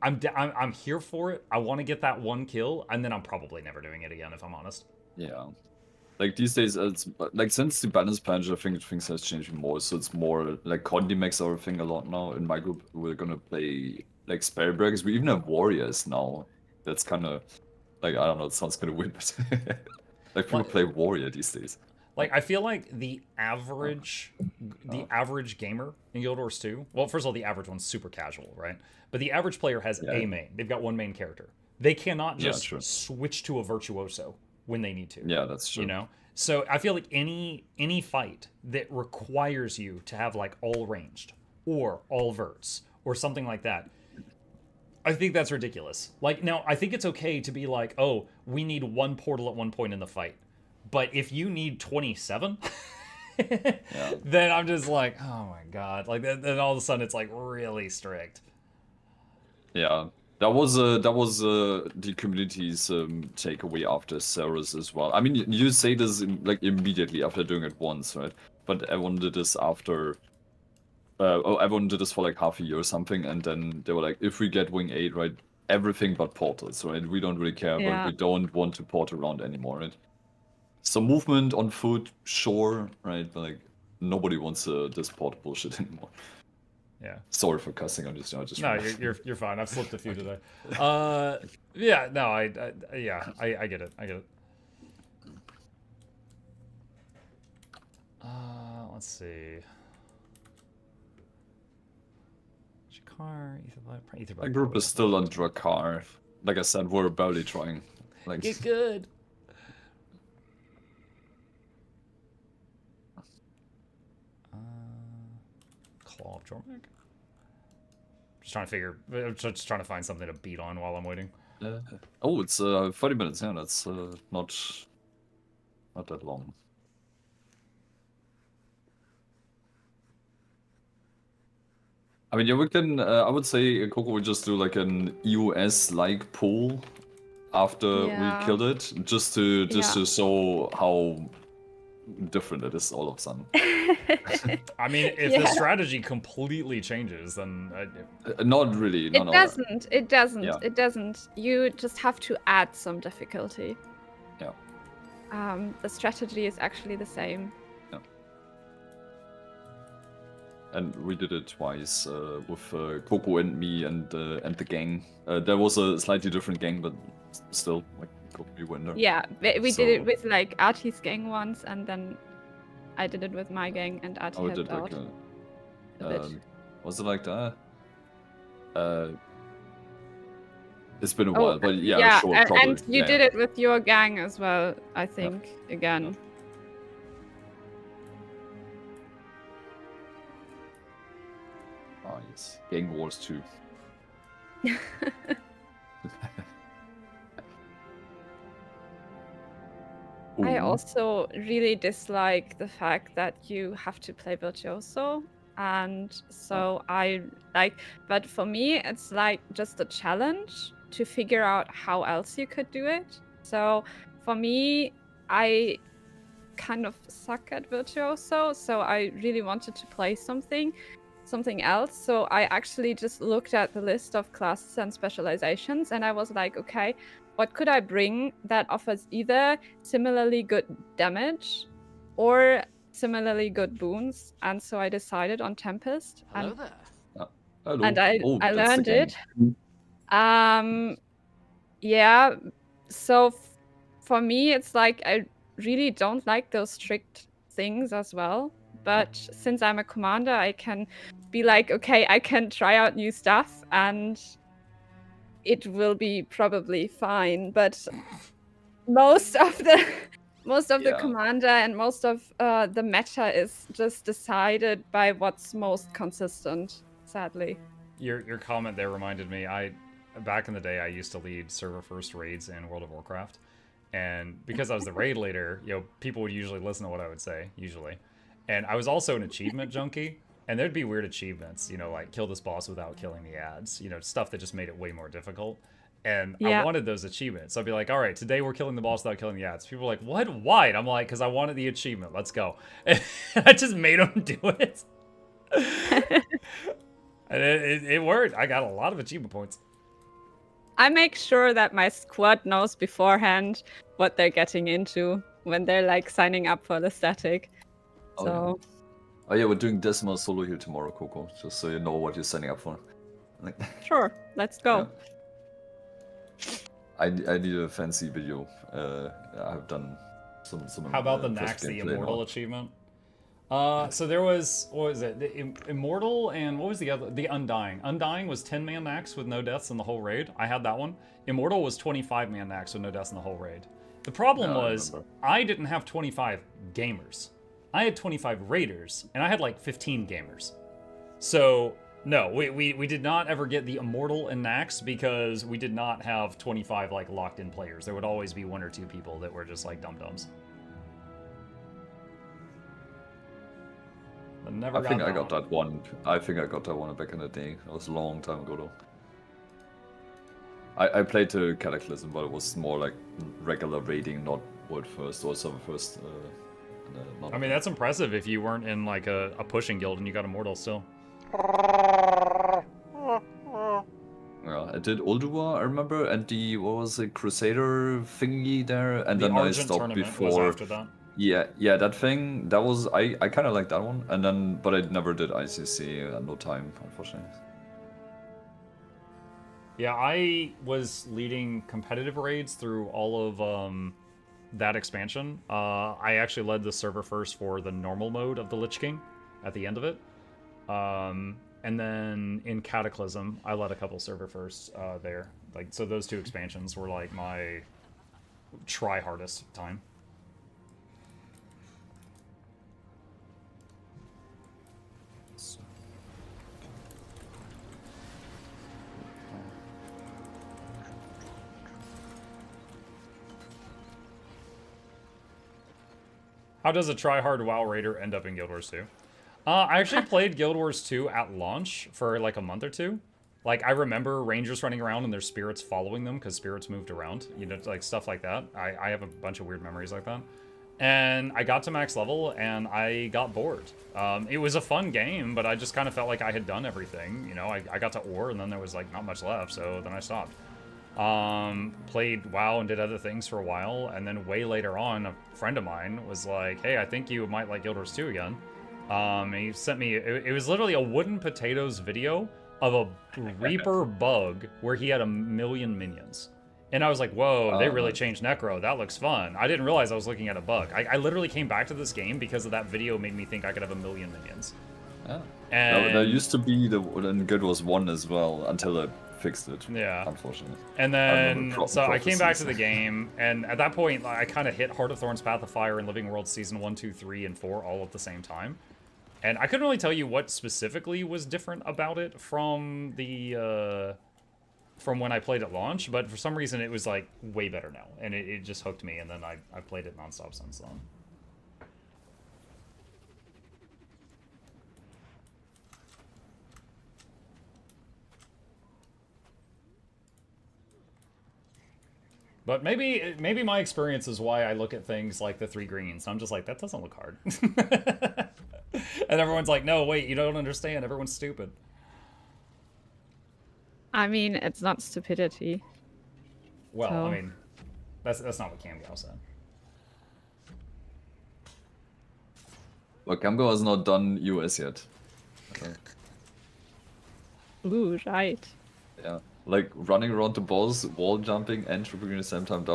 I'm here for it. I want to get that one kill, and then I'm probably never doing it again if I'm honest. Yeah. Like these days, it's like since the balance patch, I think things has changed more. So it's more like Condi makes our thing a lot now. In my group, we're gonna play like spell breakers. We even have warriors now. That's kind of like I don't know. It sounds kind of weird, but like people play warrior these days. Like I feel like the average gamer in Guild Wars 2. Well, first of all, the average one's super casual, right? But the average player has a main. They've got one main character. They cannot just switch to a virtuoso when they need to. Yeah, that's true. You know? So I feel like any fight that requires you to have like all ranged or all verts or something like that, I think that's ridiculous. Like now I think it's okay to be like, oh, we need one portal at one point in the fight. But if you need 27, then I'm just like, oh my god. Like then all of a sudden it's like really strict. Yeah. That was the community's takeaway after Cerus as well. I mean, you say this like immediately after doing it once, right? But everyone did this after. Everyone did this for like half a year or something, and then they were like, if we get Wing 8, right, everything but portals, right? We don't really care, but we don't want to port around anymore, right? So movement on foot, sure, right? But like nobody wants this port bullshit anymore. Yeah. Sorry for cussing on this. No, you're fine. I've slipped a few today. Yeah. No, I get it. I get it. Let's see. Jakar, Ether. My group is still on Drakkar. Like I said, we're barely trying. Like get good. Claw of Jormak. Just trying to find something to beat on while I'm waiting. Oh, it's 40 minutes. Yeah, that's not that long. I mean, yeah, we can. I would say Coco would just do like an EOS-like pull after we killed it, just to show how different it is all of a sudden. I mean, if the strategy completely changes, then not really. No, It doesn't. You just have to add some difficulty. Yeah. The strategy is actually the same. Yeah. And we did it twice with Coco and me and the gang. There was a slightly different gang, but still, like Coco, you win there. Yeah, we did it with like Artie's gang once, and then I did it with my gang, and Artie helped out a bit. Was it like that? It's been a while, but yeah, sure, probably. And you did it with your gang as well, I think, again. Oh, yes. Gang Wars 2. I also really dislike the fact that you have to play virtuoso. And so I like, but for me, it's like just a challenge to figure out how else you could do it. So for me, I kind of suck at virtuoso, so I really wanted to play something else. So I actually just looked at the list of classes and specializations, and I was like, okay, what could I bring that offers either similarly good damage or similarly good boons? And so I decided on Tempest. Hello there. Hello. And I that's the learned game. it. Yeah. So for me, it's like I really don't like those strict things as well. But since I'm a commander, I can be like, okay, I can try out new stuff and it will be probably fine. But most of the the commander and most of the meta is just decided by what's most consistent, sadly. Your comment there reminded me, back in the day I used to lead server first raids in World of Warcraft, and because I was the raid leader, people would usually listen to what I would say, and I was also an achievement junkie, and there'd be weird achievements, like kill this boss without killing the ads, stuff that just made it way more difficult. And I wanted those achievements. So I'd be like, all right, today we're killing the boss without killing the ads. People were like, what? Why? And I'm like, because I wanted the achievement. Let's go. And I just made them do it. And it worked. I got a lot of achievement points. I make sure that my squad knows beforehand what they're getting into when they're like signing up for the static. So. Oh yeah, we're doing Decimal solo here tomorrow, Coco. Just so you know what you're signing up for. Sure, let's go. Yeah. I need a fancy video. I've done some. How about the Noxxi Immortal achievement? So there was, what was it? The Immortal and what was the other? The Undying. Undying was 10-man max with no deaths in the whole raid. I had that one. Immortal was 25-man max with no deaths in the whole raid. The problem was I didn't have 25 gamers. I had 25 raiders, and I had like 15 gamers. So no, we did not ever get the Immortal and Nax because we did not have 25 like locked in players. There would always be one or two people that were just like dum-dums. I think I got that one. I think I got that one back in the day. That was a long time ago though. I played the Cataclysm, but it was more like regular raiding, not world first or server first. I mean, that's impressive if you weren't in like a pushing guild and you got Immortal still. Yeah, I did Ulduar, I remember, and the, what was it, Crusader thingy there, and the then I Argent stopped before. Was after that. Yeah, that thing, that was, I kind of liked that one, and then, but I never did ICC, no time, unfortunately. Yeah, I was leading competitive raids through all of that expansion. I actually led the server first for the normal mode of the Lich King at the end of it. And then in Cataclysm, I led a couple server firsts there. Like, so those two expansions were like my try hardest time. How does a try-hard WoW Raider end up in Guild Wars 2? I actually played Guild Wars 2 at launch for like a month or two. Like, I remember Rangers running around and their spirits following them because spirits moved around. Like stuff like that. I have a bunch of weird memories like that. And I got to max level and I got bored. It was a fun game, but I just kind of felt like I had done everything. I got to Ore and then there was like not much left, so then I stopped. Played WoW and did other things for a while, and then way later on, a friend of mine was like, hey, I think you might like Guild Wars 2 again. And he sent me, it was literally a Wooden Potatoes video of a Reaper bug where he had 1 million minions. And I was like, whoa, they really changed Necro. That looks fun. I didn't realize I was looking at a bug. I literally came back to this game because of that video made me think I could have 1 million minions. Yeah. And there used to be in Guild Wars 1 as well, until I fixed it. Yeah. Unfortunately. And then, so I came back to the game, and at that point, I kind of hit Heart of Thorns, Path of Fire, and Living World Season 1, 2, 3, and 4 all at the same time. And I couldn't really tell you what specifically was different about it from the from when I played at launch, but for some reason it was like way better now, and it just hooked me, and then I played it nonstop since then. But maybe my experience is why I look at things like the 3 greens. I'm just like, that doesn't look hard. And everyone's like, no, wait, you don't understand. Everyone's stupid. I mean, it's not stupidity. Well, So. I mean, that's not what CamGal said. Well, Camgo has not done US yet. Ooh, right. Yeah. Like running around the boss, wall jumping, and triple green at the same time, that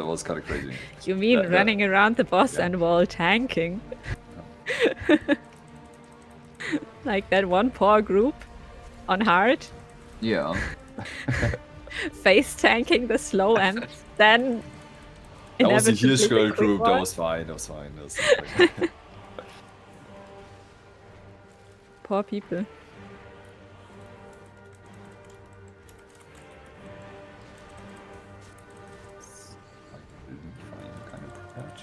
was kind of crazy. You mean Yeah, running around the boss yeah. and wall tanking? Like that one poor group on hard, Yeah. face tanking the slow end, then That was a inevitably huge the girl quick group, that one. was fine, that was fine. Poor people. Kind of patch.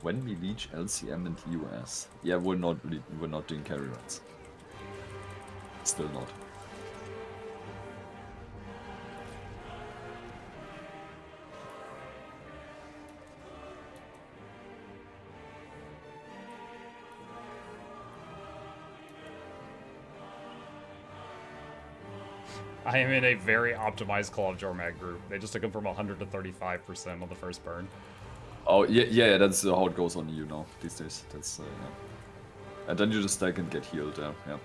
When we reach LCM and US, yeah, we're not doing carry runs. Still not. I am in a very optimized Claw of Jormag group. They just took him from 100 to 35% on the first burn. Oh yeah, that's how it goes on you now these days. That's yeah. And then you just stack and get healed. Yeah.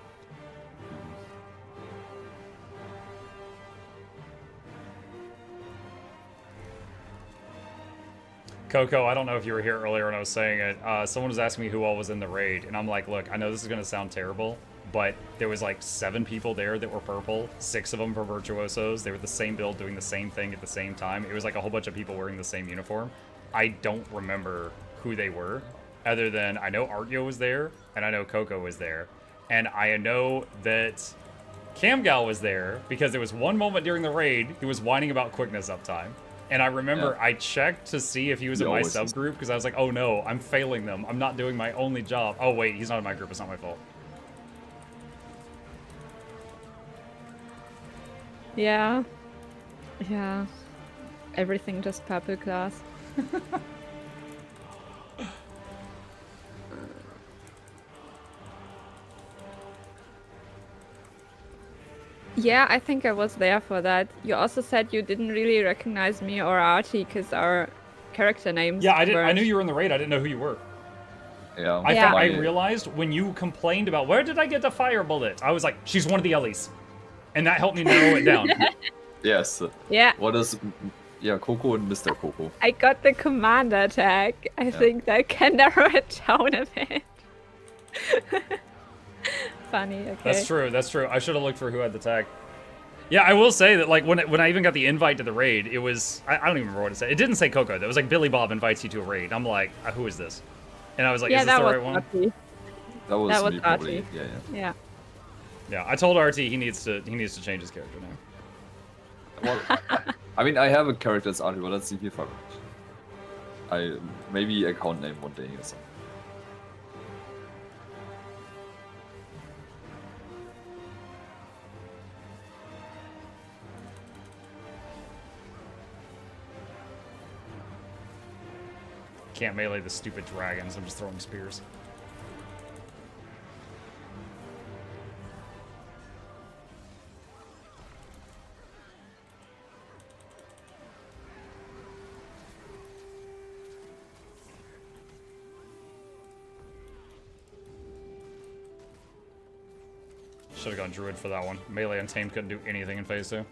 Coco, I don't know if you were here earlier when I was saying it. Someone was asking me who all was in the raid, and I'm like, look, I know this is going to sound terrible, but there was like 7 people there that were purple, 6 of them were virtuosos. They were the same build doing the same thing at the same time. It was like a whole bunch of people wearing the same uniform. I don't remember who they were, other than I know Artyo was there, and I know Coco was there, and I know that CamGal was there because there was one moment during the raid he was whining about quickness uptime. And I remember I checked to see if he was in my subgroup because I was like, oh no, I'm failing them. I'm not doing my only job. Oh wait, he's not in my group. It's not my fault. Yeah. Yeah. Everything just purple class. Yeah, I think I was there for that. You also said you didn't really recognize me or Artie because our character names. Yeah, I knew you were in the raid. I didn't know who you were. Yeah. I realized when you complained about where did I get the fire bullet, I was like, she's one of the Ellies, and that helped me narrow it down. Yes. Yeah. What is? Yeah, Coco and Mr. Coco. I got the commander tag. I think that can narrow it down a bit. Funny, okay. That's true, that's true. I should have looked for who had the tag. Yeah, I will say that like when I even got the invite to the raid, it was, I don't even remember what it said. It didn't say Coco, though. It was like Billy Bob invites you to a raid. I'm like, who is this? And I was like, yeah, is this the right one? Artie. That was me, probably. Artie. Yeah. Yeah, I told RT he needs to change his character name. Well, I mean, I have a character that's Artie, but let's see if I maybe account name one day or something. Can't melee the stupid dragons. I'm just throwing spears. Should have gone druid for that one. Melee Untamed couldn't do anything in phase 2.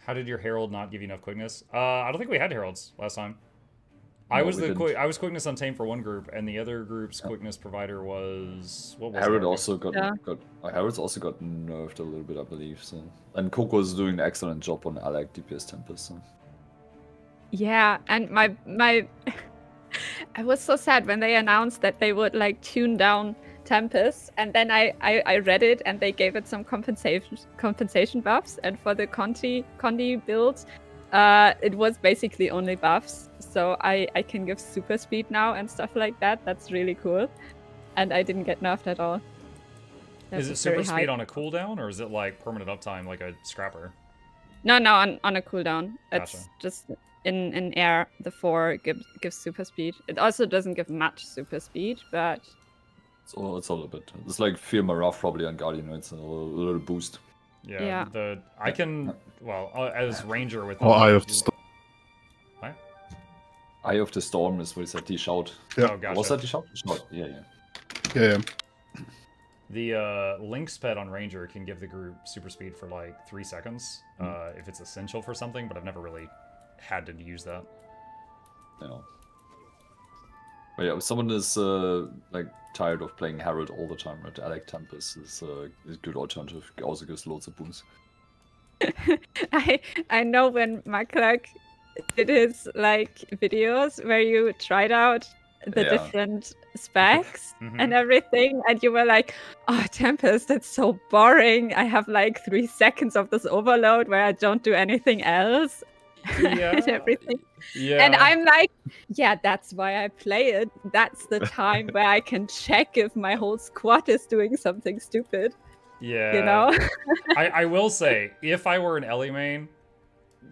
How did your Herald not give you enough quickness? I don't think we had Heralds last time. I No, was we didn't. I was quickness untamed for one group, and the other group's quickness provider was what was Harold it? also got Yeah. Harold's also got nerfed a little bit, I believe. So, and Coco's doing an excellent job on Alec DPS Tempest. So. Yeah, and my I was so sad when they announced that they would like tune down Tempest, and then I read it and they gave it some compensation buffs, and for the Condi build, it was basically only buffs. So I can give super speed now and stuff like that. That's really cool. And I didn't get nerfed at all. That Is it was very super speed high. on a cooldown, or is it like permanent uptime like a scrapper? No, on a cooldown. It's Gotcha. just in air. The 4 gives super speed. It also doesn't give much super speed, but So it's a little bit. It's like Fear Maraf probably on Guardian. It's a little boost. Yeah. Yeah. I can as ranger with. Or Eye of the Storm. What? Eye of the Storm is what is that? Die Shout. Yeah. Oh, gotcha. Was that Die Shout? Shout. Yeah, yeah. Yeah. The Lynx pet on Ranger can give the group super speed for like 3 seconds if it's essential for something, but I've never really had to use that. Yeah. But yeah, if someone is like tired of playing Harold all the time, right? Alec Tempest is a good alternative. Also gives loads of booms. I know when Mukluk did his like videos where you tried out the Yeah. different specs Mhm. and everything, and you were like, "Oh, Tempest, that's so boring. I have like 3 seconds of this overload where I don't do anything else." Yeah. and everything. Yeah. And I'm like, yeah, that's why I play it. That's the time where I can check if my whole squad is doing something stupid. Yeah. You know? I will say, if I were an Ellie main,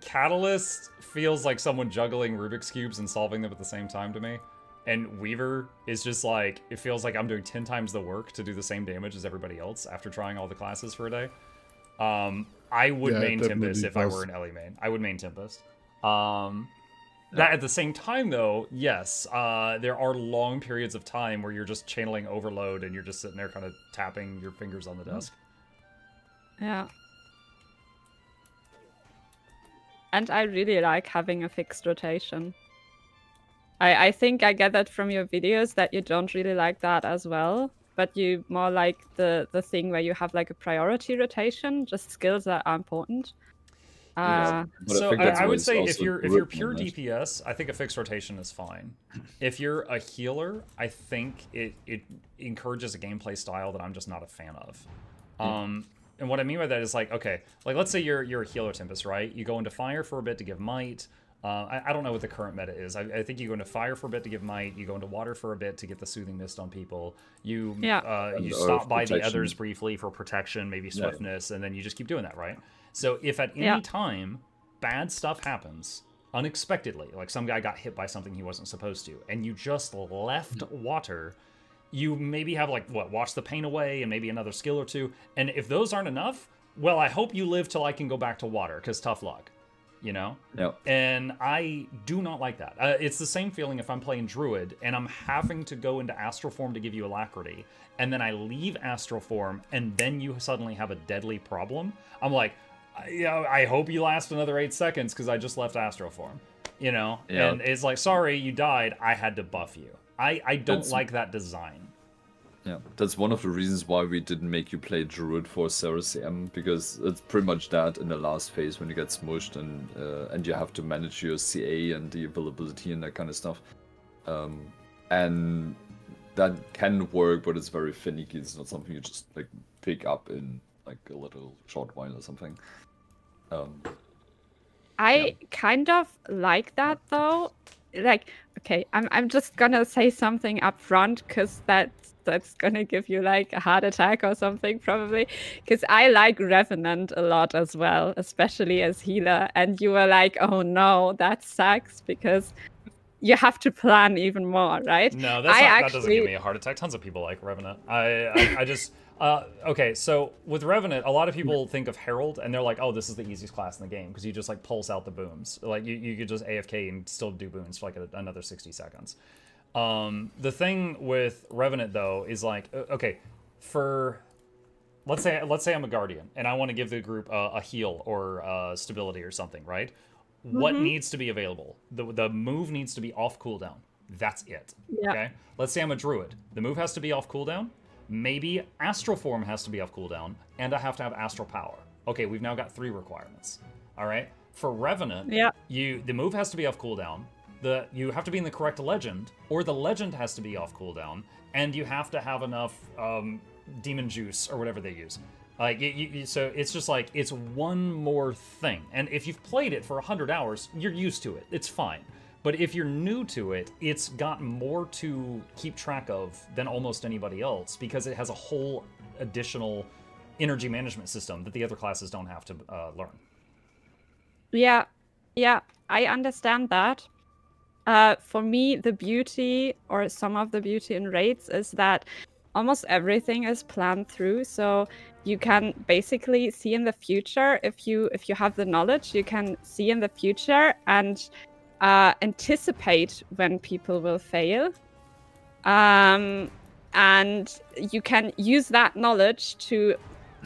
Catalyst feels like someone juggling Rubik's Cubes and solving them at the same time to me. And Weaver is just like, it feels like I'm doing 10 times the work to do the same damage as everybody else after trying all the classes for a day. I would Yeah, it main Tempest definitely if I does. were an Ellie main. I would main Tempest. That at the same time, though, yes, there are long periods of time where you're just channeling overload and you're just sitting there kind of tapping your fingers on the desk. Yeah. And I really like having a fixed rotation. I think I gathered from your videos that you don't really like that as well, but you more like the thing where you have like a priority rotation, just skills that are important. Yeah. But So think that's I why would it's say if also you're written pure on that. DPS, I think a fixed rotation is fine. If you're a healer, I think it encourages a gameplay style that I'm just not a fan of. And what I mean by that is like, okay, like let's say you're a healer Tempest, right? You go into fire for a bit to give might. I don't know what the current meta is. I think you go into fire for a bit to give might. You go into water for a bit to get the soothing mist on people. You And stop by the protection. others briefly for protection, maybe Yeah. swiftness, and then you just keep doing that, right? So if at any Yeah. time bad stuff happens unexpectedly, like some guy got hit by something he wasn't supposed to, and you just left water, you maybe have like watch the pain away and maybe another skill or two. And if those aren't enough, well, I hope you live till I can go back to water, because tough luck, you know? Yeah. And I do not like that. It's the same feeling if I'm playing Druid and I'm having to go into Astral Form to give you Alacrity, and then I leave Astral Form, and then you suddenly have a deadly problem. I'm like, I hope you last another 8 seconds because I just left Astral Form, you know? Yeah. And it's like, sorry, you died. I had to buff you. I don't That's- like that design. Yeah, that's one of the reasons why we didn't make you play Druid for Cerus CM, because it's pretty much that in the last phase when you get smushed and you have to manage your CA and the availability and that kind of stuff. And that can work, but it's very finicky. It's not something you just like pick up in like a little short while or something. I kind of like that though. Like, okay, I'm just gonna say something up front because that's gonna give you like a heart attack or something probably. Because I like Revenant a lot as well, especially as healer. And you were like, oh no, that sucks because you have to plan even more, right? No, that doesn't give me a heart attack. Tons of people like Revenant. I just okay. So with Revenant, a lot of people think of Herald and they're like, oh, this is the easiest class in the game because you just like pulse out the booms. Like you could just AFK and still do boons for like another 60 seconds. The thing with Revenant though is like, okay, for let's say I'm a Guardian and I want to give the group a heal or stability or something, right? what needs to be available. The move needs to be off cooldown. That's it. Yeah. Okay? Let's say I'm a druid. The move has to be off cooldown. Maybe astral form has to be off cooldown, and I have to have astral power. Okay, we've now got 3 requirements. All right? For Revenant, the move has to be off cooldown. You have to be in the correct legend, or the legend has to be off cooldown, and you have to have enough demon juice or whatever they use. Like so it's just like it's one more thing. And if you've played it for 100 hours, you're used to it. It's fine. But if you're new to it, it's got more to keep track of than almost anybody else because it has a whole additional energy management system that the other classes don't have to learn. Yeah, I understand that. For me, the beauty, or some of the beauty in raids, is that almost everything is planned through. So you can basically see in the future, if you have the knowledge, you can see in the future and anticipate when people will fail. And you can use that knowledge to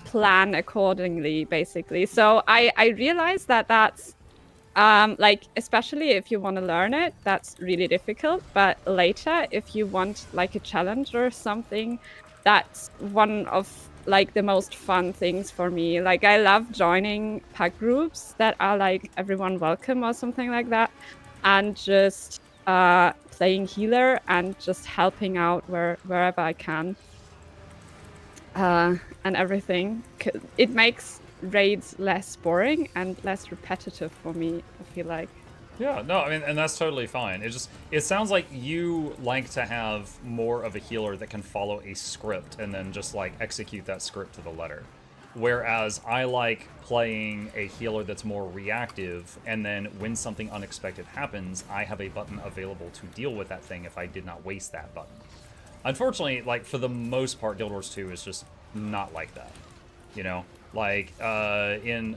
plan accordingly, basically. So I realize that that's like, especially if you want to learn it, that's really difficult. But later, if you want like a challenge or something, that's one of like the most fun things for me. Like, I love joining pack groups that are like everyone welcome or something like that, and just playing healer and just helping out wherever I can, and everything. It makes raids less boring and less repetitive for me, I feel like. Yeah, no, I mean, and that's totally fine. It sounds like you like to have more of a healer that can follow a script and then just like execute that script to the letter. Whereas I like playing a healer that's more reactive, and then when something unexpected happens, I have a button available to deal with that thing if I did not waste that button. Unfortunately, like, for the most part, Guild Wars 2 is just not like that, you know? Like, coming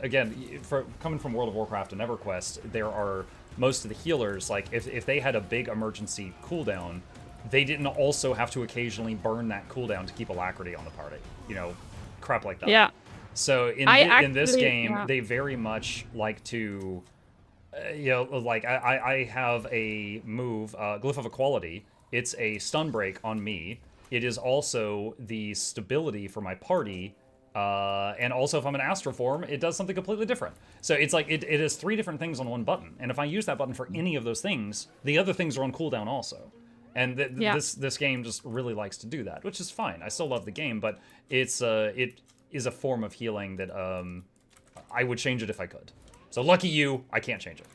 from World of Warcraft and EverQuest, there are most of the healers, like, if they had a big emergency cooldown, they didn't also have to occasionally burn that cooldown to keep alacrity on the party, you know, crap like that. Yeah. So in this game, they very much like to, you know, like, I have a move, Glyph of Equality. It's a stun break on me. It is also the stability for my party. And also, if I'm in astral form, it does something completely different. So it's like, it is 3 different things on one button. And if I use that button for any of those things, the other things are on cooldown also. And this game just really likes to do that, which is fine. I still love the game, but it is a form of healing that I would change it if I could. So lucky you, I can't change it.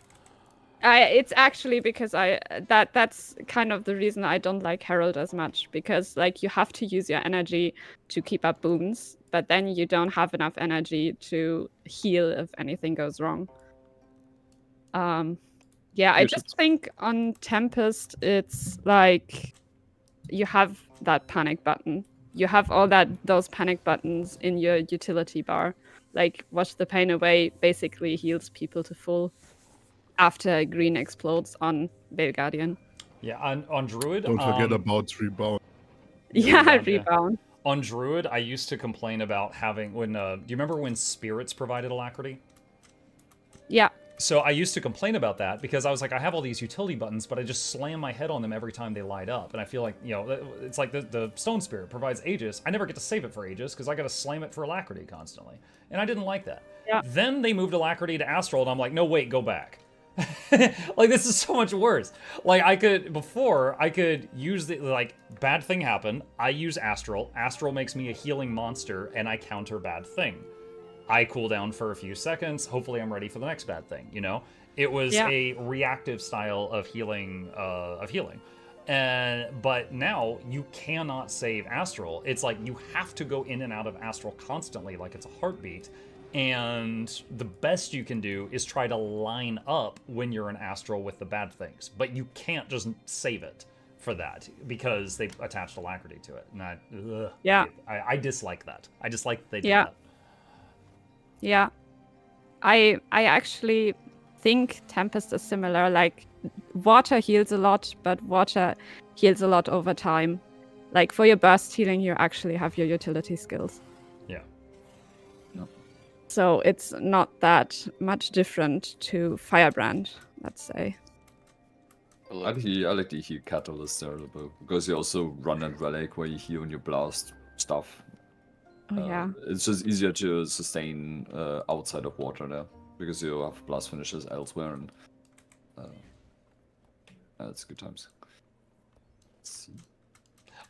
It's actually because that's kind of the reason I don't like Herald as much, because like you have to use your energy to keep up boons, but then you don't have enough energy to heal if anything goes wrong. Yeah, I just think on Tempest it's like you have that panic button. You have all those panic buttons in your utility bar. Like, Wash the Pain Away basically heals people to full after green explodes on Veil Guardian. Yeah, on Druid... Don't forget about Rebound. Yeah, Rebound. Yeah. On Druid, I used to complain about having... do you remember when Spirits provided alacrity? Yeah. So I used to complain about that because I was like, I have all these utility buttons, but I just slam my head on them every time they light up. And I feel like, you know, it's like the Stone Spirit provides Aegis. I never get to save it for Aegis because I got to slam it for alacrity constantly. And I didn't like that. Yeah. Then they moved alacrity to Astral, and I'm like, no, wait, go back. Like, this is so much worse. Like, before I could use the, like, bad thing happened, I use Astral. Astral makes me a healing monster, and I counter bad thing. I cool down for a few seconds. Hopefully I'm ready for the next bad thing, you know? It was a reactive style of healing, but now you cannot save Astral. It's like you have to go in and out of Astral constantly, like it's a heartbeat. And the best you can do is try to line up when you're in Astral with the bad things. But you can't just save it for that because they've attached alacrity to it. And I dislike that. I dislike that they do that. Yeah, I actually think Tempest is similar. Like, water heals a lot, but water heals a lot over time. Like, for your burst healing, you actually have your utility skills. Yeah. So it's not that much different to Firebrand, let's say. I like the heal catalyst there a little bit, because you also run that relic where you heal and you blast stuff. Oh yeah. It's just easier to sustain outside of water there, because you have blast finishes elsewhere, and it's good times. Let's see.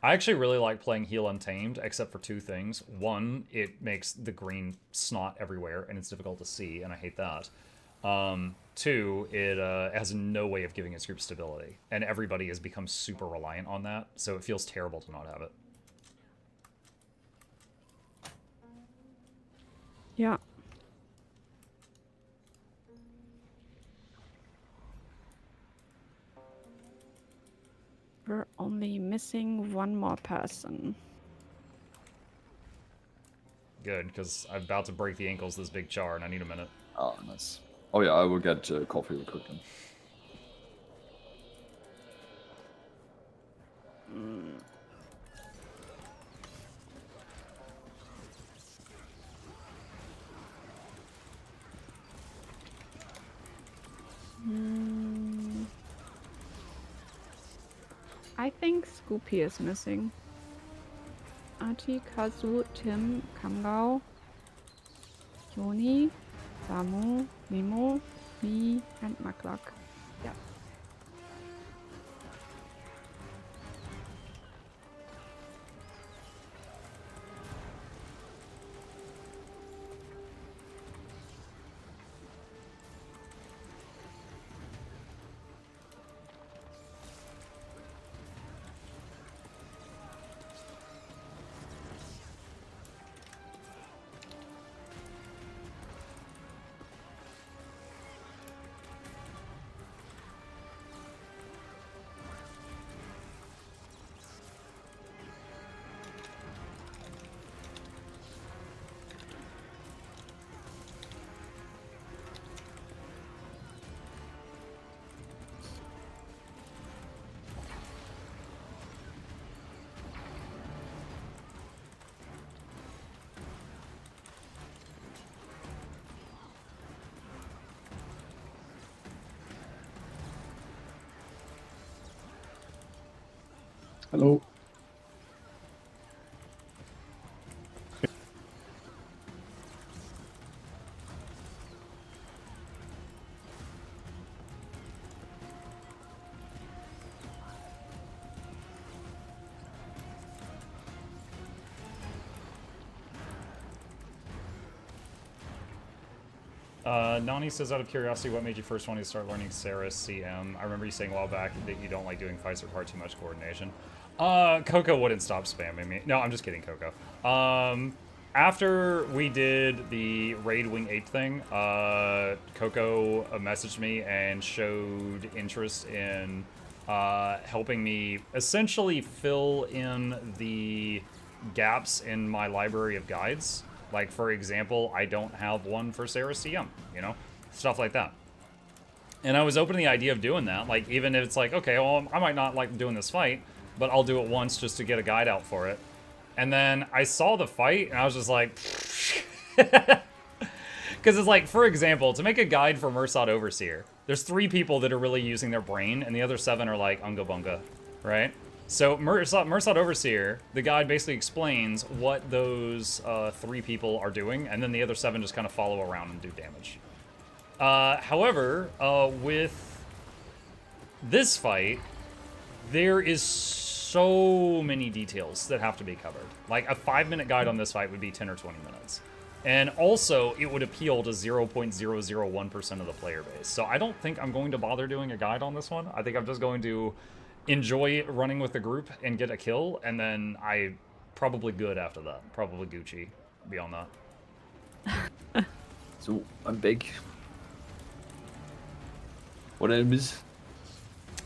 I actually really like playing Heal Untamed, except for two things. One, it makes the green snot everywhere, and it's difficult to see, and I hate that. Two, it has no way of giving its group stability, and everybody has become super reliant on that, so it feels terrible to not have it. Yeah. We're only missing one more person. Good, because I'm about to break the ankles of this big char, and I need a minute. Oh, nice. Oh yeah, I will get coffee real quick then. I think Scoopy is missing. Archie, Kazu, Tim, Kamgao, Yoni, Samu, Mimo, me, and Mukluk. Yeah. Hello. Nani says, out of curiosity, what made you first want to start learning Cerus CM? I remember you saying a while back that you don't like doing fights that require too much coordination. Coco wouldn't stop spamming me. No, I'm just kidding, Coco. After we did the Raid Wing 8 thing, Coco messaged me and showed interest in helping me essentially fill in the gaps in my library of guides. Like, for example, I don't have one for Cerus CM, you know? Stuff like that. And I was open to the idea of doing that. Like, even if it's like, okay, well, I might not like doing this fight, but I'll do it once just to get a guide out for it. And then I saw the fight, and I was just like... Because it's like, for example, to make a guide for Mursad Overseer, there's 3 people that are really using their brain, and the other 7 are like, unga bunga, right? So Mursad Overseer, the guide basically explains what those 3 people are doing, and then the other 7 just kind of follow around and do damage. However, with this fight, there is so many details that have to be covered. Like, a 5-minute guide on this fight would be 10 or 20 minutes. And also, it would appeal to 0.001% of the player base. So I don't think I'm going to bother doing a guide on this one. I think I'm just going to enjoy running with the group and get a kill, and then I probably good after that. Probably Gucci beyond that. So, I'm big. What did I miss?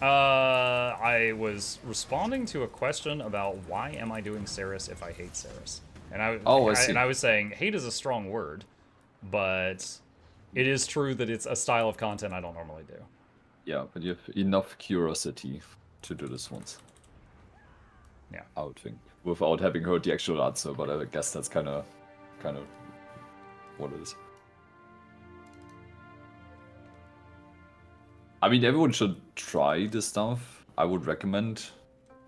I was responding to a question about why am I doing Cerus if I hate Cerus? And I was saying hate is a strong word, but it is true that it's a style of content I don't normally do. Yeah, but you have enough curiosity to do this once. Yeah, I would think, without having heard the actual answer, but I guess that's kind of what it is. I mean, everyone should try this stuff. I would recommend,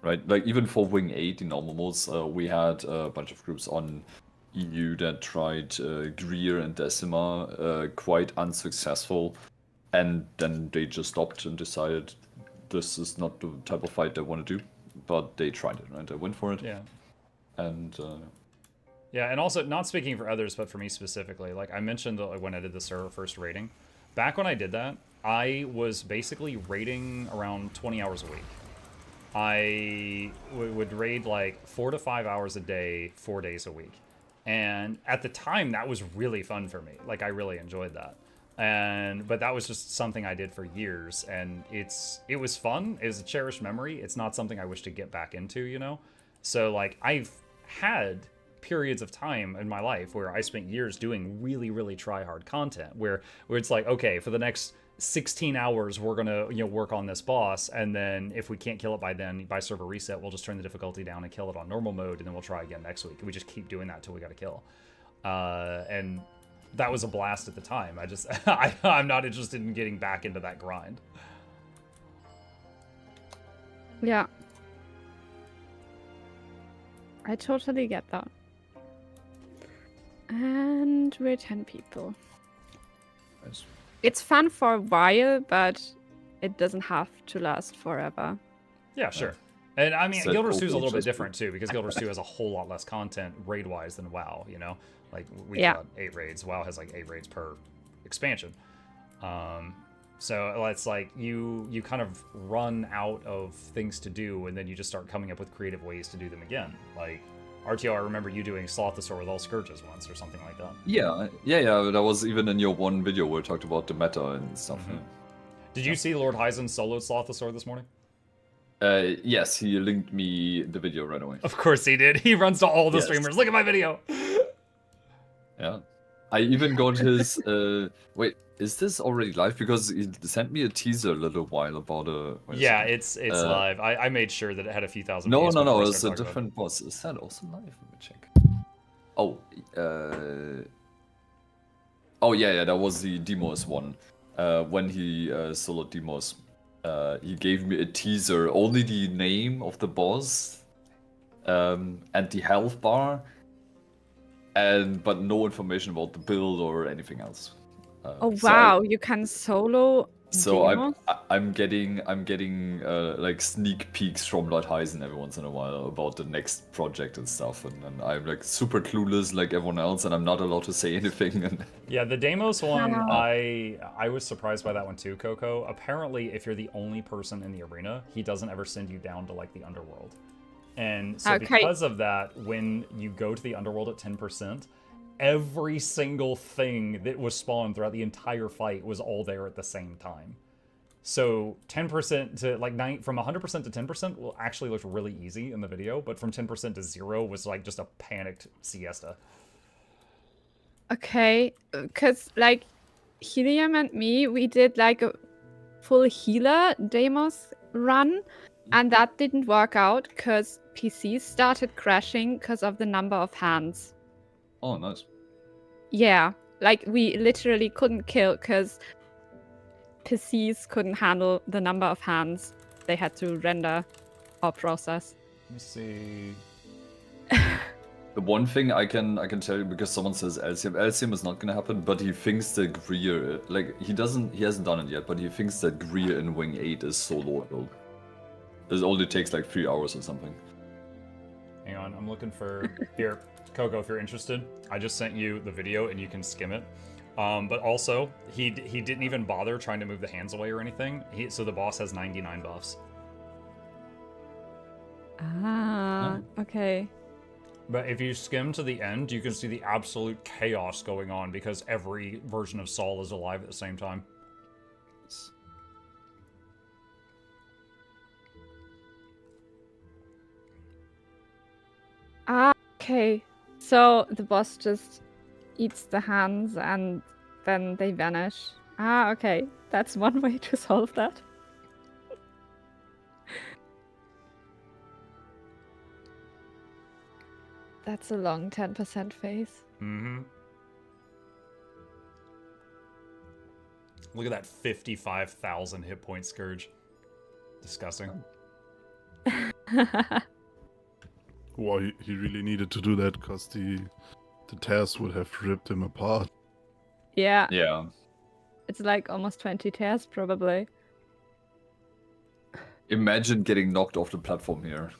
right? Like even for Wing 8 in normal modes, we had a bunch of groups on EU that tried Greer and Decima, quite unsuccessful, and then they just stopped and decided this is not the type of fight they want to do. But they tried it, right? They went for it. Yeah. And yeah, and also not speaking for others, but for me specifically, like I mentioned when I did the server first rating, back when I did that, I was basically raiding around 20 hours a week. I would raid like 4 to 5 hours a day, 4 days a week. And at the time, that was really fun for me. Like, I really enjoyed that. But that was just something I did for years, and it was fun. It was a cherished memory. It's not something I wish to get back into, you know? So, like, I've had periods of time in my life where I spent years doing really, really try-hard content, where it's like, okay, for the next 16 hours, we're gonna, you know, work on this boss, and then if we can't kill it by server reset, we'll just turn the difficulty down and kill it on normal mode, and then we'll try again next week. We just keep doing that till we got a kill. And that was a blast at the time. I'm not interested in getting back into that grind. Yeah. I totally get that. And we're 10 people. nice. It's fun for a while, but it doesn't have to last forever. Yeah, sure. And I mean, So Guild Wars 2 is a little bit just- different too, because Guild Wars 2 has a whole lot less content raid-wise than WoW, you know? Like, we got 8 raids. WoW has like 8 raids per expansion. So it's like you kind of run out of things to do, and then you just start coming up with creative ways to do them again. Like, RTO, I remember you doing Slothosaur with all Scourges once, or something like that. Yeah. That was even in your one video where we talked about the meta and stuff. Mm-hmm. Did you see Lord Hyzen soloed Slothosaur this morning? Yes, he linked me the video right away. Of course he did. He runs to all the Yes. streamers. Look at my video. Yeah. I even got his... wait, is this already live? Because he sent me a teaser a little while about a... Yeah, it's live. I made sure that it had a few thousand No, views no, before no, I it's a started talking different boss. Is that also live? Let me check. Oh, oh yeah, that was the Demos one. When he soloed Demos, he gave me a teaser, only the name of the boss, and the health bar, but no information about the build or anything else. Oh so wow, you can solo. So demos? I'm getting like sneak peeks from Lord Hyzen every once in a while about the next project and stuff, and I'm like super clueless like everyone else, and I'm not allowed to say anything. And Yeah, the Deimos one, Wow. I was surprised by that one too, Coco. Apparently, if you're the only person in the arena, he doesn't ever send you down to like the underworld. And so Okay. because of that, when you go to the underworld at 10%, every single thing that was spawned throughout the entire fight was all there at the same time. So 10% to like from 100% to 10% will actually look really easy in the video, but from 10% to 0 was like just a panicked siesta. Okay, because like Helium and me, we did like a full healer demos run, and that didn't work out because PCs started crashing because of the number of hands. oh, nice. Yeah, like we literally couldn't kill because PCs couldn't handle the number of hands they had to render or process. Let me see. The one thing I can tell you, because someone says LCM is not gonna happen, but he thinks that Greer, like he hasn't done it yet, but he thinks that Greer in Wing 8 is soloable. It only takes like 3 hours or something. Hang on, I'm looking for... Here, Coco, if you're interested, I just sent you the video and you can skim it. But also, he didn't even bother trying to move the hands away or anything. So the boss has 99 buffs. Ah, okay. But if you skim to the end, you can see the absolute chaos going on because every version of Saul is alive at the same time. Ah, okay. So the boss just eats the hands and then they vanish. Ah, okay. That's one way to solve that. That's a long 10% phase. Mm-hmm. Look at that 55,000 hit point Scourge. Disgusting. Well, he really needed to do that because the tears would have ripped him apart. Yeah, Yeah. it's like almost 20 tears probably. Imagine getting knocked off the platform here.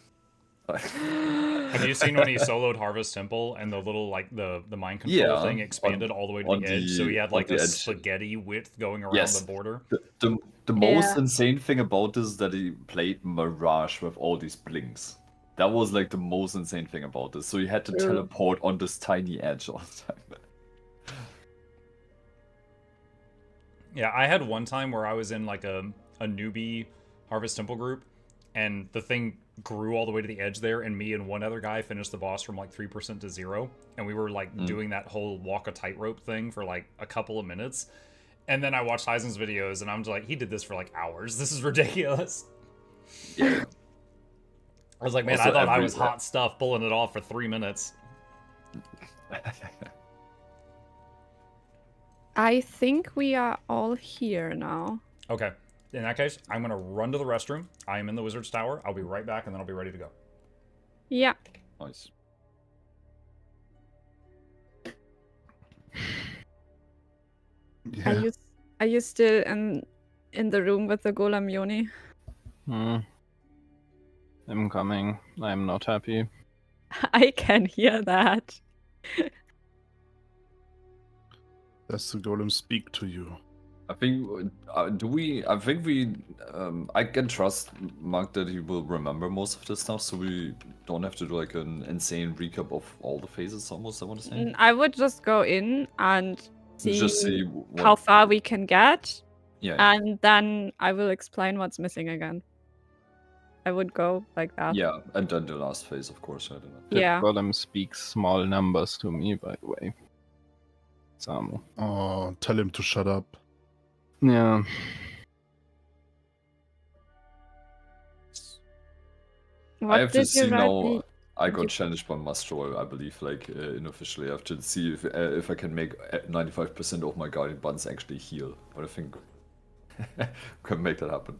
Have you seen when he soloed Harvest Temple and the little like the mind control thing expanded all the way to the edge, so he had like a spaghetti width going around the border? The most insane thing about this is that he played Mirage with all these blinks. That was like the most insane thing about this. So he had to teleport on this tiny edge all the time. Yeah, I had one time where I was in like a newbie Harvest Temple group, and the thing grew all the way to the edge there, and me and one other guy finished the boss from like 3% to 0, and we were like doing that whole walk a tightrope thing for like a couple of minutes, and then I watched Heisen's videos, and I'm just like, he did this for like hours. This is ridiculous. Yeah. I was like, man, Also, I thought I was hot stuff pulling it off for 3 minutes. I think we are all here now. Okay. In that case, I'm going to run to the restroom. I am in the Wizard's Tower. I'll be right back, and then I'll be ready to go. Yeah. Nice. Yeah. Are you still in the room with the golem, Yoni? I'm coming. I'm not happy. I can hear that. Does the golem speak to you? I think I can trust Mark that he will remember most of this stuff, so we don't have to do like an insane recap of all the phases almost, I want to say. I would just go in and Just see how far we can get. Yeah. And then I will explain what's missing again. I would go like that. Yeah, and then the last phase, of course, I don't know. The Yeah. golem speaks small numbers to me, by the way. Samu. Oh, tell him to shut up. Yeah. What I have to did you see write now. me? I got challenged by Mastro, I believe, like unofficially. I have to see if I can make 95% of my guardian buttons actually heal. But I think can make that happen.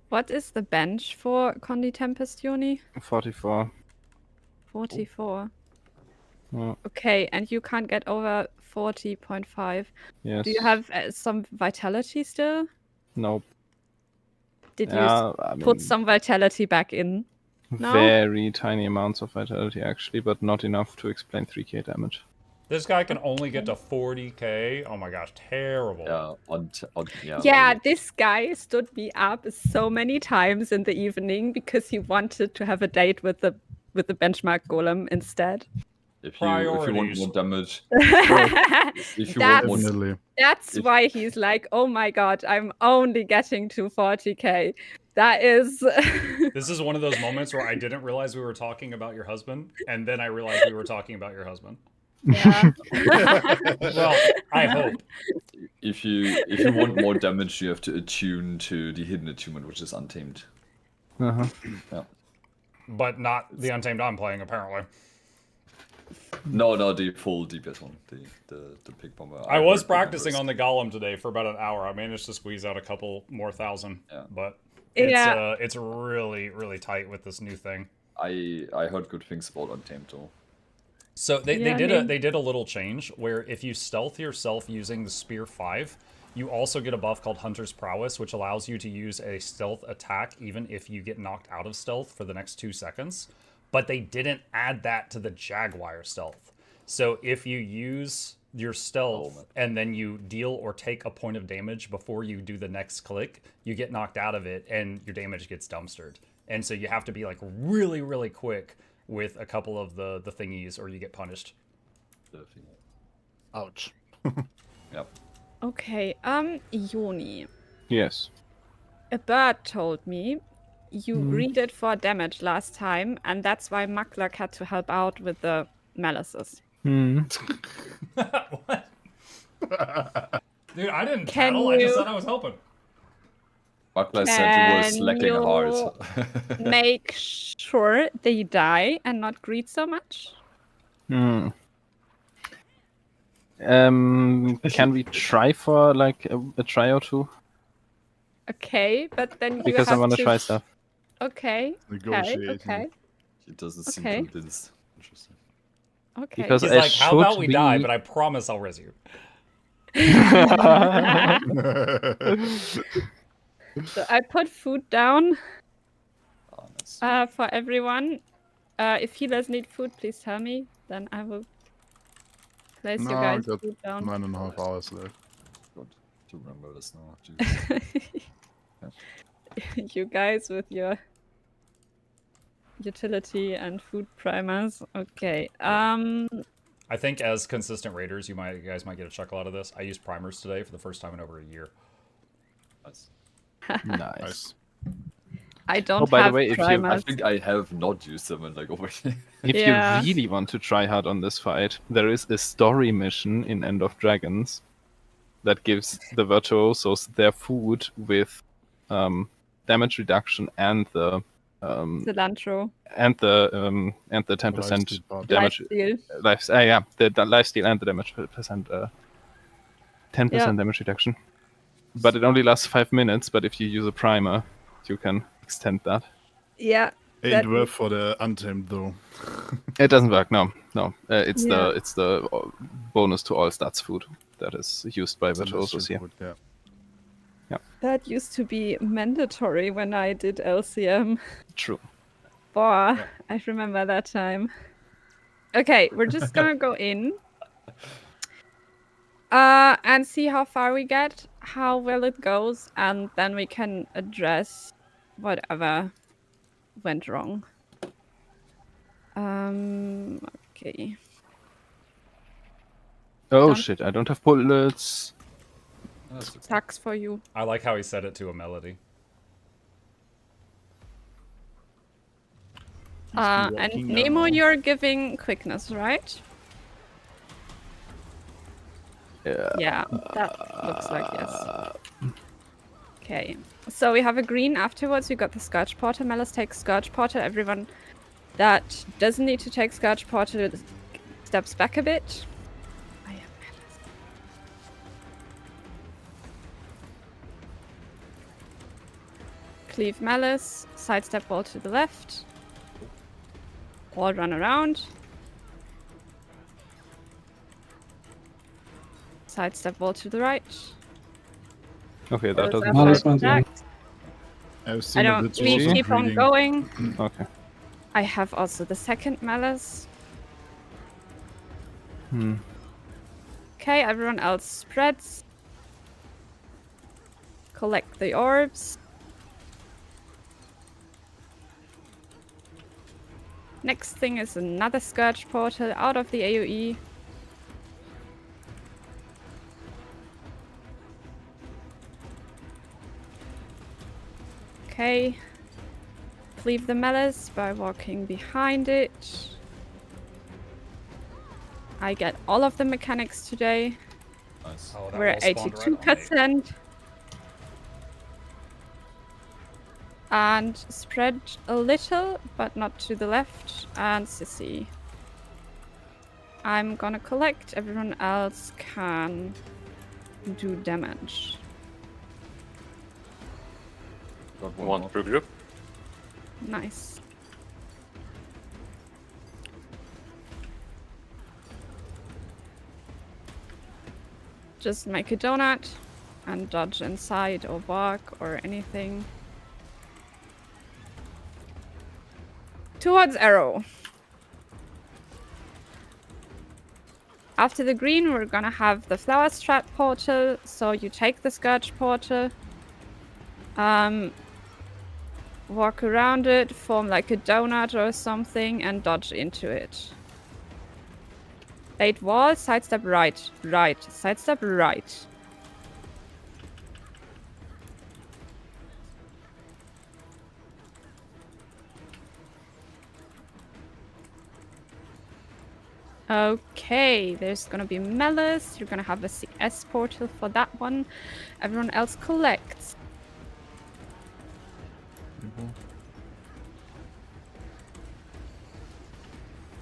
What is the bench for Condi Tempest, Yoni? 44. 44. Yeah. Okay, and you can't get over 40.5. Yes. Do you have some vitality still? Nope. Did you Yeah, put some vitality back in? No? Very tiny amounts of vitality, actually, but not enough to explain 3k damage. This guy can only get to 40k. Oh my gosh, terrible. Yeah, Yeah, this guy stood me up so many times in the evening because he wanted to have a date with the benchmark golem instead. If you want Priorities. more damage, if you want more, Definitely. That's why he's like, oh my god, I'm only getting to 40k. That is... This is one of those moments where I didn't realize we were talking about your husband, and then I realized we were talking about your husband. Yeah. Well, I hope. if you want more damage, you have to attune to the hidden attunement, which is Untamed. Uh-huh. Yeah. But not the Untamed I'm playing, apparently. No, the full DPS one, the pig bomber. I was heard practicing numbers. on the Golem today for about an hour. I managed to squeeze out a couple more thousand, but Yeah. it's really, really tight with this new thing. I heard good things about Untamed though. So they Yeah, did a little change where if you stealth yourself using the Spear 5, you also get a buff called Hunter's Prowess, which allows you to use a stealth attack even if you get knocked out of stealth for the next 2 seconds. But they didn't add that to the Jaguar stealth. So if you use your stealth and then you deal or take a point of damage before you do the next click, you get knocked out of it and your damage gets dumpstered. And so you have to be like really, really quick with a couple of the thingies or you get punished. Ouch. Yep. Okay, Yoni. Yes. A bird told me you greeted for damage last time, and that's why Mukluk had to help out with the malices. What? Dude, I didn't Can tattle, I just you- said I was helping. Buckler said you were Can slacking you hard. Make sure they die and not greet so much. Can we try for like a try or two? Okay, but then you Because I have want to to. try stuff. Okay. Negotiating. Okay. He doesn't seem Okay. convinced. Interesting. Okay. Because He's I like, how about should we die, be- but I promise I'll res you. So I put food down Oh, nice. for everyone. If healers need food, please tell me. Then I will place No, you I guys got food down. 9.5 hours left. Good to remember this now. Jesus. You guys with your utility and food primers. Okay. I think as consistent raiders, you guys might get a chuckle out of this. I used primers today for the first time in over a year. Nice. Nice. I don't by the have way, if you- I primers. think I have not used them in like over a year. If Yeah. you really want to try hard on this fight, there is a story mission in End of Dragons that gives the virtuosos their food with damage reduction and the Cilantro. and the 10% Lifesteal damage Lifesteal. the lifesteal and the damage percent 10% Yeah. damage reduction. But it only lasts 5 minutes, but if you use a primer, you can extend that. Yeah. Ain't That- worth for the untamed though. It doesn't work, no. It's Yeah. the bonus to all stats food that is used by It's a virtuosos here. food, yeah. That used to be mandatory when I did LCM. True. Boah, I remember that time. Okay, we're just gonna go in. And see how far we get, how well it goes, and then we can address whatever went wrong. Okay. Oh Done. shit, I don't have bullets. That's okay. Sucks for you. I like how he said it to a melody. And walking Nemo, now. you're giving quickness, right? Yeah, that looks like yes. Okay, so we have a green afterwards. We got the Scourge Portal. Melis takes Scourge Portal. Everyone that doesn't need to take Scourge Portal steps back a bit. I am Melis. Cleave Malice. Sidestep wall to the left. All run around. Sidestep wall to the right. Okay, that Those doesn't are work. Malice fine went in. attacks. I've I seen don't. it. We keep on going. Okay. I have also the second Malice. Okay, everyone else spreads. Collect the orbs. Next thing is another Scourge Portal out of the AoE. Okay. Leave the Malice by walking behind it. I get all of the mechanics today. Nice. Oh, that We're at roll spawned right on me. 82%. And spread a little, but not to the left. And Sissy. I'm gonna collect. Everyone else can do damage. Got One more. per group. Nice. Just make a donut and dodge inside or walk or anything. Towards arrow. After the green, we're gonna have the flower strat portal. So you take the Scourge portal, walk around it, form like a donut or something, and dodge into it. Bait wall, sidestep right, right, sidestep right. Okay, there's gonna be Melis. You're gonna have a CS portal for that one. Everyone else collects.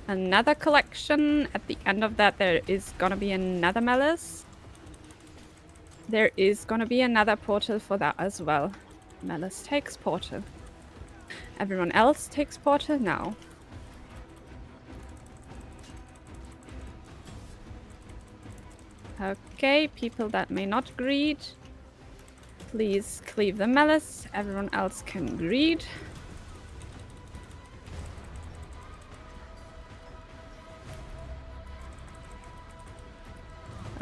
Another collection. At the end of that, there is gonna be another Malice. There is gonna be another portal for that as well. Malice takes portal. Everyone else takes portal now. Okay, people that may not greed, please cleave the Malice. Everyone else can greed.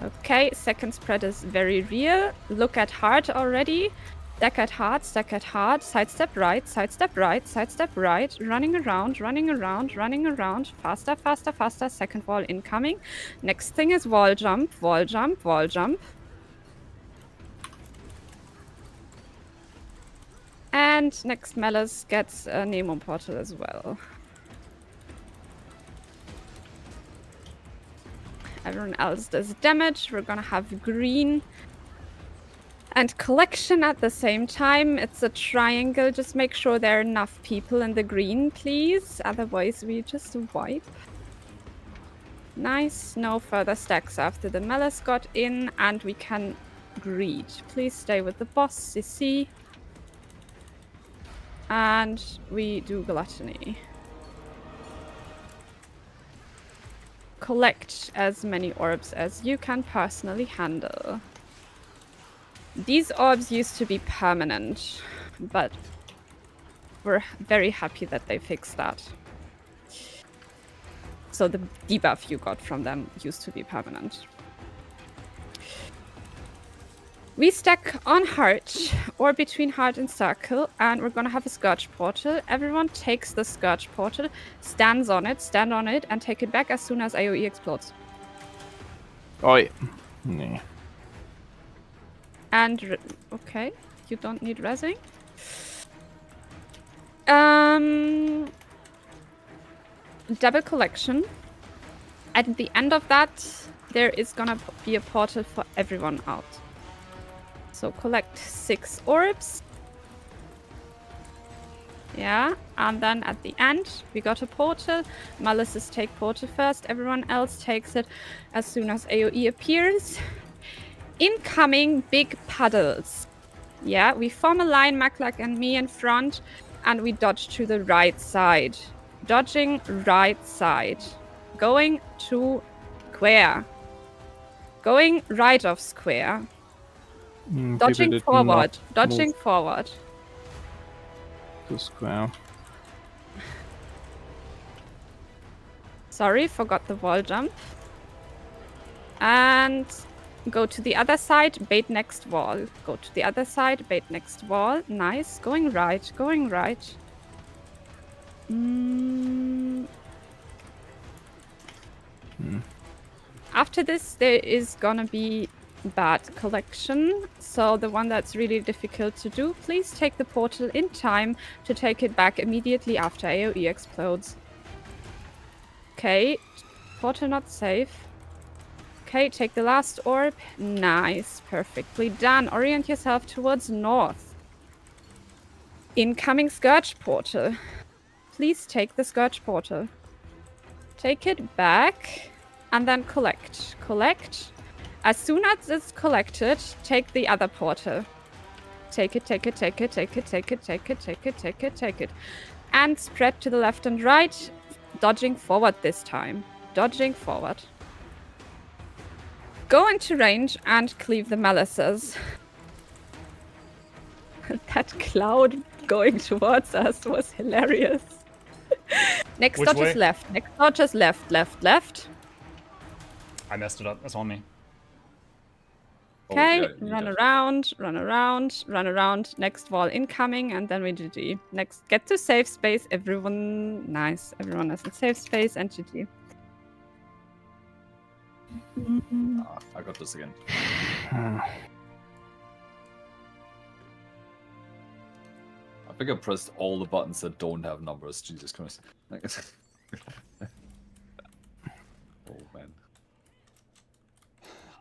Okay, second spread is very real. Look at heart already. Stack at heart, stack at heart. Sidestep right, sidestep right, sidestep right. Running around, running around, running around. Faster, faster, faster. Second wall incoming. Next thing is wall jump, wall jump, wall jump. And next Malice gets a Nemo portal as well. Everyone else does damage. We're gonna have green and collection at the same time. It's a triangle. Just make sure there are enough people in the green, please. Otherwise, we just wipe. Nice. No further stacks after the Malice got in, and we can greed. Please stay with the boss, CC. And we do gluttony. Collect as many orbs as you can personally handle. These orbs used to be permanent, but we're very happy that they fixed that. So the debuff you got from them used to be permanent. We stack on heart, or between heart and circle, and we're gonna have a Scourge portal. Everyone takes the Scourge portal, stand on it, and take it back as soon as AoE explodes. Oi. Nee. And okay, you don't need resing. Double collection. At the end of that, there is gonna be a portal for everyone out. So collect 6 orbs. Yeah, and then at the end, we got a portal. Malices take portal first. Everyone else takes it as soon as AoE appears. Incoming big puddles. Yeah, we form a line, Mukluk and me in front, and we dodge to the right side. Dodging right side. Going to square. Going right of square. Dodging forward. Dodging forward. To square. Sorry, forgot the wall jump. And go to the other side, bait next wall. Go to the other side, bait next wall. Nice. Going right, going right. After this, there is gonna be bad collection. So the one that's really difficult to do, please take the portal in time to take it back immediately after AoE explodes. Okay, portal not safe. Okay, take the last orb. Nice, perfectly done. Orient yourself towards north. Incoming Scourge portal. Please take the Scourge portal. Take it back and then collect. Collect. As soon as it's collected, take the other portal. Take it, take it, take it, take it, take it, take it, take it, take it, take it. And spread to the left and right. Dodging forward this time. Dodging forward. Go into range and cleave the Malices. That cloud going towards us was hilarious. Next Which dodge way? is left. Next dodge is left, left, left. I messed it up. That's on me. Okay, yeah, run yeah. around, run around, run around. Next wall incoming, and then we GG. Next, get to safe space. Everyone, nice. Everyone is in safe space and GG. I got this again. I think I pressed all the buttons that don't have numbers. Jesus Christ. Oh man.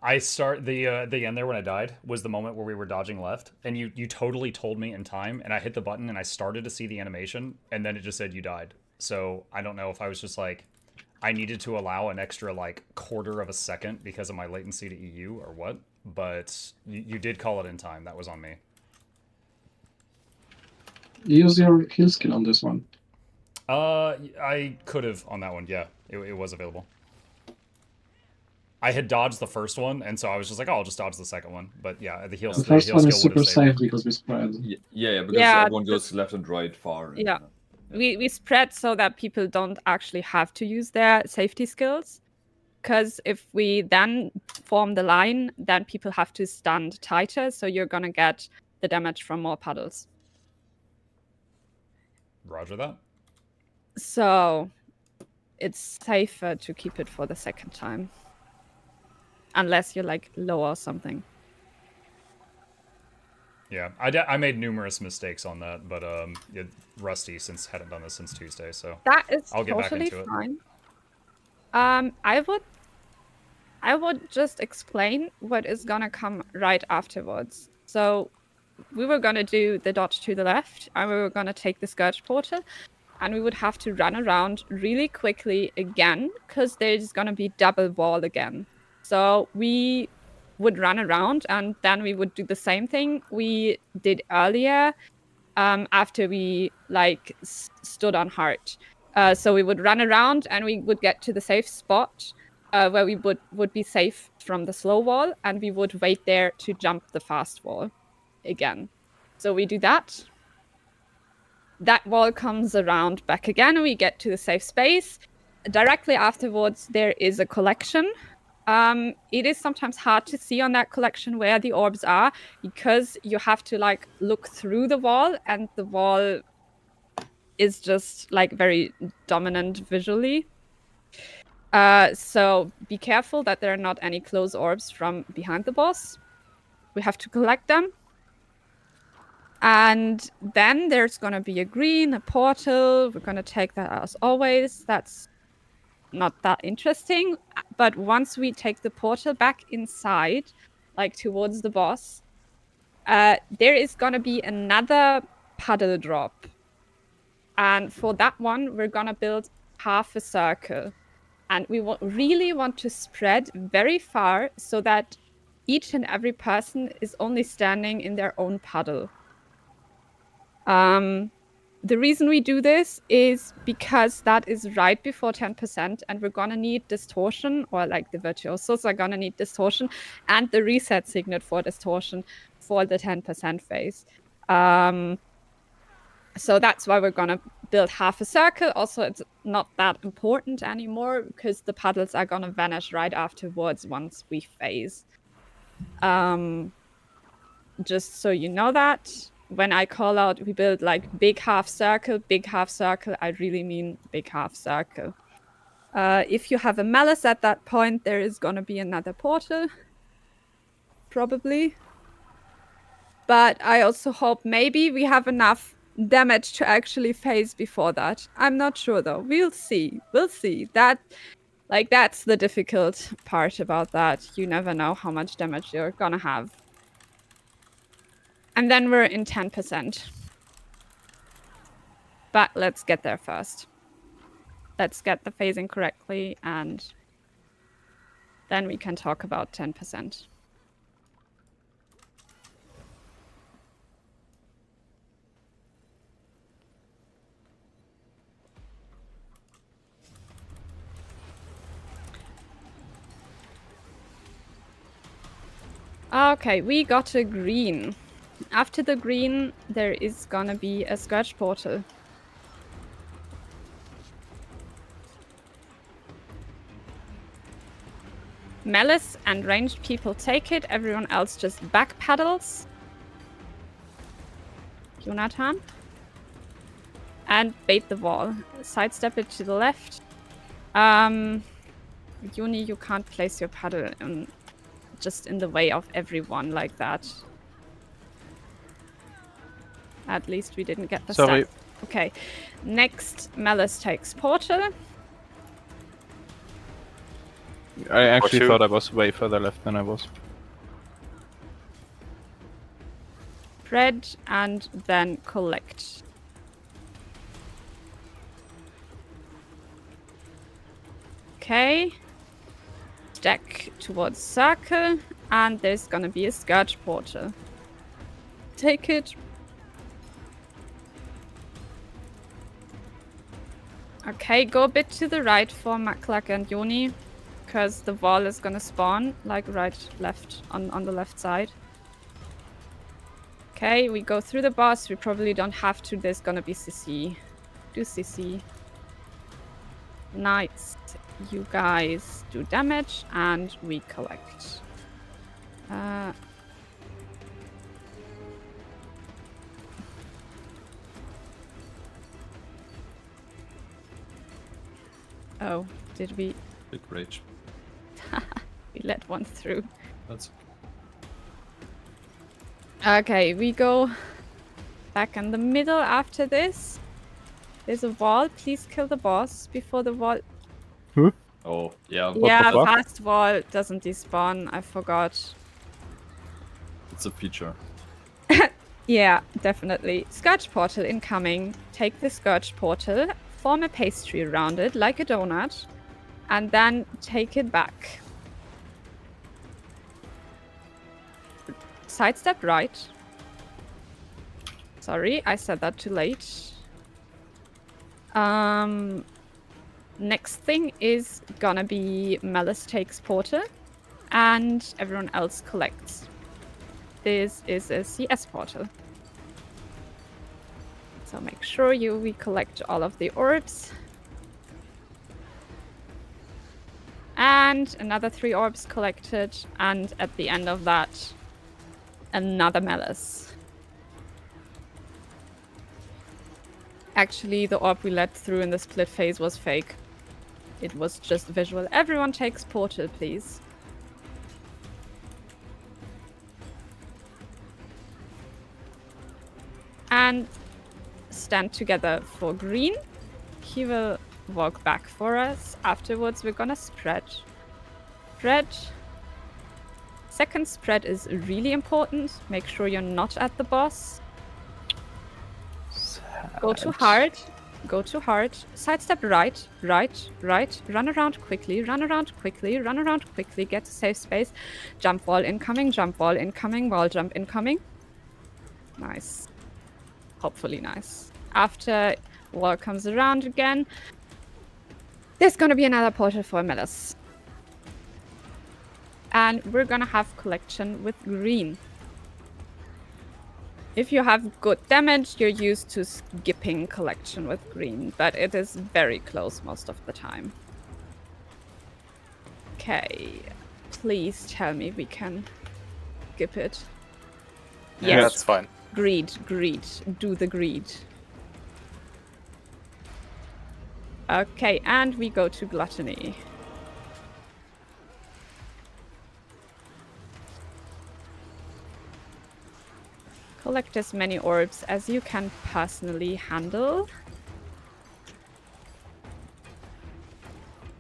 I start the end there when I died was the moment where we were dodging left, and you totally told me in time, and I hit the button and I started to see the animation, and then it just said you died. So I don't know if I was just like, I needed to allow an extra like quarter of a second because of my latency to EU or what, but you did call it in time. That was on me. Use your heal skill on this one. I could have on that one. Yeah, it was available. I had dodged the first one, and so I was just like, oh, I'll just dodge the second one. But yeah, the heal. The first heal one skill is super would have saved safe because we spread. Yeah, because Yeah, everyone goes left and right far. Yeah. We spread so that people don't actually have to use their safety skills. Because if we then form the line, then people have to stand tighter, so you're gonna get the damage from more puddles. Roger that. So it's safer to keep it for the second time. Unless you're like low or something. Yeah, I made numerous mistakes on that, but rusty since hadn't done this since Tuesday, so That is I'll get back totally into it. fine. I would just explain what is gonna come right afterwards. So we were gonna do the dodge to the left, and we were gonna take the Scourge Portal, and we would have to run around really quickly again, because there's gonna be double wall again. So we would run around, and then we would do the same thing we did earlier, after we like stood on heart. So we would run around, and we would get to the safe spot, where we would be safe from the slow wall, and we would wait there to jump the fast wall again. So we do that. That wall comes around back again, and we get to the safe space. Directly afterwards, there is a collection. It is sometimes hard to see on that collection where the orbs are, because you have to like look through the wall, and the wall is just like very dominant visually. So be careful that there are not any close orbs from behind the boss. We have to collect them. And then there's going to be a green, a portal. We're going to take that as always. That's not that interesting. But once we take the portal back inside, like towards the boss, there is going to be another puddle drop. And for that one, we're going to build half a circle. And we really want to spread very far so that each and every person is only standing in their own puddle. The reason we do this is because that is right before 10%, and we're gonna need distortion, or like the virtuosos are gonna need distortion, and the reset signet for distortion for the 10% phase. So that's why we're gonna build half a circle. Also, it's not that important anymore because the puddles are gonna vanish right afterwards once we phase. Just so you know that. When I call out, we build like big half circle, I really mean big half circle. If you have a malice at that point, there is gonna be another portal. Probably. But I also hope maybe we have enough damage to actually phase before that. I'm not sure though. We'll see. That's the difficult part about that. You never know how much damage you're gonna have. And then we're in 10%. But let's get there first. Let's get the phasing correctly, and then we can talk about 10%. Okay, we got a green. After the green, there is gonna be a Scourge Portal. Malice and ranged people take it, everyone else just backpedals. Jonathan. And bait the wall. Sidestep it to the left. Uni, you can't place your paddle just in the way of everyone like that. At least we didn't get the Sorry. stack. Okay. Next, Malice takes Portal. I actually Or two. thought I was way further left than I was. Spread and then collect. Okay. Stack towards circle, and there's gonna be a Scourge portal. Take it. Okay, go a bit to the right for Mukluk and Yoni, because the wall is gonna spawn, like right, left, on the left side. Okay, we go through the boss. We probably don't have to. There's gonna be CC. Do CC. Nice. You guys do damage, and we collect. Oh, did we? Big rage. We let one through. That's Okay, we go back in the middle after this. There's a wall. Please kill the boss before the wall. oh yeah. Yeah, fuck? fast wall doesn't despawn. I forgot. It's a feature. Yeah, definitely. Scourge portal incoming. Take the Scourge portal, form a pastry around it like a donut, and then take it back. Sidestep right. Sorry, I said that too late. Next thing is gonna be Malice takes portal, and everyone else collects. This is a CS portal. So make sure we collect all of the orbs. And another 3 orbs collected, and at the end of that, another Malice. Actually, the orb we let through in the split phase was fake. It was just visual. Everyone takes portal, please. And stand together for green. He will walk back for us. Afterwards, we're gonna spread. Spread. Second spread is really important. Make sure you're not at the boss. Go to hard. Go to hard. Sidestep right, right, right. Run around quickly, run around quickly, run around quickly. Get to safe space. Jump wall incoming, wall jump incoming. Nice. Hopefully nice. After wall comes around again, there's gonna be another portal for Malice. And we're gonna have collection with green. If you have good damage, you're used to skipping collection with green, but it is very close most of the time. Okay, please tell me we can skip it. Yeah, that's fine. Greed, greed, do the greed. Okay, and we go to gluttony. Collect as many orbs as you can personally handle.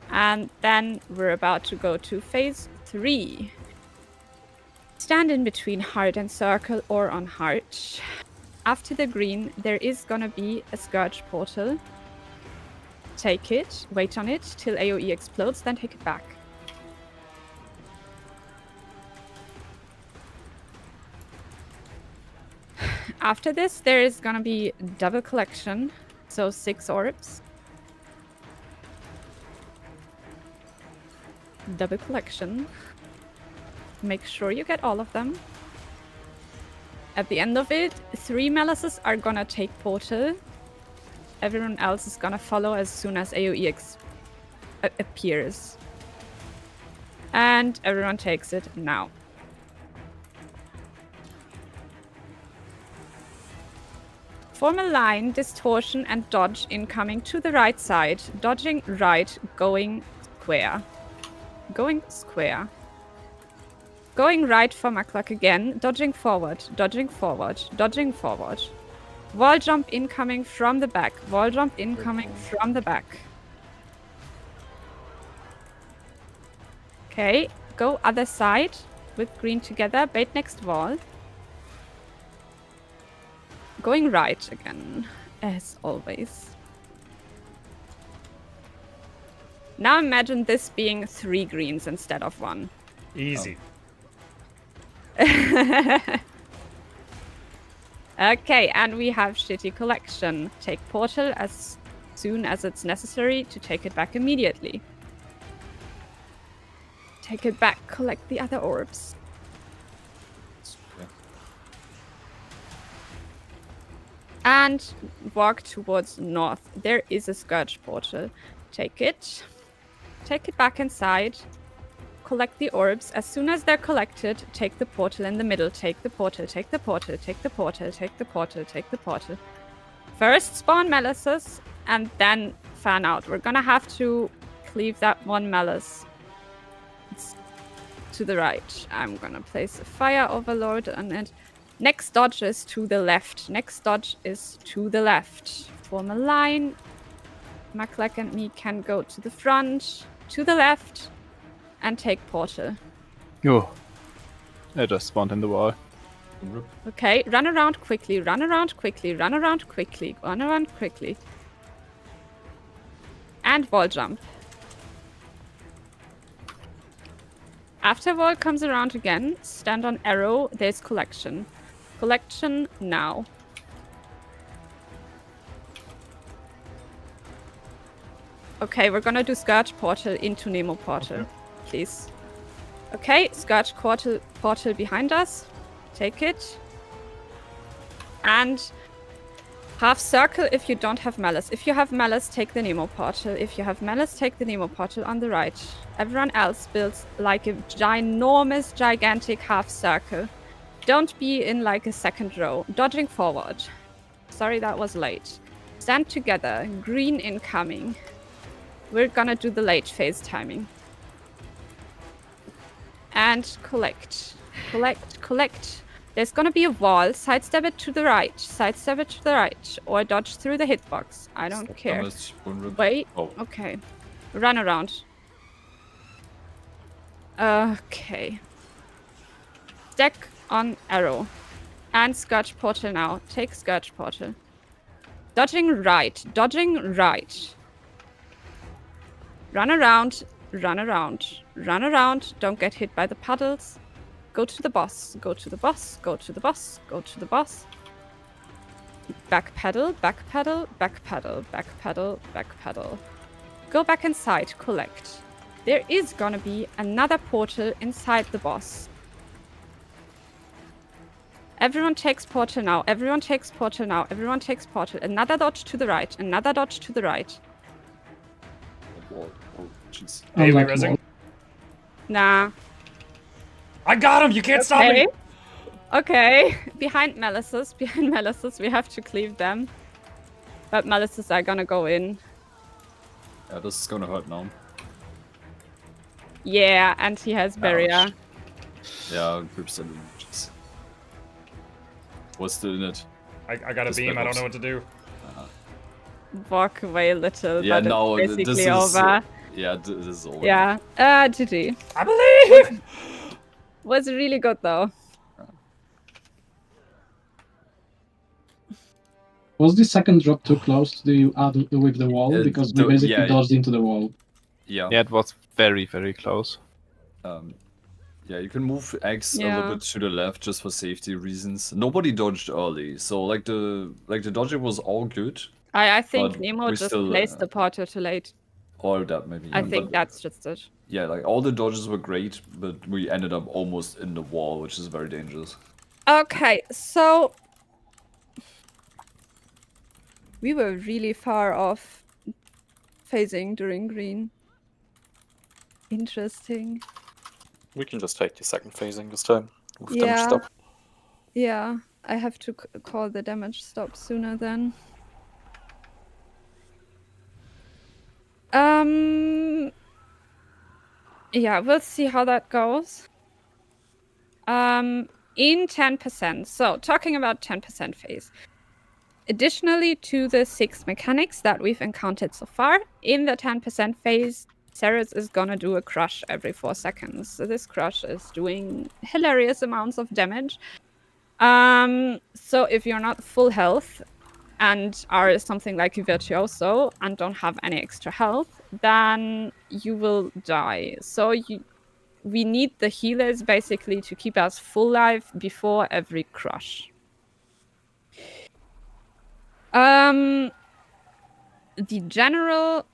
And then we're about to go to phase 3. Stand in between heart and circle or on heart. After the green, there is gonna be a Scourge portal. Take it, wait on it till AoE explodes, then take it back. After this, there is gonna be double collection, so 6 orbs. Double collection. Make sure you get all of them. At the end of it, 3 Malices are gonna take portal. Everyone else is gonna follow as soon as AoE appears. And everyone takes it now. Form a line, distortion, and dodge incoming to the right side. Dodging right, going square. Going square. Going right for Mukluk again. Dodging forward, dodging forward, dodging forward. Wall jump incoming from the back. Wall jump incoming from the back. Okay, go other side with green together. Bait next wall. Going right again, as always. Now imagine this being 3 greens instead of 1. Easy. Okay, and we have Shitty Collection. Take Portal as soon as it's necessary to take it back immediately. Take it back, collect the other orbs. Okay. And walk towards north. There is a Scourge Portal. Take it. Take it back inside. Collect the orbs. As soon as they're collected, take the portal in the middle. Take the portal, take the portal, take the portal, take the portal, take the portal. First spawn Malices, and then fan out. We're gonna have to cleave that one Malice. It's to the right. I'm gonna place a Fire Overlord on it. Next dodge is to the left. Next dodge is to the left. Form a line. Mukluk and me can go to the front, to the left, and take portal. Oh. I just spawned in the wall. Okay, run around quickly, run around quickly, run around quickly, run around quickly. And wall jump. After wall comes around again, stand on arrow, there's collection. Collection now. Okay, we're gonna do Scourge Portal into Nemo Portal, please. Okay, Scourge Portal behind us. Take it. And half circle if you don't have Malice. If you have Malice, take the Nemo Portal. If you have Malice, take the Nemo Portal on the right. Everyone else builds like a ginormous, gigantic half circle. Don't be in like a second row. Dodging forward. Sorry that was late. Stand together. Green incoming. We're gonna do the late phase timing. And collect. Collect, collect. There's gonna be a wall. Sidestep it to the right. Sidestep it to the right. Or dodge through the hitbox. I don't care. Wait. Oh. Okay. Run around. Okay. Stack on arrow. And Scourge Portal now. Take Scourge Portal. Dodging right. Dodging right. Run around. Run around. Run around. Don't get hit by the puddles. Go to the boss. Go to the boss. Go to the boss. Go to the boss. Back pedal. Back pedal. Back pedal. Back pedal. Back pedal. Go back inside. Collect. There is gonna be another portal inside the boss. Everyone takes portal now. Everyone takes portal now. Everyone takes portal. Another dodge to the right. Another dodge to the right. Oh, jeez. Hey, we resing? Nah. I got him! You can't stop me! Okay. Behind Malices. Behind Malices. We have to cleave them. But Malices are gonna go in. Yeah, this is gonna hurt now. Yeah, and he has barrier. Ouch. Yeah, groups and jeez. What's still in it? I got a beam, I don't know what to do. Walk away a little, Yeah, but no, it's this basically is over. yeah, this is over. Yeah. GG. I believe! Was really good though. Was the second drop too close to the with the wall? Because we basically yeah, dodged into the wall. Yeah. Yeah, it was very, very close. Yeah, you can move X a Yeah. little bit to the left just for safety reasons. Nobody dodged early, so like the dodging was all good. I think But Nemo we just still, placed the portal too late. Or that maybe. I yeah, think but, that's just it. yeah, like all the dodges were great, but we ended up almost in the wall, which is very dangerous. Okay, so we were really far off phasing during green. Interesting. We can just take the second phasing this time. With Yeah. damage stop. Yeah, I have to call the damage stop sooner then. Yeah, we'll see how that goes. In 10%. So, talking about 10% phase. Additionally to the 6 mechanics that we've encountered so far, in the 10% phase, Cerus is gonna do a crush every 4 seconds. So this crush is doing hilarious amounts of damage. So if you're not full health and are something like a virtuoso and don't have any extra health, then you will die. So we need the healers basically to keep us full life before every crush. The general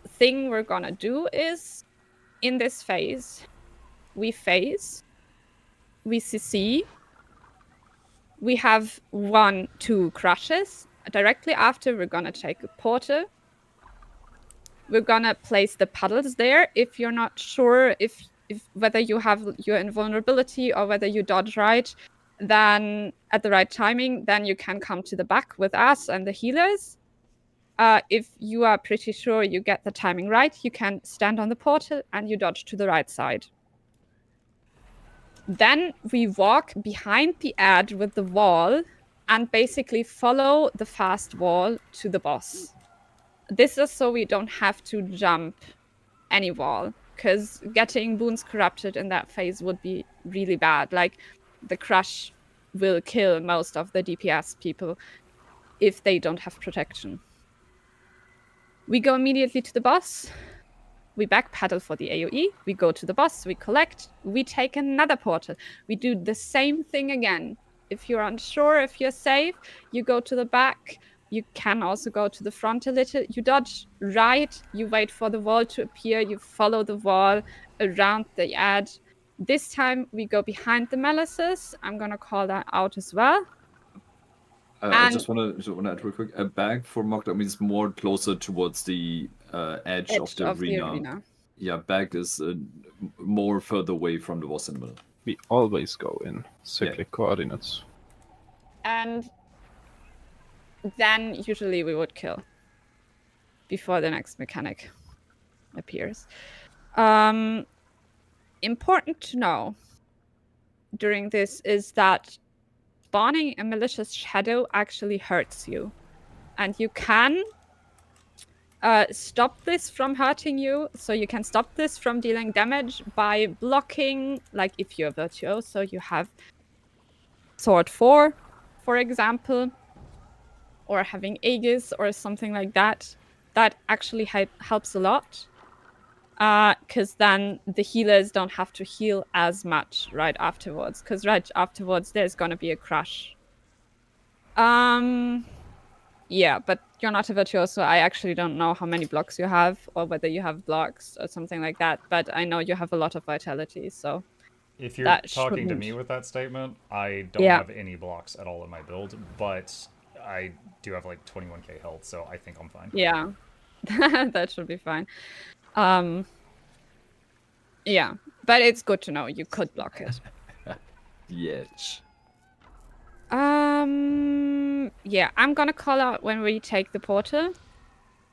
thing we're gonna do is, in this phase, we CC, we have 1-2 crushes. Directly after, we're gonna take a portal. We're gonna place the puddles there. If you're not sure if whether you have your invulnerability or whether you dodge right, then at the right timing, then you can come to the back with us and the healers. If you are pretty sure you get the timing right, you can stand on the portal and you dodge to the right side. Then we walk behind the edge with the wall and basically follow the fast wall to the boss. This is so we don't have to jump any wall, because getting boons corrupted in that phase would be really bad. Like, the crush will kill most of the DPS people if they don't have protection. We go immediately to the boss. We backpedal for the AoE. We go to the boss. We collect. We take another portal. We do the same thing again. If you're unsure, if you're safe, you go to the back. You can also go to the front a little. You dodge right. You wait for the wall to appear. You follow the wall around the edge. This time we go behind the malices. I'm going to call that out as well. I just want to add real quick. A bag for Mukluk means more closer towards the edge of the arena. Yeah, bag is more further away from the boss in the middle. We always go in cyclic coordinates. And then usually we would kill before the next mechanic appears. Important to know during this is that spawning a malicious shadow actually hurts you. And you can stop this from hurting you. So you can stop this from dealing damage by blocking, like if you're virtuoso, you have Sword 4, for example, or having Aegis or something like that. That actually helps a lot. Because then the healers don't have to heal as much right afterwards. Because right afterwards, there's going to be a crush. Yeah, but you're not a virtuoso. I actually don't know how many blocks you have or whether you have blocks or something like that. But I know you have a lot of vitality, so... If you're talking to me with that statement, I don't have any blocks at all in my build, but I do have like 21k health, so I think I'm fine. Yeah, that should be fine. Yeah, but it's good to know you could block it. Yes. Yeah, I'm gonna call out when we take the portal.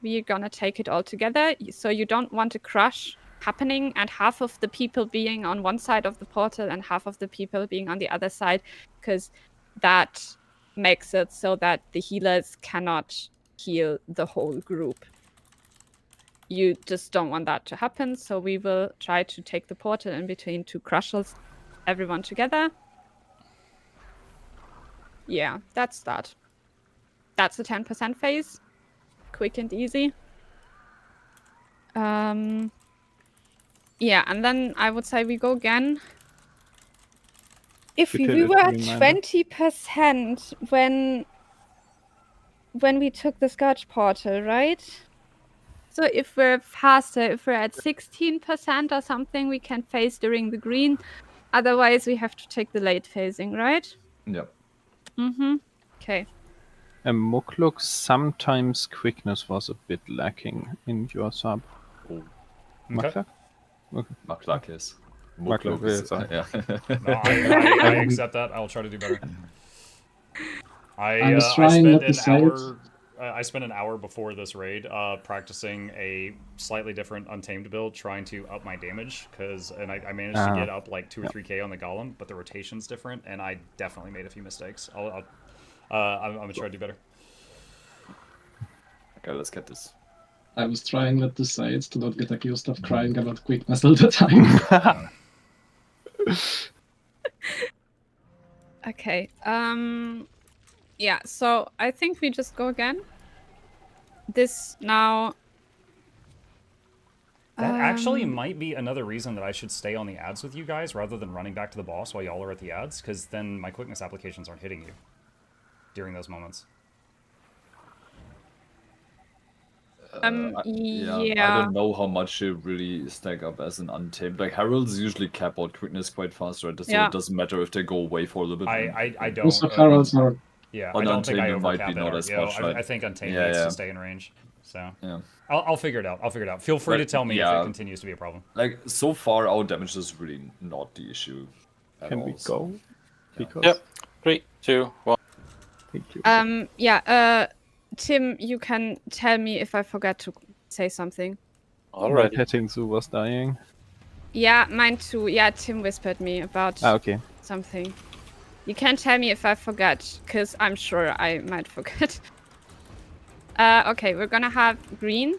We're gonna take it all together, so you don't want a crush happening and half of the people being on one side of the portal and half of the people being on the other side, because that makes it so that the healers cannot heal the whole group. You just don't want that to happen, so we will try to take the portal in between two crushes, everyone together. Yeah, that's that. That's the 10% phase. Quick and easy. Yeah, and then I would say we go again. If we were at 20% when we took the Scourge portal, right? So if we're faster, if we're at 16% or something, we can phase during the green. Otherwise, we have to take the late phasing, right? Yep. Okay. Mukluk, sometimes quickness was a bit lacking in your sub. Oh. Mukluk? Okay. Mukluk is. Mukluk is. Yeah. No, I accept that. I'll try to do better. I spent an hour before this raid practicing a slightly different Untamed build, trying to up my damage, and I managed to get up like 2 or 3k on the Golem, but the rotation's different, and I definitely made a few mistakes. I'm gonna try to do better. Okay, let's get this. I was trying not to say it to not get accused of crying about quickness all the time. Okay. Yeah, so I think we just go again. This now... That actually might be another reason that I should stay on the ads with you guys rather than running back to the boss while y'all are at the ads, because then my quickness applications aren't hitting you during those moments. Yeah, yeah. I don't know how much they really stack up as an untamed. Like Heralds usually cap out quickness quite fast, right? So Yeah. it doesn't matter if they go away for a little bit. I don't. Also, Heralds are... Yeah, On I don't think I Untamed, it might overcap be it. not as You know, much, I right? think Untamed Yeah, needs yeah. to stay in range. So Yeah. I'll figure it out. I'll figure it out. Feel free to tell me if it continues to be a problem. Like, so far, our damage is really not the issue at Can all. we go? Because Yep. 3, 2, 1. thank you. Yeah, Tim, you can tell me if I forgot to say something. My Alright. petting zoo was dying. Yeah, mine too. Yeah, Tim whispered me about Okay. something. You can tell me if I forgot, because I'm sure I might forget. Okay, we're gonna have green.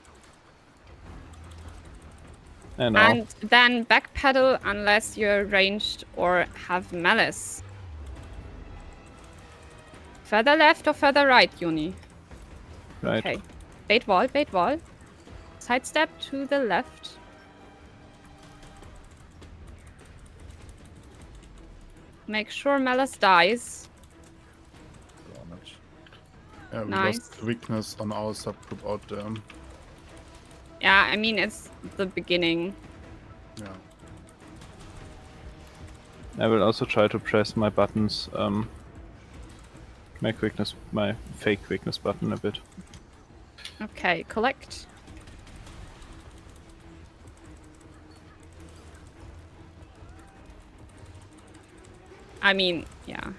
And then backpedal unless you're ranged or have malice. Further left or further right, Uni? right. Okay. Bait wall, bait wall. Sidestep to the left. Make sure Malice dies. Yeah, we Nice. lost weakness on our subgroup out there. Yeah, I mean, it's the beginning. Yeah. I will also try to press my buttons, my fake quickness button a bit. Okay, collect. I mean, yeah.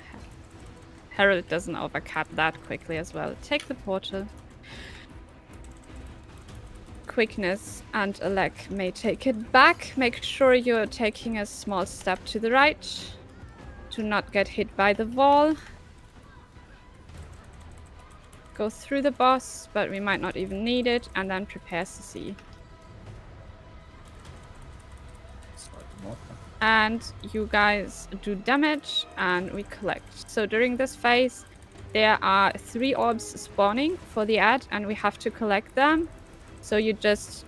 Herald doesn't overcap that quickly as well. Take the portal. Quickness and a leg may take it back. Make sure you're taking a small step to the right to not get hit by the wall. Go through the boss, but we might not even need it, and then prepare CC. And you guys do damage, and we collect. So during this phase, there are 3 orbs spawning for the ad, and we have to collect them. So you just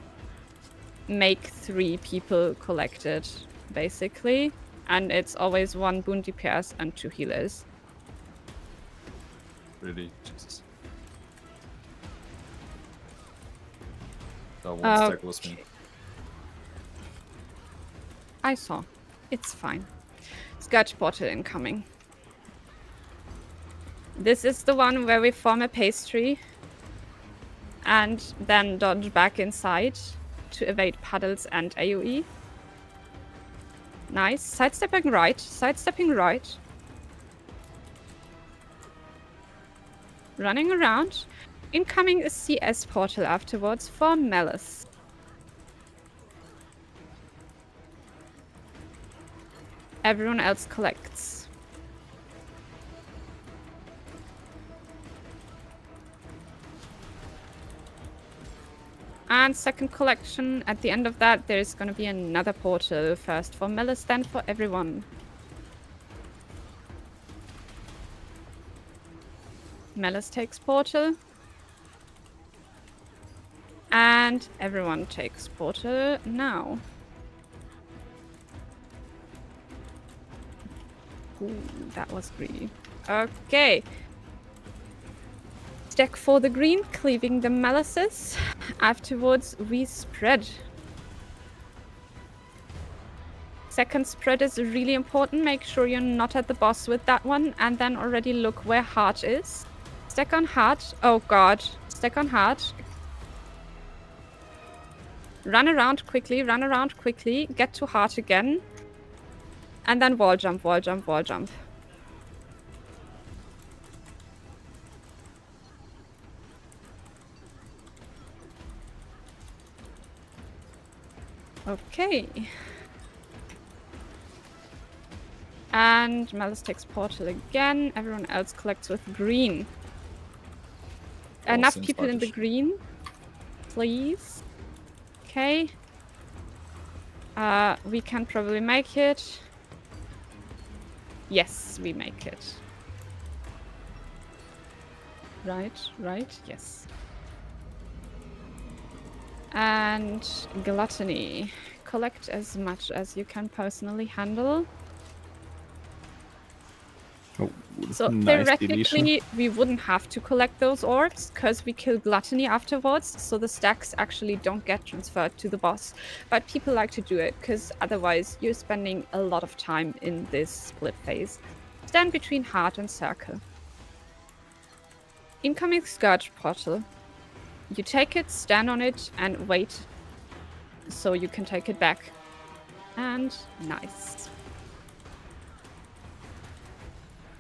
make 3 people collect it, basically. And it's always 1 boon DPS and 2 healers. Really? Jesus. That one stack was me. I saw. It's fine. Scourge portal incoming. This is the one where we form a pastry and then dodge back inside to evade puddles and AoE. Nice. Sidestepping right. Sidestepping right. Running around. Incoming a CS portal afterwards for Malice. Everyone else collects. And second collection, at the end of that, there's going to be another portal. First for Malice, then for everyone. Malice takes portal. And everyone takes portal now. Ooh, that was greedy. Okay. Stack for the green, cleaving the malices. Afterwards, we spread. Second spread is really important. Make sure you're not at the boss with that one. And then already look where heart is. Stack on heart. Oh god. Stack on heart. Run around quickly, run around quickly. Get to heart again. And then wall jump, wall jump, wall jump. Okay. And Malice takes portal again. Everyone else collects with green. Enough people in the green, please. Okay. We can probably make it. Yes, we make it. Right, yes. And gluttony. Collect as much as you can personally handle. Oh, So nice theoretically, deletion. we wouldn't have to collect those orbs because we kill gluttony afterwards, so the stacks actually don't get transferred to the boss. But people like to do it because otherwise you're spending a lot of time in this split phase. Stand between heart and circle. Incoming Scourge portal. You take it, stand on it, and wait so you can take it back. And nice.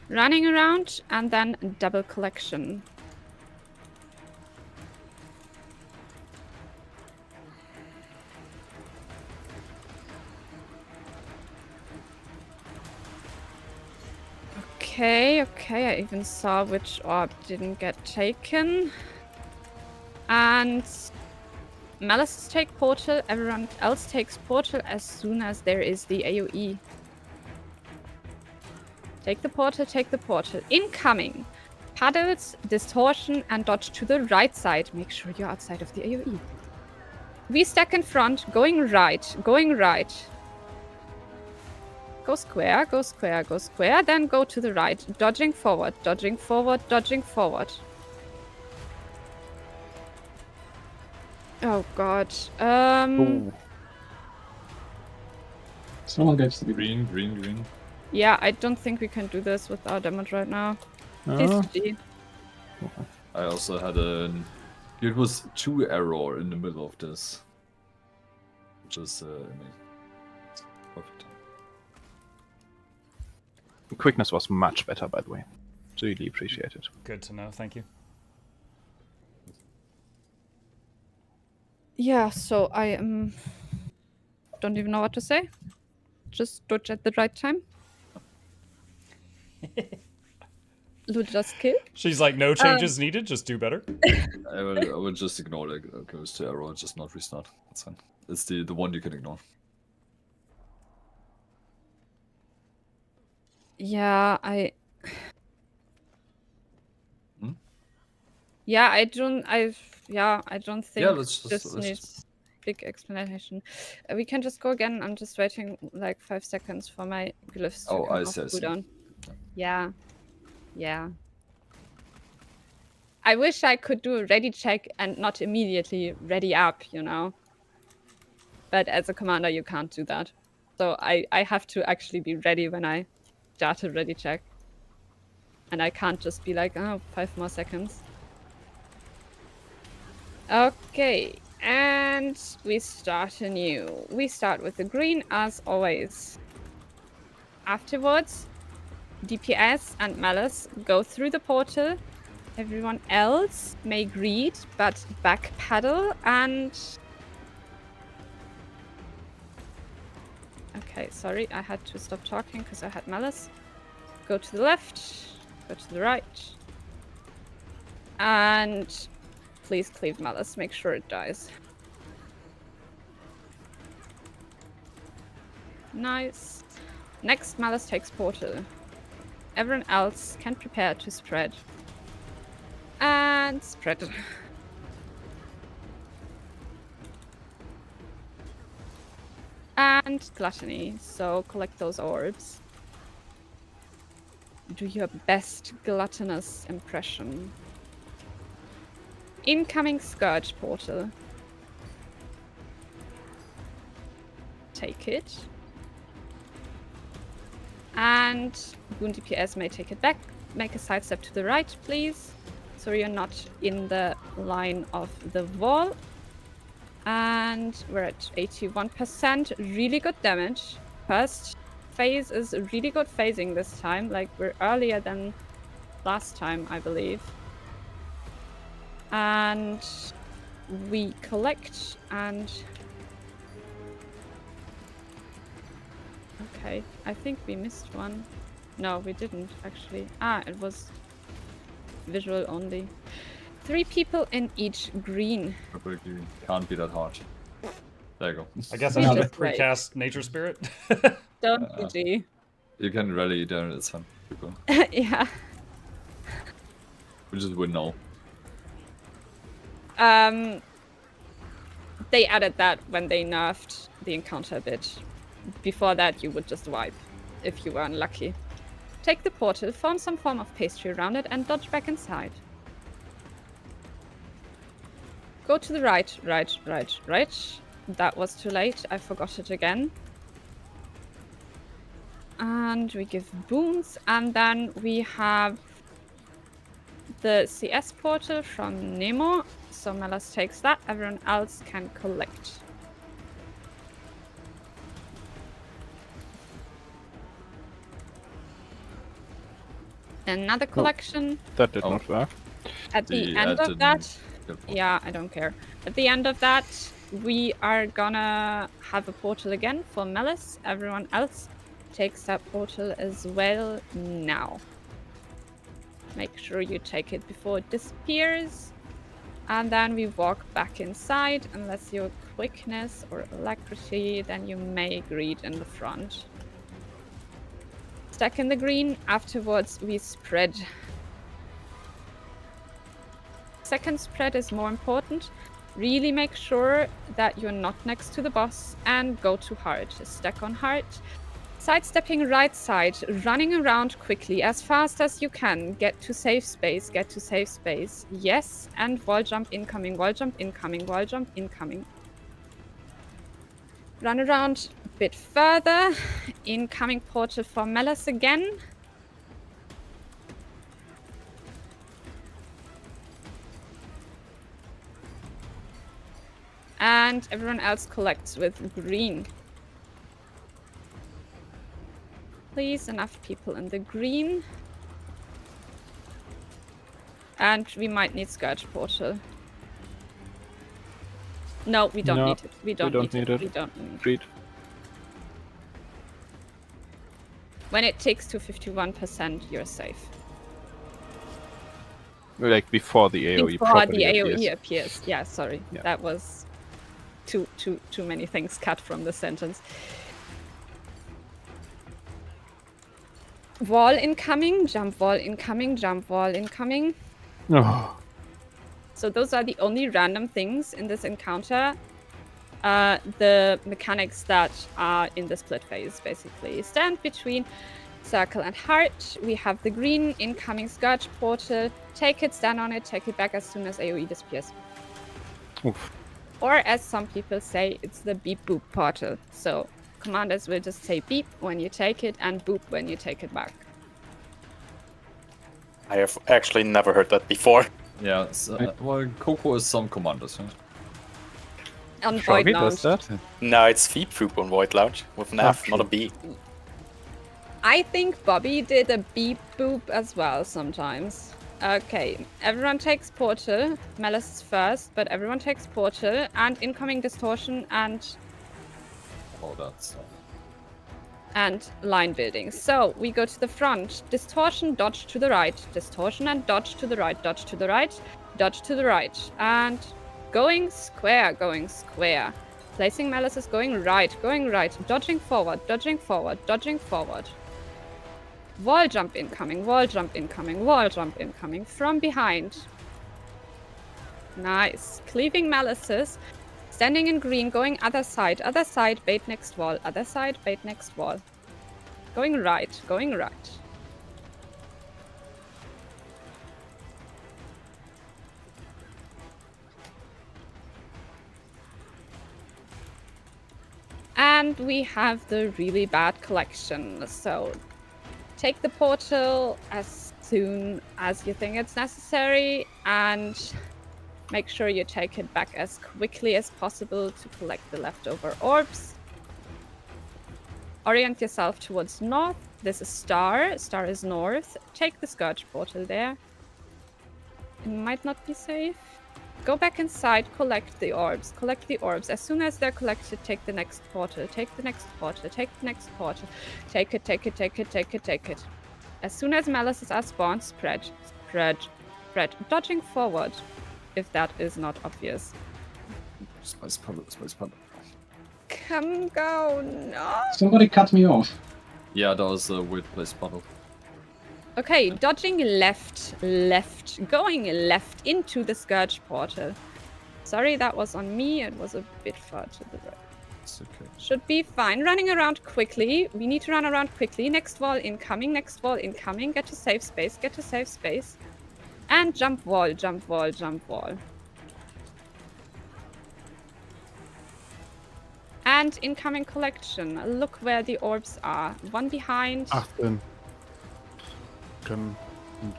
Running around and then double collection. Okay, I even saw which orb didn't get taken. And Malice take portal, everyone else takes portal as soon as there is the AoE. Take the portal. Incoming! Paddles, distortion, and dodge to the right side. Make sure you're outside of the AoE. We stack in front, going right. Go square, then go to the right. Dodging forward. Oh god. Someone gave the Green. Yeah, I don't think we can do this with our damage right now. Please, G. I also had it was 2 error in the middle of this. Which is amazing. Perfect. Quickness was much better, by the way. Really appreciate it. Good to know. Thank you. Yeah, so I don't even know what to say. Just dodge at the right time. Loot just kill. She's like, no changes needed, just do better. I will just ignore the goes to error, just not restart. That's fine. It's the one you can ignore. Yeah, I don't think let's this needs big explanation. We can just go again. I'm just waiting like 5 seconds for my glyphs to come off cooldown. Yeah. I wish I could do a ready check and not immediately ready up, you know. But as a commander, you can't do that. So I have to actually be ready when I start a ready check. And I can't just be like, oh, 5 more seconds. Okay, and we start anew. We start with the green as always. Afterwards, DPS and Malice go through the portal. Everyone else may greed, but backpedal and... Okay, sorry, I had to stop talking because I had Malice. Go to the left, go to the right. And please cleave Malice, make sure it dies. Nice. Next, Malice takes portal. Everyone else can prepare to spread. And spread. And gluttony, so collect those orbs. Do your best gluttonous impression. Incoming Scourge portal. Take it. And Wound DPS may take it back. Make a sidestep to the right, please. So you're not in the line of the wall. And we're at 81%. Really good damage. First phase is really good phasing this time. Like, we're earlier than last time, I believe. And we collect and... Okay, I think we missed one. No, we didn't, actually. Ah, it was visual only. 3 people in each green. Probably can't be that hard. There you go. I guess I have to precast Nature Spirit. Don't GG. You can rally there, it's fine. Cool. Yeah. We just win now. They added that when they nerfed the encounter a bit. Before that, you would just wipe if you were unlucky. Take the portal, form some form of pastry around it, and dodge back inside. Go to the right. That was too late. I forgot it again. And we give boons, and then we have the CS portal from Nemo. So Melas takes that, everyone else can collect. Another collection. That did not work. At the end of that, yeah, I don't care. At the end of that, we are gonna have a portal again for Melis. Everyone else takes that portal as well now. Make sure you take it before it disappears. And then we walk back inside. Unless you're quickness or alacrity, then you may greet in the front. Stack in the green. Afterwards, we spread. Second spread is more important. Really make sure that you're not next to the boss and go to heart. Stack on heart. Sidestepping right side, running around quickly as fast as you can. Get to safe space, get to safe space. Yes, and wall jump incoming, wall jump incoming, wall jump incoming. Run around a bit further. Incoming portal for Melas again. And everyone else collects with green. Please, enough people in the green. And we might need Scourge Portal. No, we don't need it. We don't need it. We don't need it. Agreed. When it takes to 51%, you're safe. Like before the AoE Before the AoE appears. Yeah, sorry. Yeah. That was too many things cut from the sentence. Wall incoming, jump wall incoming, jump wall incoming. Oh. So those are the only random things in this encounter. The mechanics that are in the split phase, basically. Stand between circle and heart. We have the green incoming Scourge Portal. Take it, stand on it, take it back as soon as AoE disappears. Oof. Or as some people say, it's the beep boop portal. So commanders will just say beep when you take it and boop when you take it back. I have actually never heard that before. Yeah, well, Coco is some commanders, huh? On Void Lounge. No, it's Feep Foop on Void Lounge with an F, not a B. I think Bobby did a beep boop as well sometimes. Okay, everyone takes portal. Melis is first, but everyone takes portal and incoming distortion and all that stuff. And line building. So we go to the front. Distortion, dodge to the right. Distortion and dodge to the right. Dodge to the right. Dodge to the right. And going square. Going square. Placing Melis is going right. Going right. Dodging forward. Dodging forward. Dodging forward. Wall jump incoming. Wall jump incoming. Wall jump incoming. From behind. Nice. Cleaving Malices. Standing in green, going other side, bait next wall, other side, bait next wall. Going right, going right. And we have the really bad collection. So take the portal as soon as you think it's necessary and make sure you take it back as quickly as possible to collect the leftover orbs. Orient yourself towards north. This is Star. Star is north. Take the Scourge Portal there. It might not be safe. Go back inside, collect the orbs. Collect the orbs. As soon as they're collected, take the next portal. Take the next portal. Take the next portal. Take it, take it, take it, take it, take it. As soon as Malices are spawned, spread. Spread. Spread. Dodging forward. If that is not obvious. Spice puddle, spice puddle. Come go, no. Somebody cut me off. Yeah, that was a weird place puddle. Okay, dodging left, going left into the Scourge portal. Sorry, that was on me. It was a bit far to the right. It's okay. Should be fine. Running around quickly. We need to run around quickly. Next wall incoming, next wall incoming. Get to safe space, get to safe space. And jump wall, jump wall, jump wall. And incoming collection. Look where the orbs are. One behind. 18. Können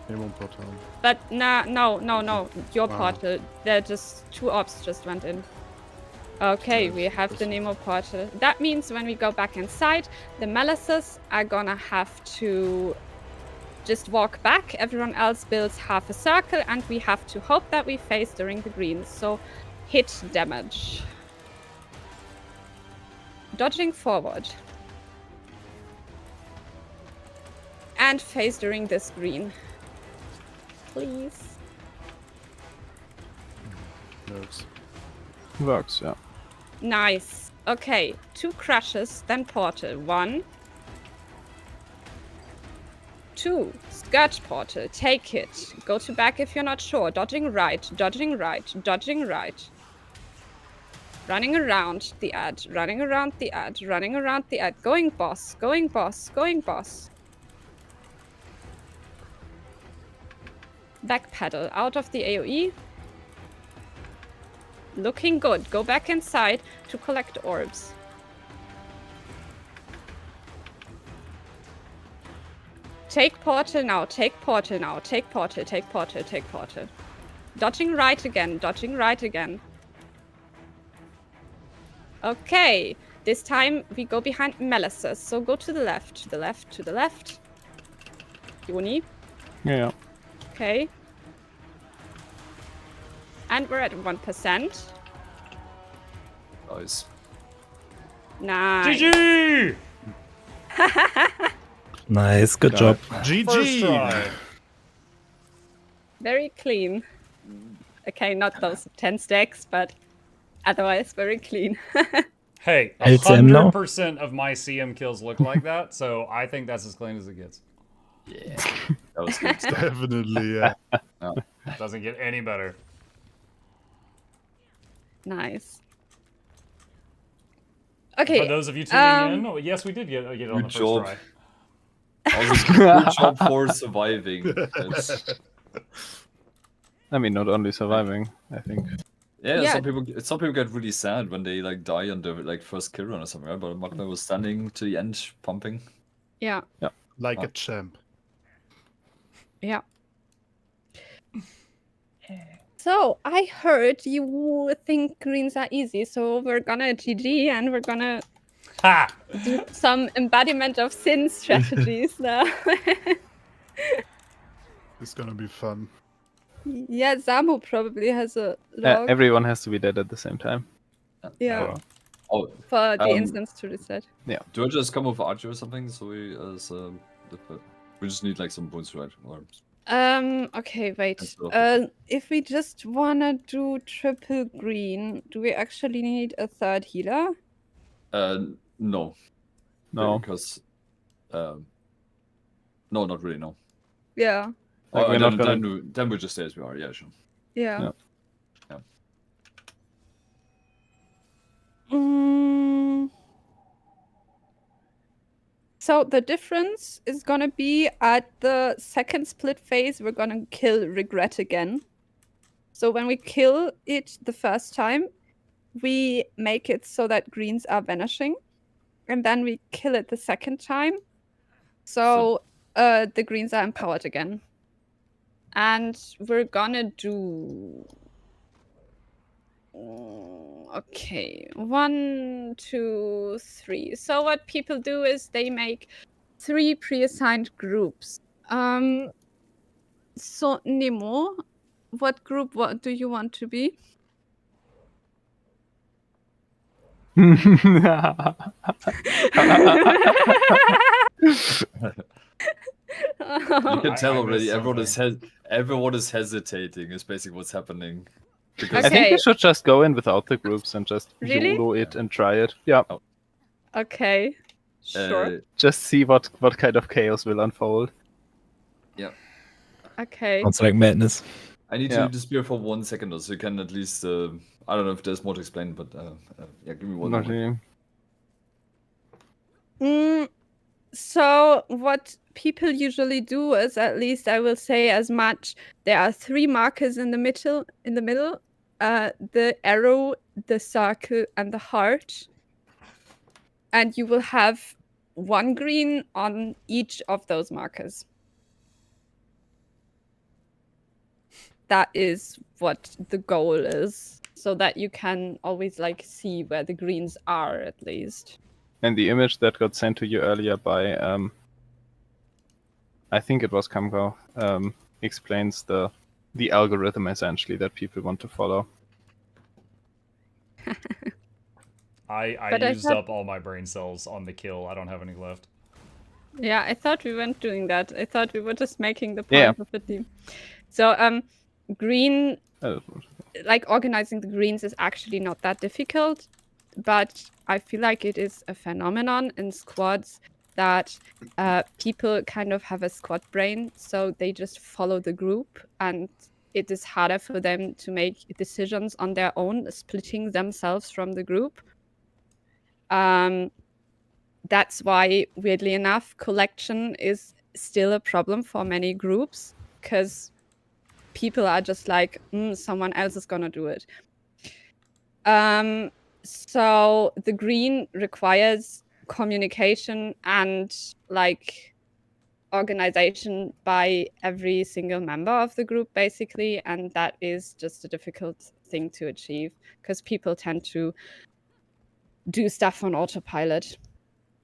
Nemo-Portal. But no. Your Wow. portal. There just 2 orbs just went in. Okay, we have the Nemo portal. That means when we go back inside, the Malices are gonna have to just walk back. Everyone else builds half a circle, and we have to hope that we face during the greens. So hit damage. Dodging forward. And face during this green. Please. Works, yeah. Nice. Okay, 2 crashes, then portal. 1. 2. Scourge portal. Take it. Go to back if you're not sure. Dodging right, dodging right, dodging right. Running around the edge, running around the edge, running around the edge. Going boss, going boss, going boss. Backpedal out of the AoE. Looking good. Go back inside to collect orbs. Take portal now, take portal now, take portal, take portal, take portal. Dodging right again, dodging right again. Okay, this time we go behind Malices, so go to the left, to the left, to the left. Uni. Yeah. Okay. And we're at 1%. Nice. Nice. GG! Nice, good job. First GG! try. Very clean. Okay, not those 10 stacks, but otherwise very clean. Hey, LCM now? 100% of my CM kills look like that, so I think that's as clean as it gets. Yeah. That was good. Definitely, yeah. Doesn't get any better. Nice. Okay. For those of you tuning in, yes, we did get it on the Good first job. try. Also, good job for surviving. That's- I mean, not only surviving, I think. Yeah, Yeah. some people get really sad when they like die on the like first kill run or something, right? But Magna was standing to the end, pumping. Yeah. Like a champ. Yeah. So I heard you think greens are easy, so we're gonna GG and we're gonna Ha! do some embodiment of sin strategies now. It's gonna be fun. Yeah, Zamu probably has a log. Everyone has to be dead at the same time. Yeah, Oh, for the um, instance to reset. do I just come with Archer or something? So we just need like some boons, right? Or Okay, wait. That's okay. If we just wanna do triple green, do we actually need a 3rd healer? no, No. because no, not really. No. Yeah. Like, we're not gonna... then we'll just stay as we are. Yeah, sure. Yeah. Yeah. So the difference is gonna be at the second split phase, we're gonna kill Regret again. So when we kill it the first time, we make it so that greens are vanishing. And then we kill it the second time. So the greens are empowered again. And we're gonna do... Okay, 1, 2, 3. So what people do is they make 3 pre-assigned groups. So Nemo, what group do you want to be? You can tell already. Everyone is hesitating. Is basically what's happening. Because I think Okay. we should just go in without the groups and just Really? YOLO it and try it. Yeah, Okay, sure. just see what kind of chaos will unfold. Yeah. Okay. Sounds like madness. I need Yeah. to disappear for 1 second, so you can at least. I don't know if there's more to explain, but yeah, give me one Not moment. really. So what people usually do is, at least I will say as much, there are 3 markers in the middle, the arrow, the circle, and the heart. And you will have 1 green on each of those markers. That is what the goal is, so that you can always like see where the greens are at least. And the image that got sent to you earlier by, I think it was Kamko, explains the algorithm essentially that people want to follow. I used up all my brain cells on the kill. I don't have any left. Yeah, I thought we weren't doing that. I thought we were just making the point of the team. So green, like organizing the greens is actually not that difficult, but I feel like it is a phenomenon in squads that people kind of have a squad brain, so they just follow the group, and it is harder for them to make decisions on their own, splitting themselves from the group. That's why, weirdly enough, collection is still a problem for many groups, because people are just like, someone else is gonna do it. So the green requires communication and like organization by every single member of the group, basically, and that is just a difficult thing to achieve because people tend to do stuff on autopilot,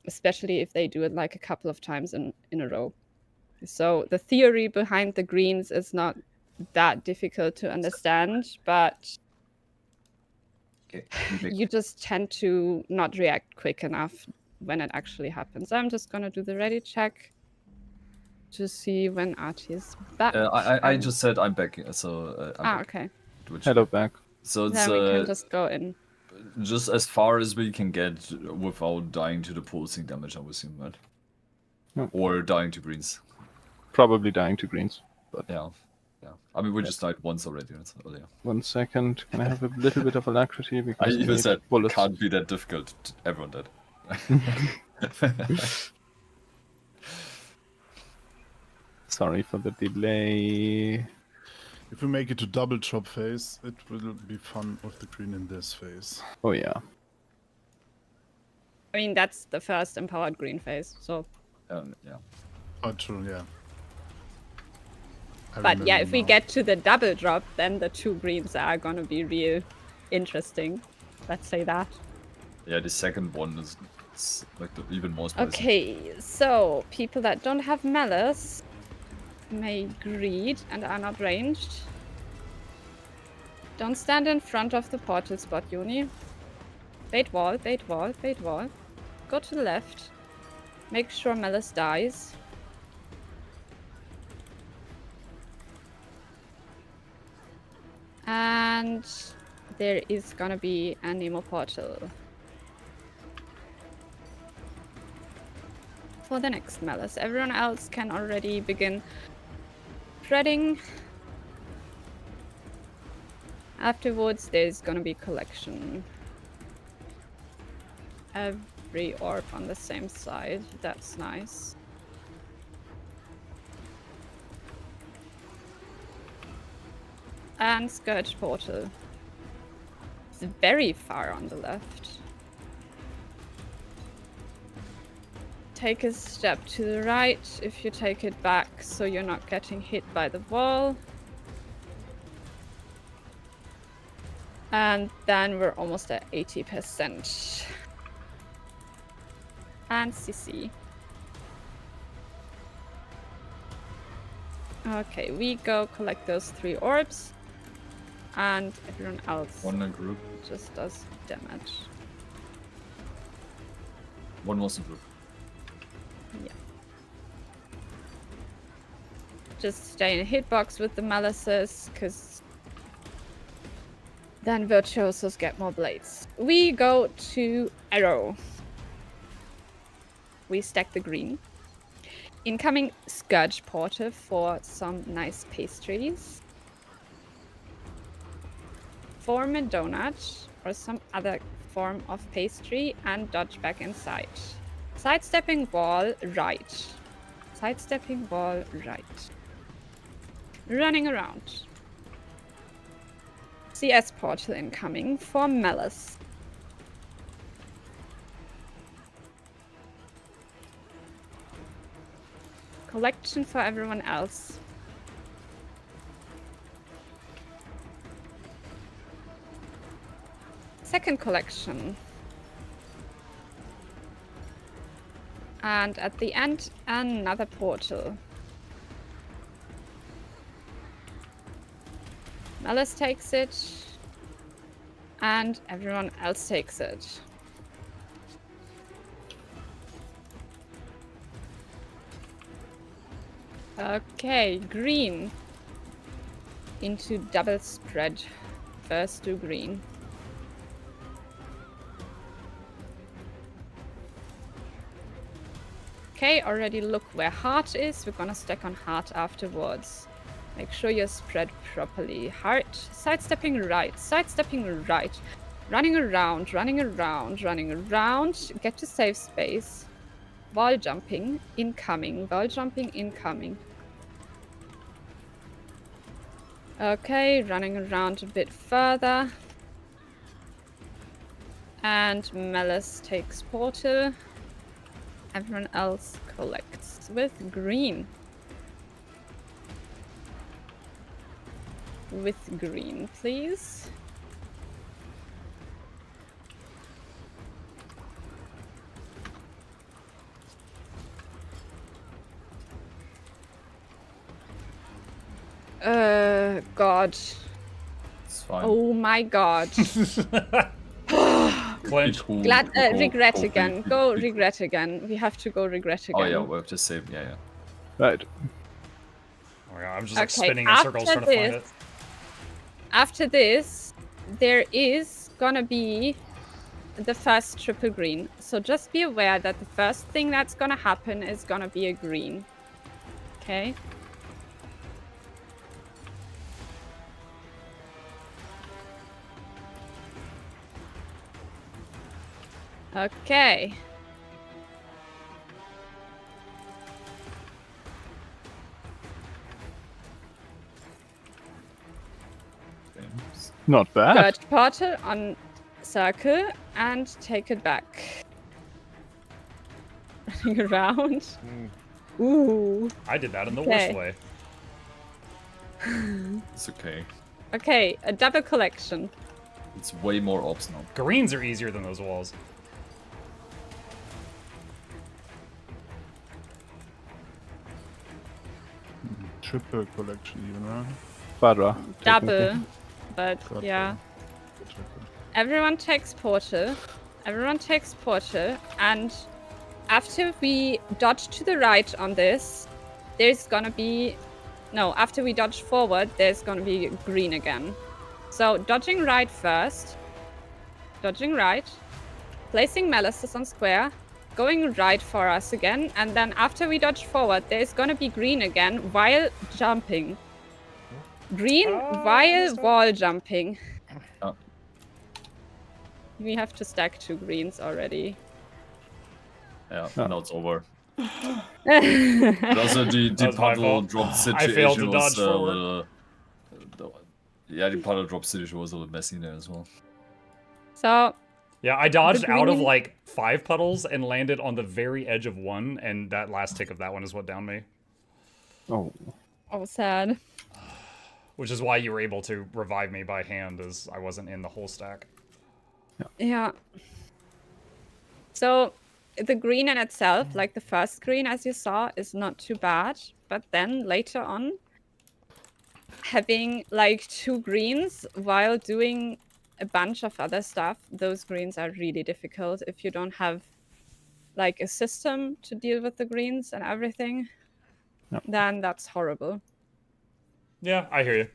especially if they do it like a couple of times in a row. So the theory behind the greens is not that difficult to understand, but you just tend to not react quick enough when it actually happens. I'm just gonna do the ready check to see when Archie is back. I just said I'm back, so I'm back. Okay. Hello back. So it's Then we can just go in. just as far as we can get without dying to the pulsing damage, I would assume, right? No. Or dying to greens. Probably dying to greens, but yeah. I mean, we just died once already. Earlier. 1 second. Can I have a little bit of alacrity? I Because even said bullets. Can't be that difficult. Everyone did. Sorry for the delay. If we make it to double chop phase, it will be fun with the green in this phase. Oh yeah. I mean, that's the first empowered green phase, so. Yeah. Oh, true, yeah. But yeah, if we now. get to the double drop, then the 2 greens are gonna be real interesting. Let's say that. Yeah, the second one is like even more spicy. Okay, so people that don't have malice may greed and are not ranged. Don't stand in front of the portal spot, Uni. Bait wall, bait wall, bait wall. Go to the left. Make sure malice dies. And there is gonna be a Nemo portal for the next malice. Everyone else can already begin threading. Afterwards, there's gonna be collection. Every orb on the same side. That's nice. And Scourge Portal. It's very far on the left. Take a step to the right if you take it back so you're not getting hit by the wall. And then we're almost at 80%. And CC. Okay, we go collect those 3 orbs. And everyone else One in group. just does damage. One was in group. Yeah. Just stay in a hitbox with the malices, because then virtuosos get more blades. We go to arrow. We stack the green. Incoming Scourge Portal for some nice pastries. Form a donut or some other form of pastry and dodge back inside. Sidestepping wall right. Sidestepping wall right. Running around. CS portal incoming for Malice. Collection for everyone else. Second collection. And at the end, another portal. Malice takes it. And everyone else takes it. Okay, green. Into double spread. First to green. Okay, already look where heart is. We're gonna stack on heart afterwards. Make sure you're spread properly. Heart, sidestepping right, sidestepping right. Running around, running around, running around. Get to safe space. Wall jumping, incoming. Wall jumping, incoming. Okay, running around a bit further. And Malice takes portal. Everyone else collects with green. With green, please. God. It's fine. Oh my God. Glad, regret again. Go regret again. We have to go regret again. Oh yeah, we'll just save. Yeah, yeah. Right. Oh my God, I'm just like spinning in circles trying to find it. After this, there is gonna be the first triple green. So just be aware that the first thing that's gonna happen is gonna be a green. Okay? Okay. Not bad. Search portal on circle and take it back. Running around. Ooh. I did that in the worst way. It's okay. Okay, a double collection. It's way more ops now. Greens are easier than those walls. Triple collection even, right? Quadra. Double. But yeah. Triple. Everyone takes portal. Everyone takes portal. And after we dodge to the right on this, there's gonna be... No, after we dodge forward, there's gonna be green again. So dodging right first. Dodging right. Placing Malices on square. Going right for us again. And then after we dodge forward, there's gonna be green again while jumping. Green while wall jumping. Oh. We have to stack 2 greens already. Yeah, now it's over. Also, the puddle drop situation I failed to was dodge forward. Yeah, the puddle drop situation was a little messy there as well. So... Yeah, I dodged out of like 5 puddles and landed on the very edge of one, and that last tick of that one is what downed me. Oh. Oh, sad. Which is why you were able to revive me by hand, as I wasn't in the whole stack. Yeah. So, the green in itself, like the first green, as you saw, is not too bad. But then, later on, having like 2 greens while doing a bunch of other stuff, those greens are really difficult if you don't have like a system to deal with the greens and everything. Yep. Then that's horrible. Yeah, I hear you.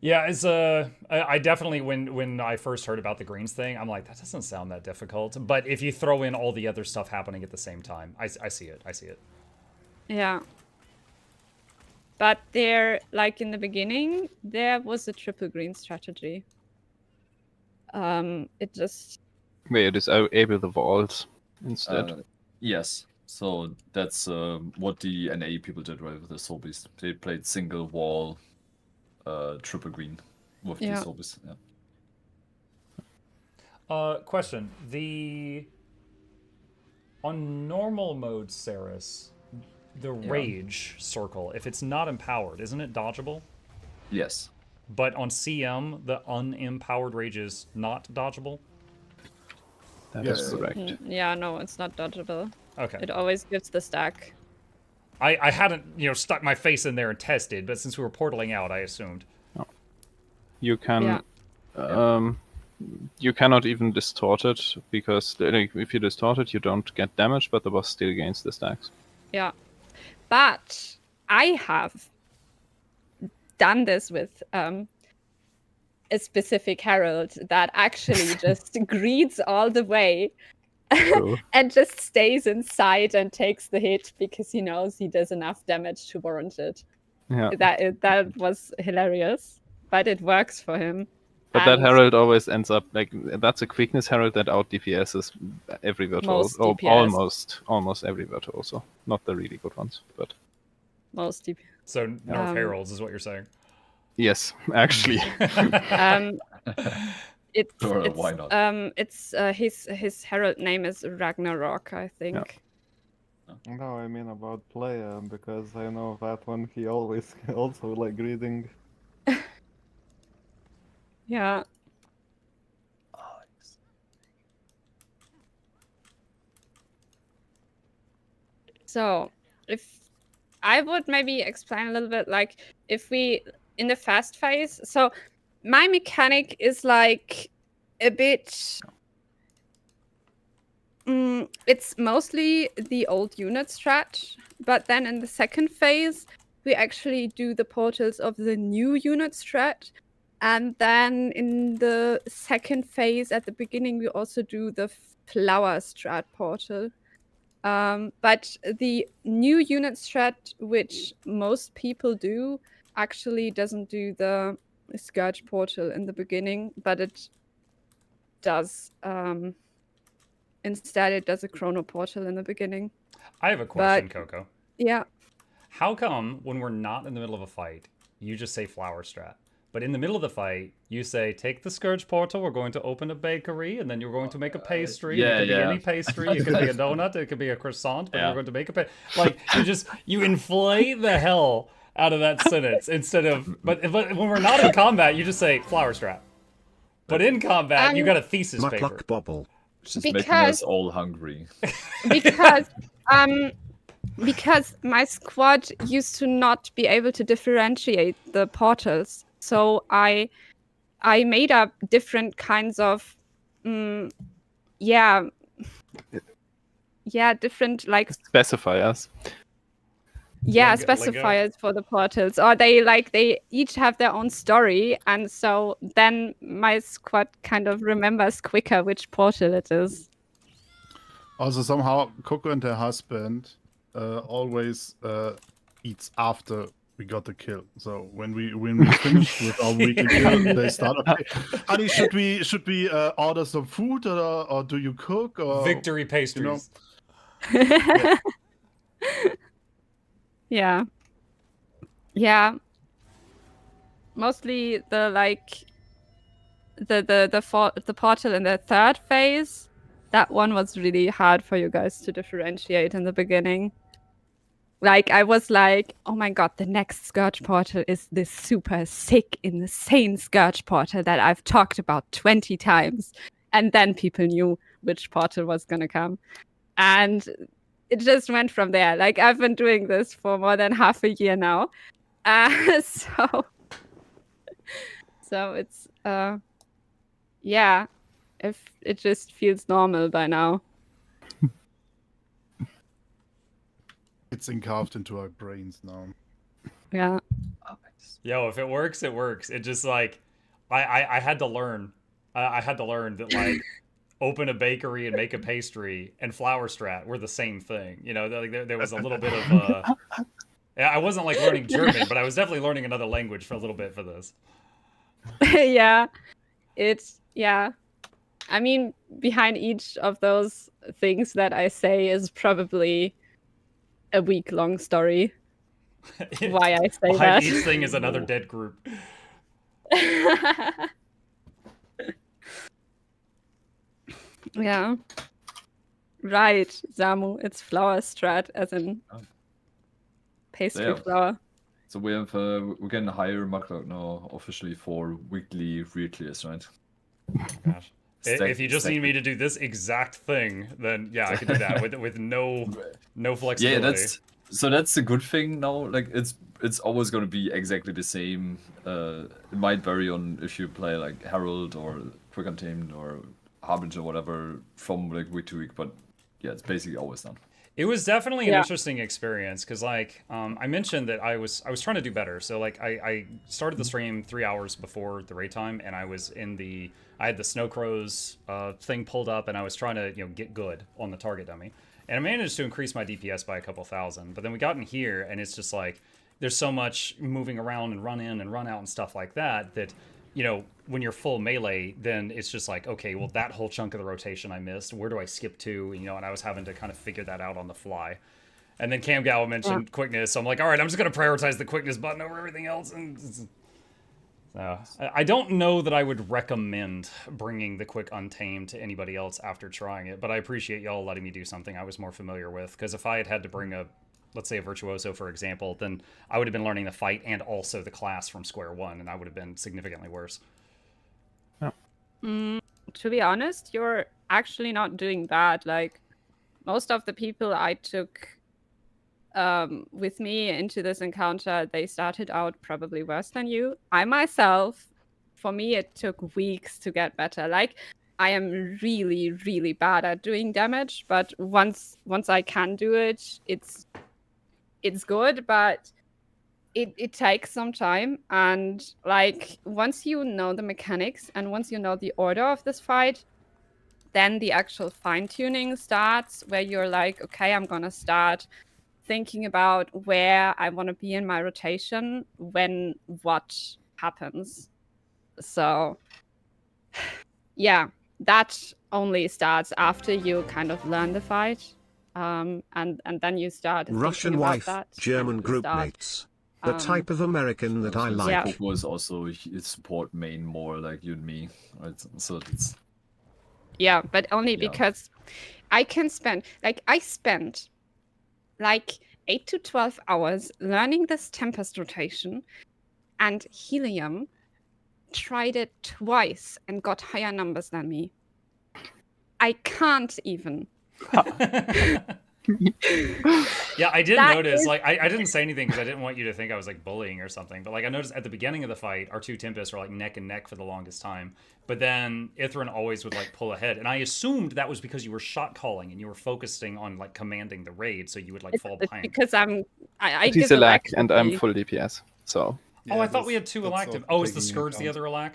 Yeah, it's I definitely when I first heard about the greens thing, I'm like, that doesn't sound that difficult. But if you throw in all the other stuff happening at the same time, I see it. I see it. Yeah. But there, like in the beginning, there was a triple green strategy. It just... Where it is able the vault instead. Yes. So that's what the NA people did, right, with the Sobies. They played single wall, triple green with the Sobies. Yeah. Question. On normal mode, Cerus, the rage circle, if it's not empowered, isn't it dodgeable? Yes. But on CM, the unempowered rage is not dodgeable? That is correct. Yeah, no, it's not dodgeable. Okay. It always gives the stack. I hadn't, stuck my face in there and tested, but since we were portaling out, I assumed. You can... you cannot even distort it, because if you distort it, you don't get damage, but the boss still gains the stacks. Yeah. But I have done this with a specific herald that actually just greets all the way and just stays inside and takes the hit because he knows he does enough damage to warrant it. Yeah. That was hilarious, but it works for him. But that herald always ends up that's a quickness herald that out DPSs every virtuoso, almost every virtuoso. Not the really good ones, but most DPS. So nerf heralds is what you're saying? Yes, actually. Why not? His herald name is Ragnarok, I think. No, I mean about player, because I know that one he always also like reading. Yeah. So, if I would maybe explain a little bit, like, if we, in the fast phase, so my mechanic is like a bit, it's mostly the old unit strat, but then in the second phase, we actually do the portals of the new unit strat. And then in the second phase, at the beginning, we also do the flower strat portal. But the new unit strat, which most people do, actually doesn't do the Scourge portal in the beginning, but it does. Instead, it does a Chrono portal in the beginning. I have a question, Coco. Yeah. How come when we're not in the middle of a fight, you just say flower strat? But in the middle of the fight, you say, take the Scourge portal, we're going to open a bakery, and then you're going to make a pastry. It could be any pastry, it could be a donut, it could be a croissant, but we're going to make a like, you inflate the hell out of that sentence instead of, but when we're not in combat, you just say flower strat. But in combat, you got a thesis paper. Mukluk bobble. Just making us all hungry. Because my squad used to not be able to differentiate the portals. So I made up different kinds of, different like specifiers. Yeah, specifiers for the portals, or they each have their own story, and so then my squad kind of remembers quicker which portal it is. Also, somehow Coco and her husband always eats after we got the kill. So when we finish with our weekly kill, they start. Okay, honey, should we order some food or do you cook or victory pastries? Yeah. Yeah. Mostly the portal in the third phase. That one was really hard for you guys to differentiate in the beginning. Like, I was like, oh my god, the next Scourge portal is this super sick, insane Scourge portal that I've talked about 20 times. And then people knew which portal was gonna come. And it just went from there. Like, I've been doing this for more than half a year now. So it's, if it just feels normal by now. It's carved into our brains now. Yeah. Yo, if it works, it works. It just like, I had to learn. I had to learn that, like, open a bakery and make a pastry and flower strat were the same thing. You know, there was a little bit of I wasn't like learning German, but I was definitely learning another language for a little bit for this. Yeah, I mean, behind each of those things that I say is probably a week-long story. Why I say Behind that. each thing is another dead group. Yeah. Right, Samu. It's flour strat, as in pastry flour. So we're getting higher Mukluk now officially for weekly real clears, right? Gosh. If you just need me to do this exact thing, then yeah, I can do that with no flexibility. Yeah, that's the good thing now. Like it's always going to be exactly the same. It might vary on if you play like Herald or Quick Untamed or Harbinger or whatever from like week to week, but yeah, it's basically always done. It was definitely an interesting experience because, like, I mentioned that I was trying to do better. So, like, I started the stream 3 hours before the raid time, and I had the Snow Crows thing pulled up, and I was trying to get good on the target dummy, and I managed to increase my DPS by a couple thousand. But then we got in here, and it's just like there's so much moving around and run in and run out and stuff like that when you're full melee, then it's just like, okay, well, that whole chunk of the rotation I missed, where do I skip to? And I was having to kind of figure that out on the fly. And then Cam Gow mentioned quickness, so I'm like, all right, I'm just going to prioritize the quickness button over everything else. And so I don't know that I would recommend bringing the Quick Untamed to anybody else after trying it, but I appreciate y'all letting me do something I was more familiar with, because if I had to bring let's say a Virtuoso, for example, then I would have been learning the fight and also the class from square one, and I would have been significantly worse. To be honest, you're actually not doing bad. Like, most of the people I took with me into this encounter, they started out probably worse than you. I myself, for me, it took weeks to get better. Like, I am really, really bad at doing damage, but once I can do it, it's good, but it takes some time. And like, once you know the mechanics and once you know the order of this fight, then the actual fine-tuning starts, where you're like, okay, I'm gonna start thinking about where I want to be in my rotation when what happens. So yeah, that only starts after you kind of learn the fight. And then you start Russian wife, that, German group mates. The type of American that I like. Coco was also his support main more like you and me, right? So it's but only because I spent 8 to 12 hours learning this Tempest rotation, and Helium tried it twice and got higher numbers than me. I can't even. Yeah, I did notice, like, I didn't say anything because I didn't want you to think I was like bullying or something, but like I noticed at the beginning of the fight, our two Tempests were like neck and neck for the longest time, but then Ithrin always would like pull ahead, and I assumed that was because you were shot calling and you were focusing on like commanding the raid, so you would like fall behind. Because I he's a lack and I'm full DPS, so. Yeah, I thought we had two Alactive. Oh, is the Scourge the other Alac?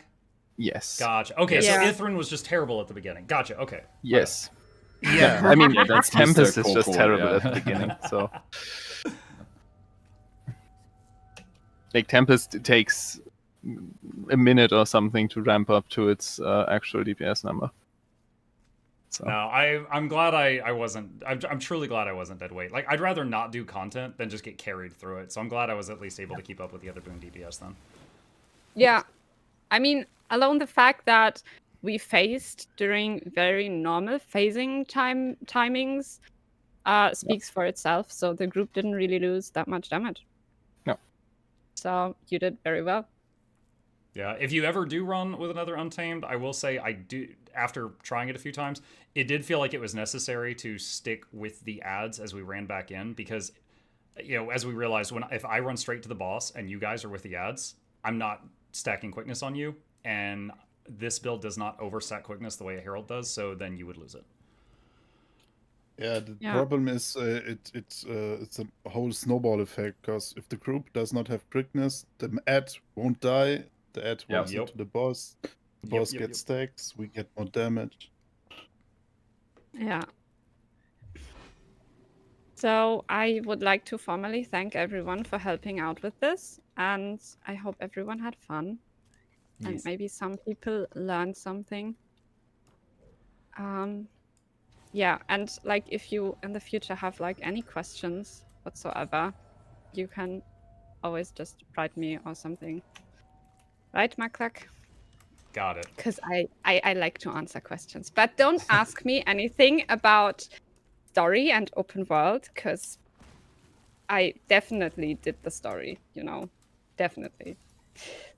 Yes. Gotcha. Okay, so Ithrin was just terrible at the beginning. Gotcha. Okay. Yes. Yeah, I mean, Tempest is just terrible at the beginning, so. Like, Tempest takes a minute or something to ramp up to its actual DPS number. So. No, I'm glad I wasn't. I'm truly glad I wasn't dead weight. Like, I'd rather not do content than just get carried through it. So I'm glad I was at least able to keep up with the other doing DPS then. Yeah, I mean, alone the fact that we faced during very normal phasing timings speaks for itself. So the group didn't really lose that much damage. No. So you did very well. Yeah, if you ever do run with another Untamed, I will say I do, after trying it a few times, it did feel like it was necessary to stick with the ads as we ran back in, because, as we realized, if I run straight to the boss and you guys are with the ads, I'm not stacking quickness on you, and this build does not overstack quickness the way a Herald does, so then you would lose it. Yeah, the problem is it's a whole snowball effect, because if the group does not have quickness, the ad won't die, the ad walks into the boss, the boss gets stacks, we get more damage. Yeah. So I would like to formally thank everyone for helping out with this, and I hope everyone had fun, and Yes. maybe some people learned something. Yeah, and like if you in the future have like any questions whatsoever, you can always just write me or something. Right, Mukluk? Got it. Because I like to answer questions. But don't ask me anything about story and open world, because I definitely did the story, you know. Definitely.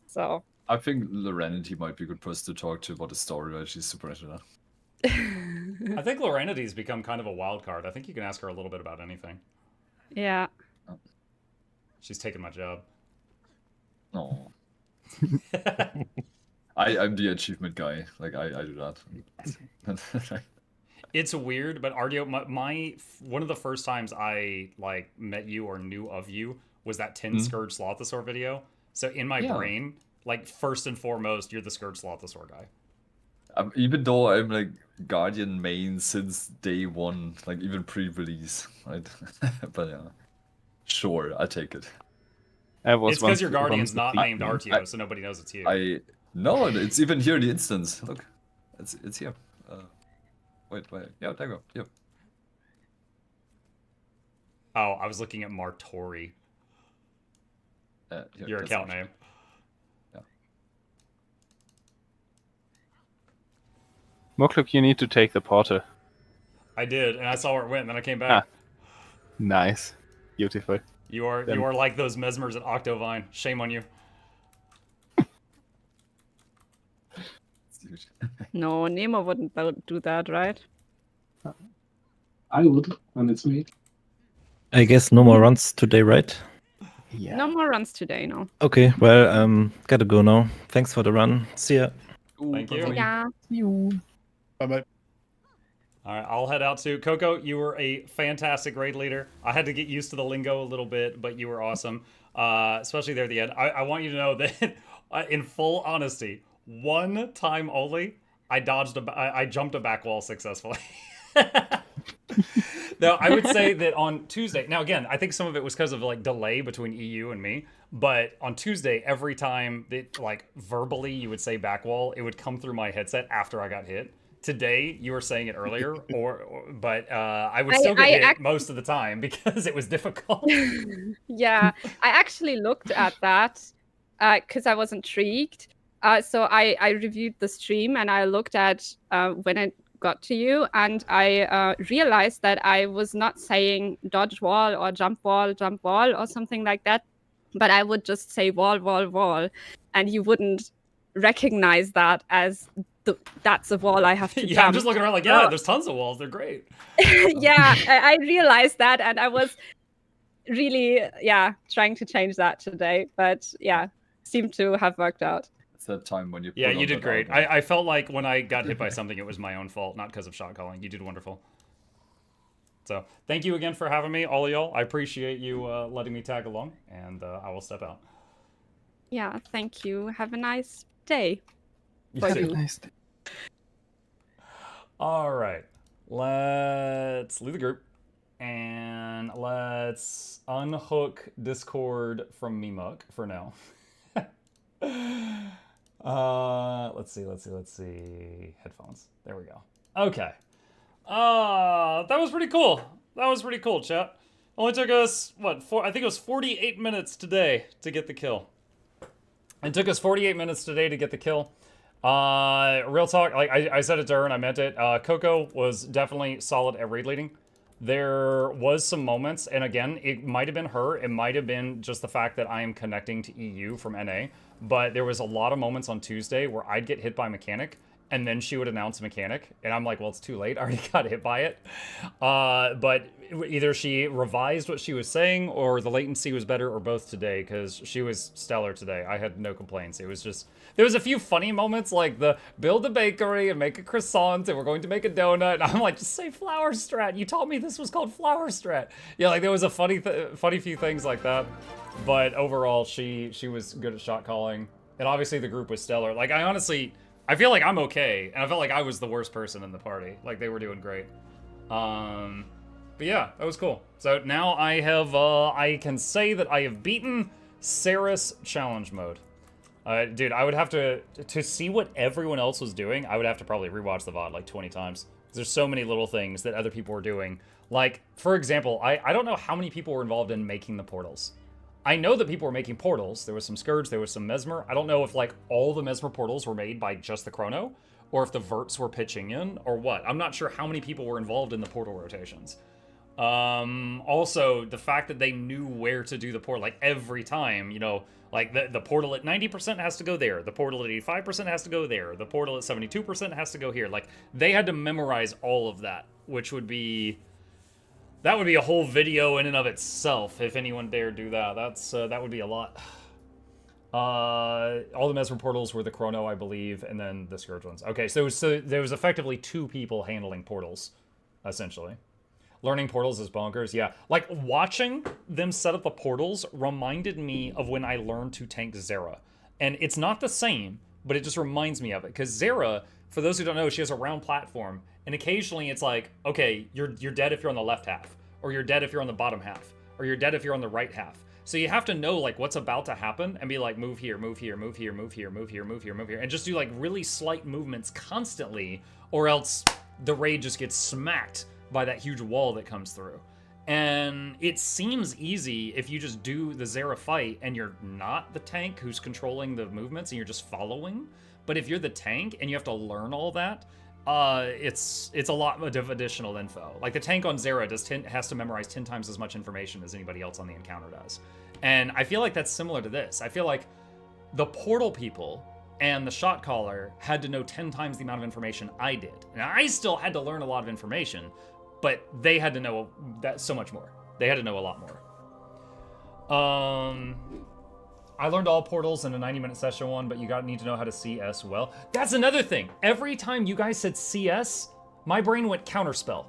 So I think Lorenity might be a good person to talk to about the story, right? She's super into that. I think Lorenity's become kind of a wild card. I think you can ask her a little bit about anything. yeah. She's taken my job. No. I'm the achievement guy. Like I do that. It's weird, but Ardio, my one of the first times I like met you or knew of you was that 10 Scourge Slothosaur video. So in my brain, like first and foremost, you're the Scourge Slothosaur guy. Even though I'm like Guardian main since day one, like even pre-release, right? But yeah, sure, I take it. It's because your Guardian's not named Artio, so nobody knows it's you. No, it's even here in the instance. Look, it's here. Wait, yeah, there you go. Yep. Oh, I was looking at Martori. Your account name. Yeah. Mukluk, you need to take the porter. I did, and I saw where it went, and then I came back. Nice. Beautiful. You are like those mesmers at Octovine. Shame on you. No, Nemo wouldn't do that, right? I would, when it's me. I guess no more runs today, right? Yeah. No more runs today, no. Okay, well, gotta go now. Thanks for the run. See ya. Thank you. Yeah. Bye-bye. All right, I'll head out too. Coco, you were a fantastic raid leader. I had to get used to the lingo a little bit, but you were awesome, especially there at the end. I want you to know that, in full honesty, one time only, I jumped a back wall successfully. Now, I would say that on Tuesday, now again, I think some of it was because of like delay between EU and me, but on Tuesday, every time that like verbally you would say back wall, it would come through my headset after I got hit. Today, you were saying it earlier, but I would still get hit most of the time because it was difficult. Yeah, I actually looked at that because I was intrigued. So I reviewed the stream and I looked at when it got to you, and I realized that I was not saying dodge wall or jump wall or something like that, but I would just say wall, and you wouldn't recognize that as that's a wall I have to jump. I'm just looking around like, yeah, there's tons of walls. They're great. Yeah, I realized that, and I was really, trying to change that today. But yeah, seemed to have worked out. It's that time when you. Yeah, you did great. I felt like when I got hit by something, it was my own fault, not because of shot calling. You did wonderful. So thank you again for having me, all of y'all. I appreciate you letting me tag along, and I will step out. Yeah, thank you. Have a nice day. Have a nice day. All right, let's leave the group and let's unhook Discord from Mimuk for now. Let's see. Headphones. There we go. Okay. That was pretty cool. Chat. Only took us, I think it was 48 minutes today to get the kill. It took us 48 minutes today to get the kill. Real talk, like I said it to her and I meant it. Coco was definitely solid at raid leading. There was some moments, and again, it might have been her, it might have been just the fact that I am connecting to EU from NA, but there was a lot of moments on Tuesday where I'd get hit by mechanic, and then she would announce mechanic, and I'm like, well, it's too late, I already got hit by it. But either she revised what she was saying, or the latency was better, or both today, because she was stellar today. I had no complaints. It was just, there was a few funny moments, like the build a bakery and make a croissant, and we're going to make a donut, and I'm like, just say flour strat. You told me this was called flour strat. Yeah, like there was a funny few things like that. But overall, she was good at shot calling, and obviously the group was stellar. Like I honestly, I feel like I'm okay, and I felt like I was the worst person in the party. Like, they were doing great. But yeah, that was cool. So now I have, I can say that I have beaten Cerus challenge mode. Dude, I would have to see what everyone else was doing, I would have to probably rewatch the VOD like 20 times. There's so many little things that other people were doing. Like, for example, I don't know how many people were involved in making the portals. I know that people were making portals. There was some Scourge, there was some Mesmer. I don't know if, like, all the Mesmer portals were made by just the Chrono, or if the Verts were pitching in, or what. I'm not sure how many people were involved in the portal rotations. Also, the fact that they knew where to do the portal, like, every time, you know, like, the portal at 90% has to go there, the portal at 85% has to go there, the portal at 72% has to go here. Like, they had to memorize all of that, which would be... That would be a whole video in and of itself, if anyone dared do that. That would be a lot. All the Mesmer portals were the Chrono, I believe, and then the Scourge ones. Okay, so there was effectively 2 people handling portals, essentially. Learning portals is bonkers, yeah. Like, watching them set up the portals reminded me of when I learned to tank Zera. And it's not the same, but it just reminds me of it. Because Zera, for those who don't know, she has a round platform. And occasionally it's like, okay, you're dead if you're on the left half. Or you're dead if you're on the bottom half. Or you're dead if you're on the right half. So you have to know, like, what's about to happen and be like, move here, move here, move here, move here, move here, move here, move here. And just do, like, really slight movements constantly, or else the raid just gets smacked by that huge wall that comes through. And it seems easy if you just do the Zera fight and you're not the tank who's controlling the movements and you're just following. But if you're the tank and you have to learn all that, it's a lot of additional info. Like, the tank on Zera has to memorize 10 times as much information as anybody else on the encounter does. And I feel like that's similar to this. I feel like the portal people and the shot caller had to know 10 times the amount of information I did. And I still had to learn a lot of information, but they had to know that so much more. They had to know a lot more. I learned all portals in a 90-minute session one, but you need to know how to CS well. That's another thing. Every time you guys said CS, my brain went counterspell.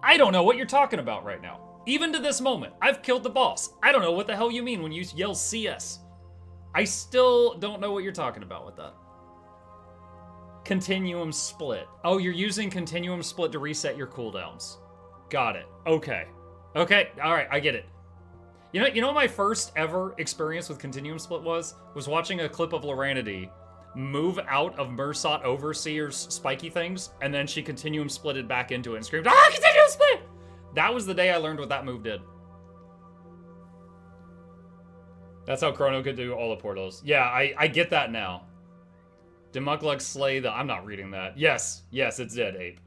I don't know what you're talking about right now. Even to this moment, I've killed the boss. I don't know what the hell you mean when you yell CS. I still don't know what you're talking about with that. Continuum split. Oh, you're using continuum split to reset your cooldowns. Got it. Okay. Okay, alright, I get it. You know what my first ever experience with continuum split was? Was watching a clip of Loranity move out of Mursat Overseer's spiky things, and then she continuum splitted back into it and screamed, "Ah, continuum split!" That was the day I learned what that move did. That's how Chrono could do all the portals. Yeah, I get that now. Did Mukluk slay the... I'm not reading that. Yes, it's dead, Ape.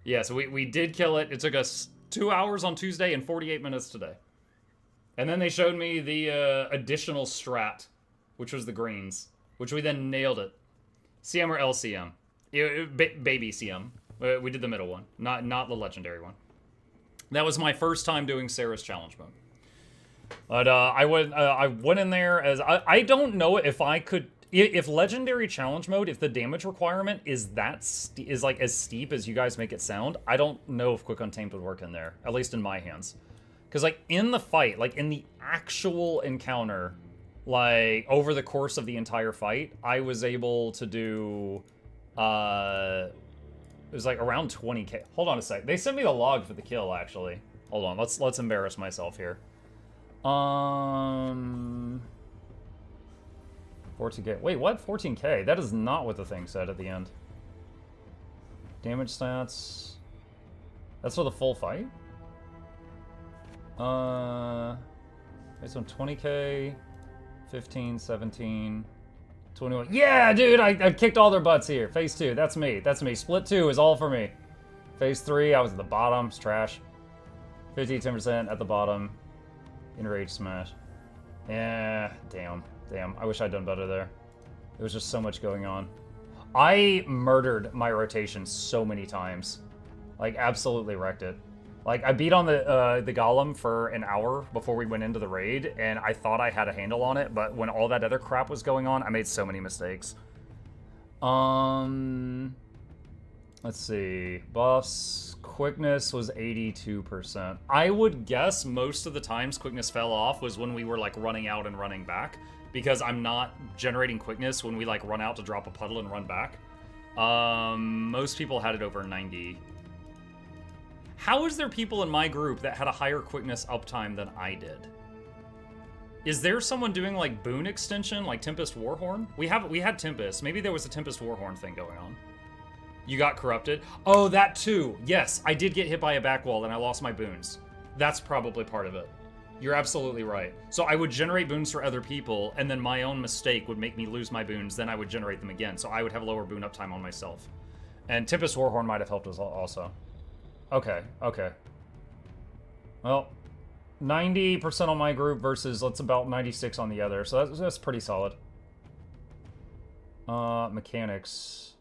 Yeah, so we did kill it. It took us 2 hours on Tuesday and 48 minutes today. And then they showed me the additional strat, which was the greens, which we then nailed it. CM or LCM? Baby CM. We did the middle one, not the legendary one. That was my first time doing Cerus challenge mode. But I went in there as... I don't know if I could... If legendary challenge mode, if the damage requirement is like as steep as you guys make it sound, I don't know if Quick Untamed would work in there, at least in my hands. Because, like, in the fight, like, in the actual encounter, like, over the course of the entire fight, I was able to do, it was, like, around 20k. Hold on a sec. They sent me the log for the kill, actually. Hold on. Let's embarrass myself here. 14k. Wait, what? 14k? That is not what the thing said at the end. Damage stats. That's for the full fight? Based on 20k, 15, 17, 21. Yeah, dude, I kicked all their butts here. Phase 2, that's me. That's me. Split 2 is all for me. Phase 3, I was at the bottom. It's trash. 50, 10% at the bottom. Enrage smash. Yeah, damn. I wish I'd done better there. There was just so much going on. I murdered my rotation so many times. Like, absolutely wrecked it. Like, I beat on the Golem for an hour before we went into the raid, and I thought I had a handle on it, but when all that other crap was going on, I made so many mistakes. Let's see. Buffs. Quickness was 82%. I would guess most of the times quickness fell off was when we were, like, running out and running back, because I'm not generating quickness when we, like, run out to drop a puddle and run back. Most people had it over 90. How is there people in my group that had a higher quickness uptime than I did? Is there someone doing like boon extension, like Tempest Warhorn? We had Tempest. Maybe there was a Tempest Warhorn thing going on. You got corrupted? Oh, that too. Yes, I did get hit by a back wall and I lost my boons. That's probably part of it. You're absolutely right. So I would generate boons for other people, and then my own mistake would make me lose my boons, then I would generate them again. So I would have lower boon uptime on myself. And Tempest Warhorn might have helped us also. Okay, okay. Well, 90% on my group versus let's about 96 on the other, so that's pretty solid. Mechanics.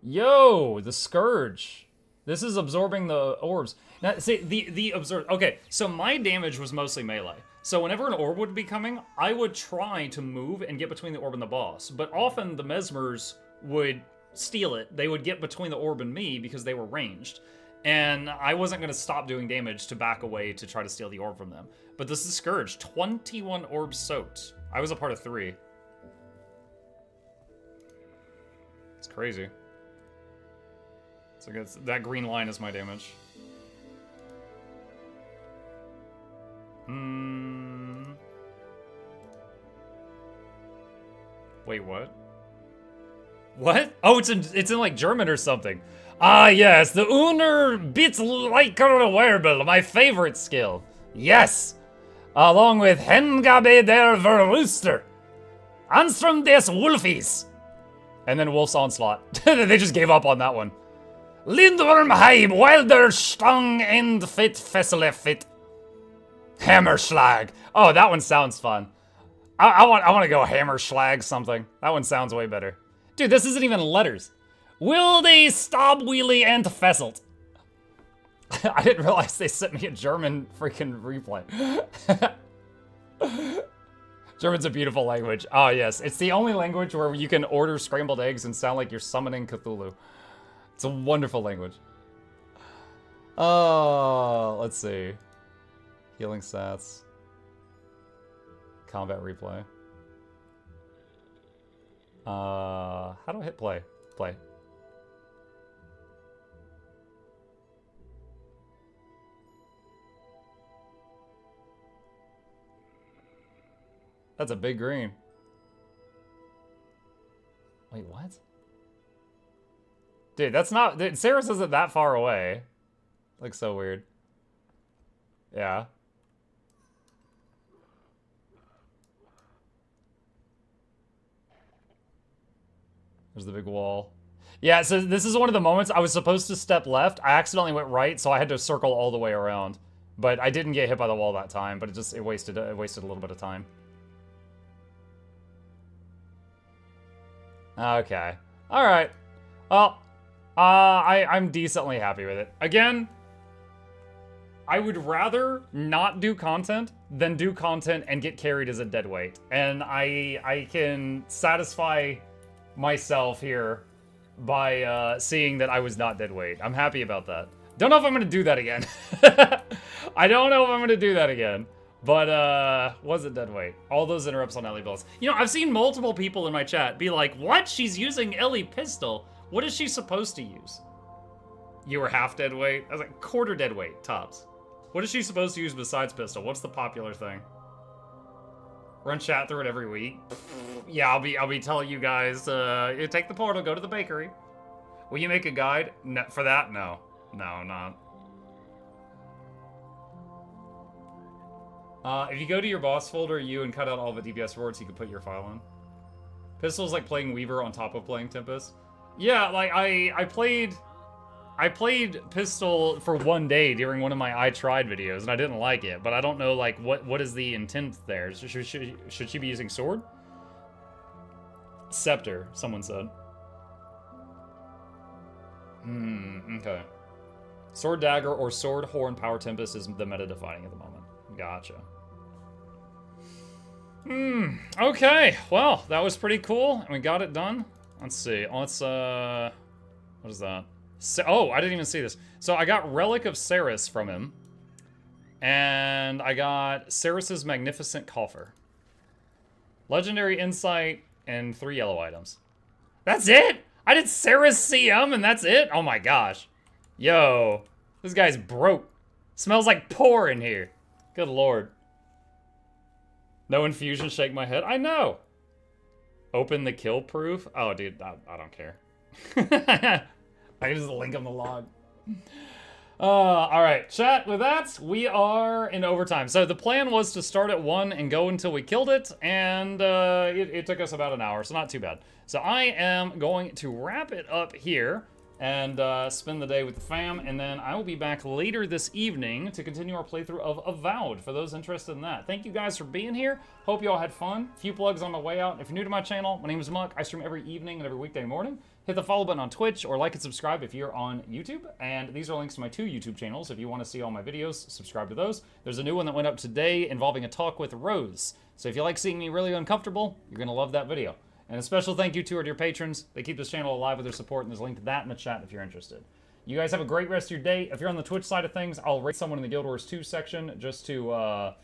Yo, the Scourge. This is absorbing the orbs. Now, see, the absorb. Okay, so my damage was mostly melee. So whenever an orb would be coming, I would try to move and get between the orb and the boss. But often the Mesmers would steal it. They would get between the orb and me because they were ranged. And I wasn't going to stop doing damage to back away to try to steal the orb from them. But this is Scourge. 21 orbs soaked. I was a part of 3. It's crazy. So I guess that green line is my damage. Wait, what? What? Oh, it's in like German or something. Ah, yes, the Uner bit liker Werbel, my favorite skill. Yes, along with Hengabe der Verrooster, Anstrom des Wolfies, and then Wolf's Onslaught. They just gave up on that one. Lindwormheim, Wilder Stang and Fit Fessele Fit. Hammerschlag. Oh, that one sounds fun. I want to go Hammerschlag something. That one sounds way better. Dude, this isn't even letters. Wilde Stab Wheelie and Fesselt. I didn't realize they sent me a German freaking replay. German's a beautiful language. Oh, yes. It's the only language where you can order scrambled eggs and sound like you're summoning Cthulhu. It's a wonderful language. Oh, let's see. Healing stats. Combat replay. How do I hit play? Play. That's a big green. Wait, what? Dude, that's not... Cerus isn't that far away. Looks so weird. Yeah. There's the big wall. Yeah, so this is one of the moments I was supposed to step left. I accidentally went right, so I had to circle all the way around. But I didn't get hit by the wall that time, but it wasted a little bit of time. Okay. Alright. Well, I'm decently happy with it. Again, I would rather not do content than do content and get carried as a deadweight. And I can satisfy myself here by seeing that I was not deadweight. I'm happy about that. Don't know if I'm going to do that again. I don't know if I'm going to do that again. But, was it deadweight? All those interrupts on Ellie Bills. You know, I've seen multiple people in my chat be like, what? She's using Ellie Pistol. What is she supposed to use? You were half deadweight? I was like, quarter deadweight, tops. What is she supposed to use besides Pistol? What's the popular thing? Run chat through it every week. Yeah, I'll be telling you guys, you take the portal, go to the bakery. Will you make a guide? No, for that? No. No, not. If you go to your boss folder, and cut out all the DPS rewards, you can put your file in. Pistol's like playing Weaver on top of playing Tempest. Yeah, like, I played Pistol for one day during one of my I Tried videos, and I didn't like it, but I don't know, like, what is the intent there? Should she be using sword? Scepter, someone said. Okay. Sword Dagger or Sword Horn Power Tempest is the meta defining at the moment. Gotcha. Okay, well, that was pretty cool, and we got it done. Let's see, let's, what is that? Oh, I didn't even see this. So I got Relic of Cerus from him, and I got Cerus's Magnificent Coffer. Legendary Insight, and 3 yellow items. That's it? I did Cerus CM and that's it? Oh my gosh. Yo, this guy's broke. Smells like pour in here. Good lord. No infusion, shake my head. I know. Open the kill proof. Oh, dude, I don't care. I just link him the log. All right, chat, with that, we are in overtime. So the plan was to start at 1 and go until we killed it, and it took us about an hour, so not too bad. So I am going to wrap it up here and spend the day with the fam, and then I will be back later this evening to continue our playthrough of Avowed, for those interested in that. Thank you guys for being here. Hope you all had fun. A few plugs on my way out. If you're new to my channel, my name is Muck. I stream every evening and every weekday morning. Hit the follow button on Twitch, or like and subscribe if you're on YouTube. And these are links to my 2 YouTube channels. If you want to see all my videos, subscribe to those. There's a new one that went up today involving a talk with Rose. So if you like seeing me really uncomfortable, you're going to love that video. And a special thank you to our dear patrons. They keep this channel alive with their support, and there's a link to that in the chat if you're interested. You guys have a great rest of your day. If you're on the Twitch side of things, I'll rate someone in the Guild Wars 2 section just to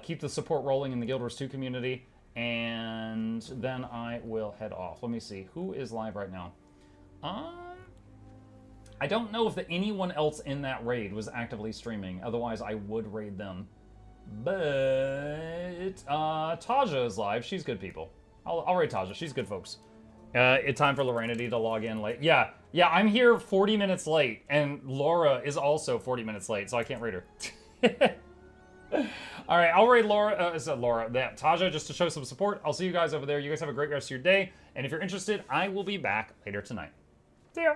keep the support rolling in the Guild Wars 2 community. And then I will head off. Let me see. Who is live right now? I don't know if anyone else in that raid was actively streaming. Otherwise, I would raid them. But Taja is live. She's good people. I'll raid Taja. She's good folks. It's time for Lorenity to log in late. Yeah, I'm here 40 minutes late, and Laura is also 40 minutes late, so I can't raid her. All right, I'll raid Laura. Taja, just to show some support. I'll see you guys over there. You guys have a great rest of your day, and if you're interested, I will be back later tonight. See ya.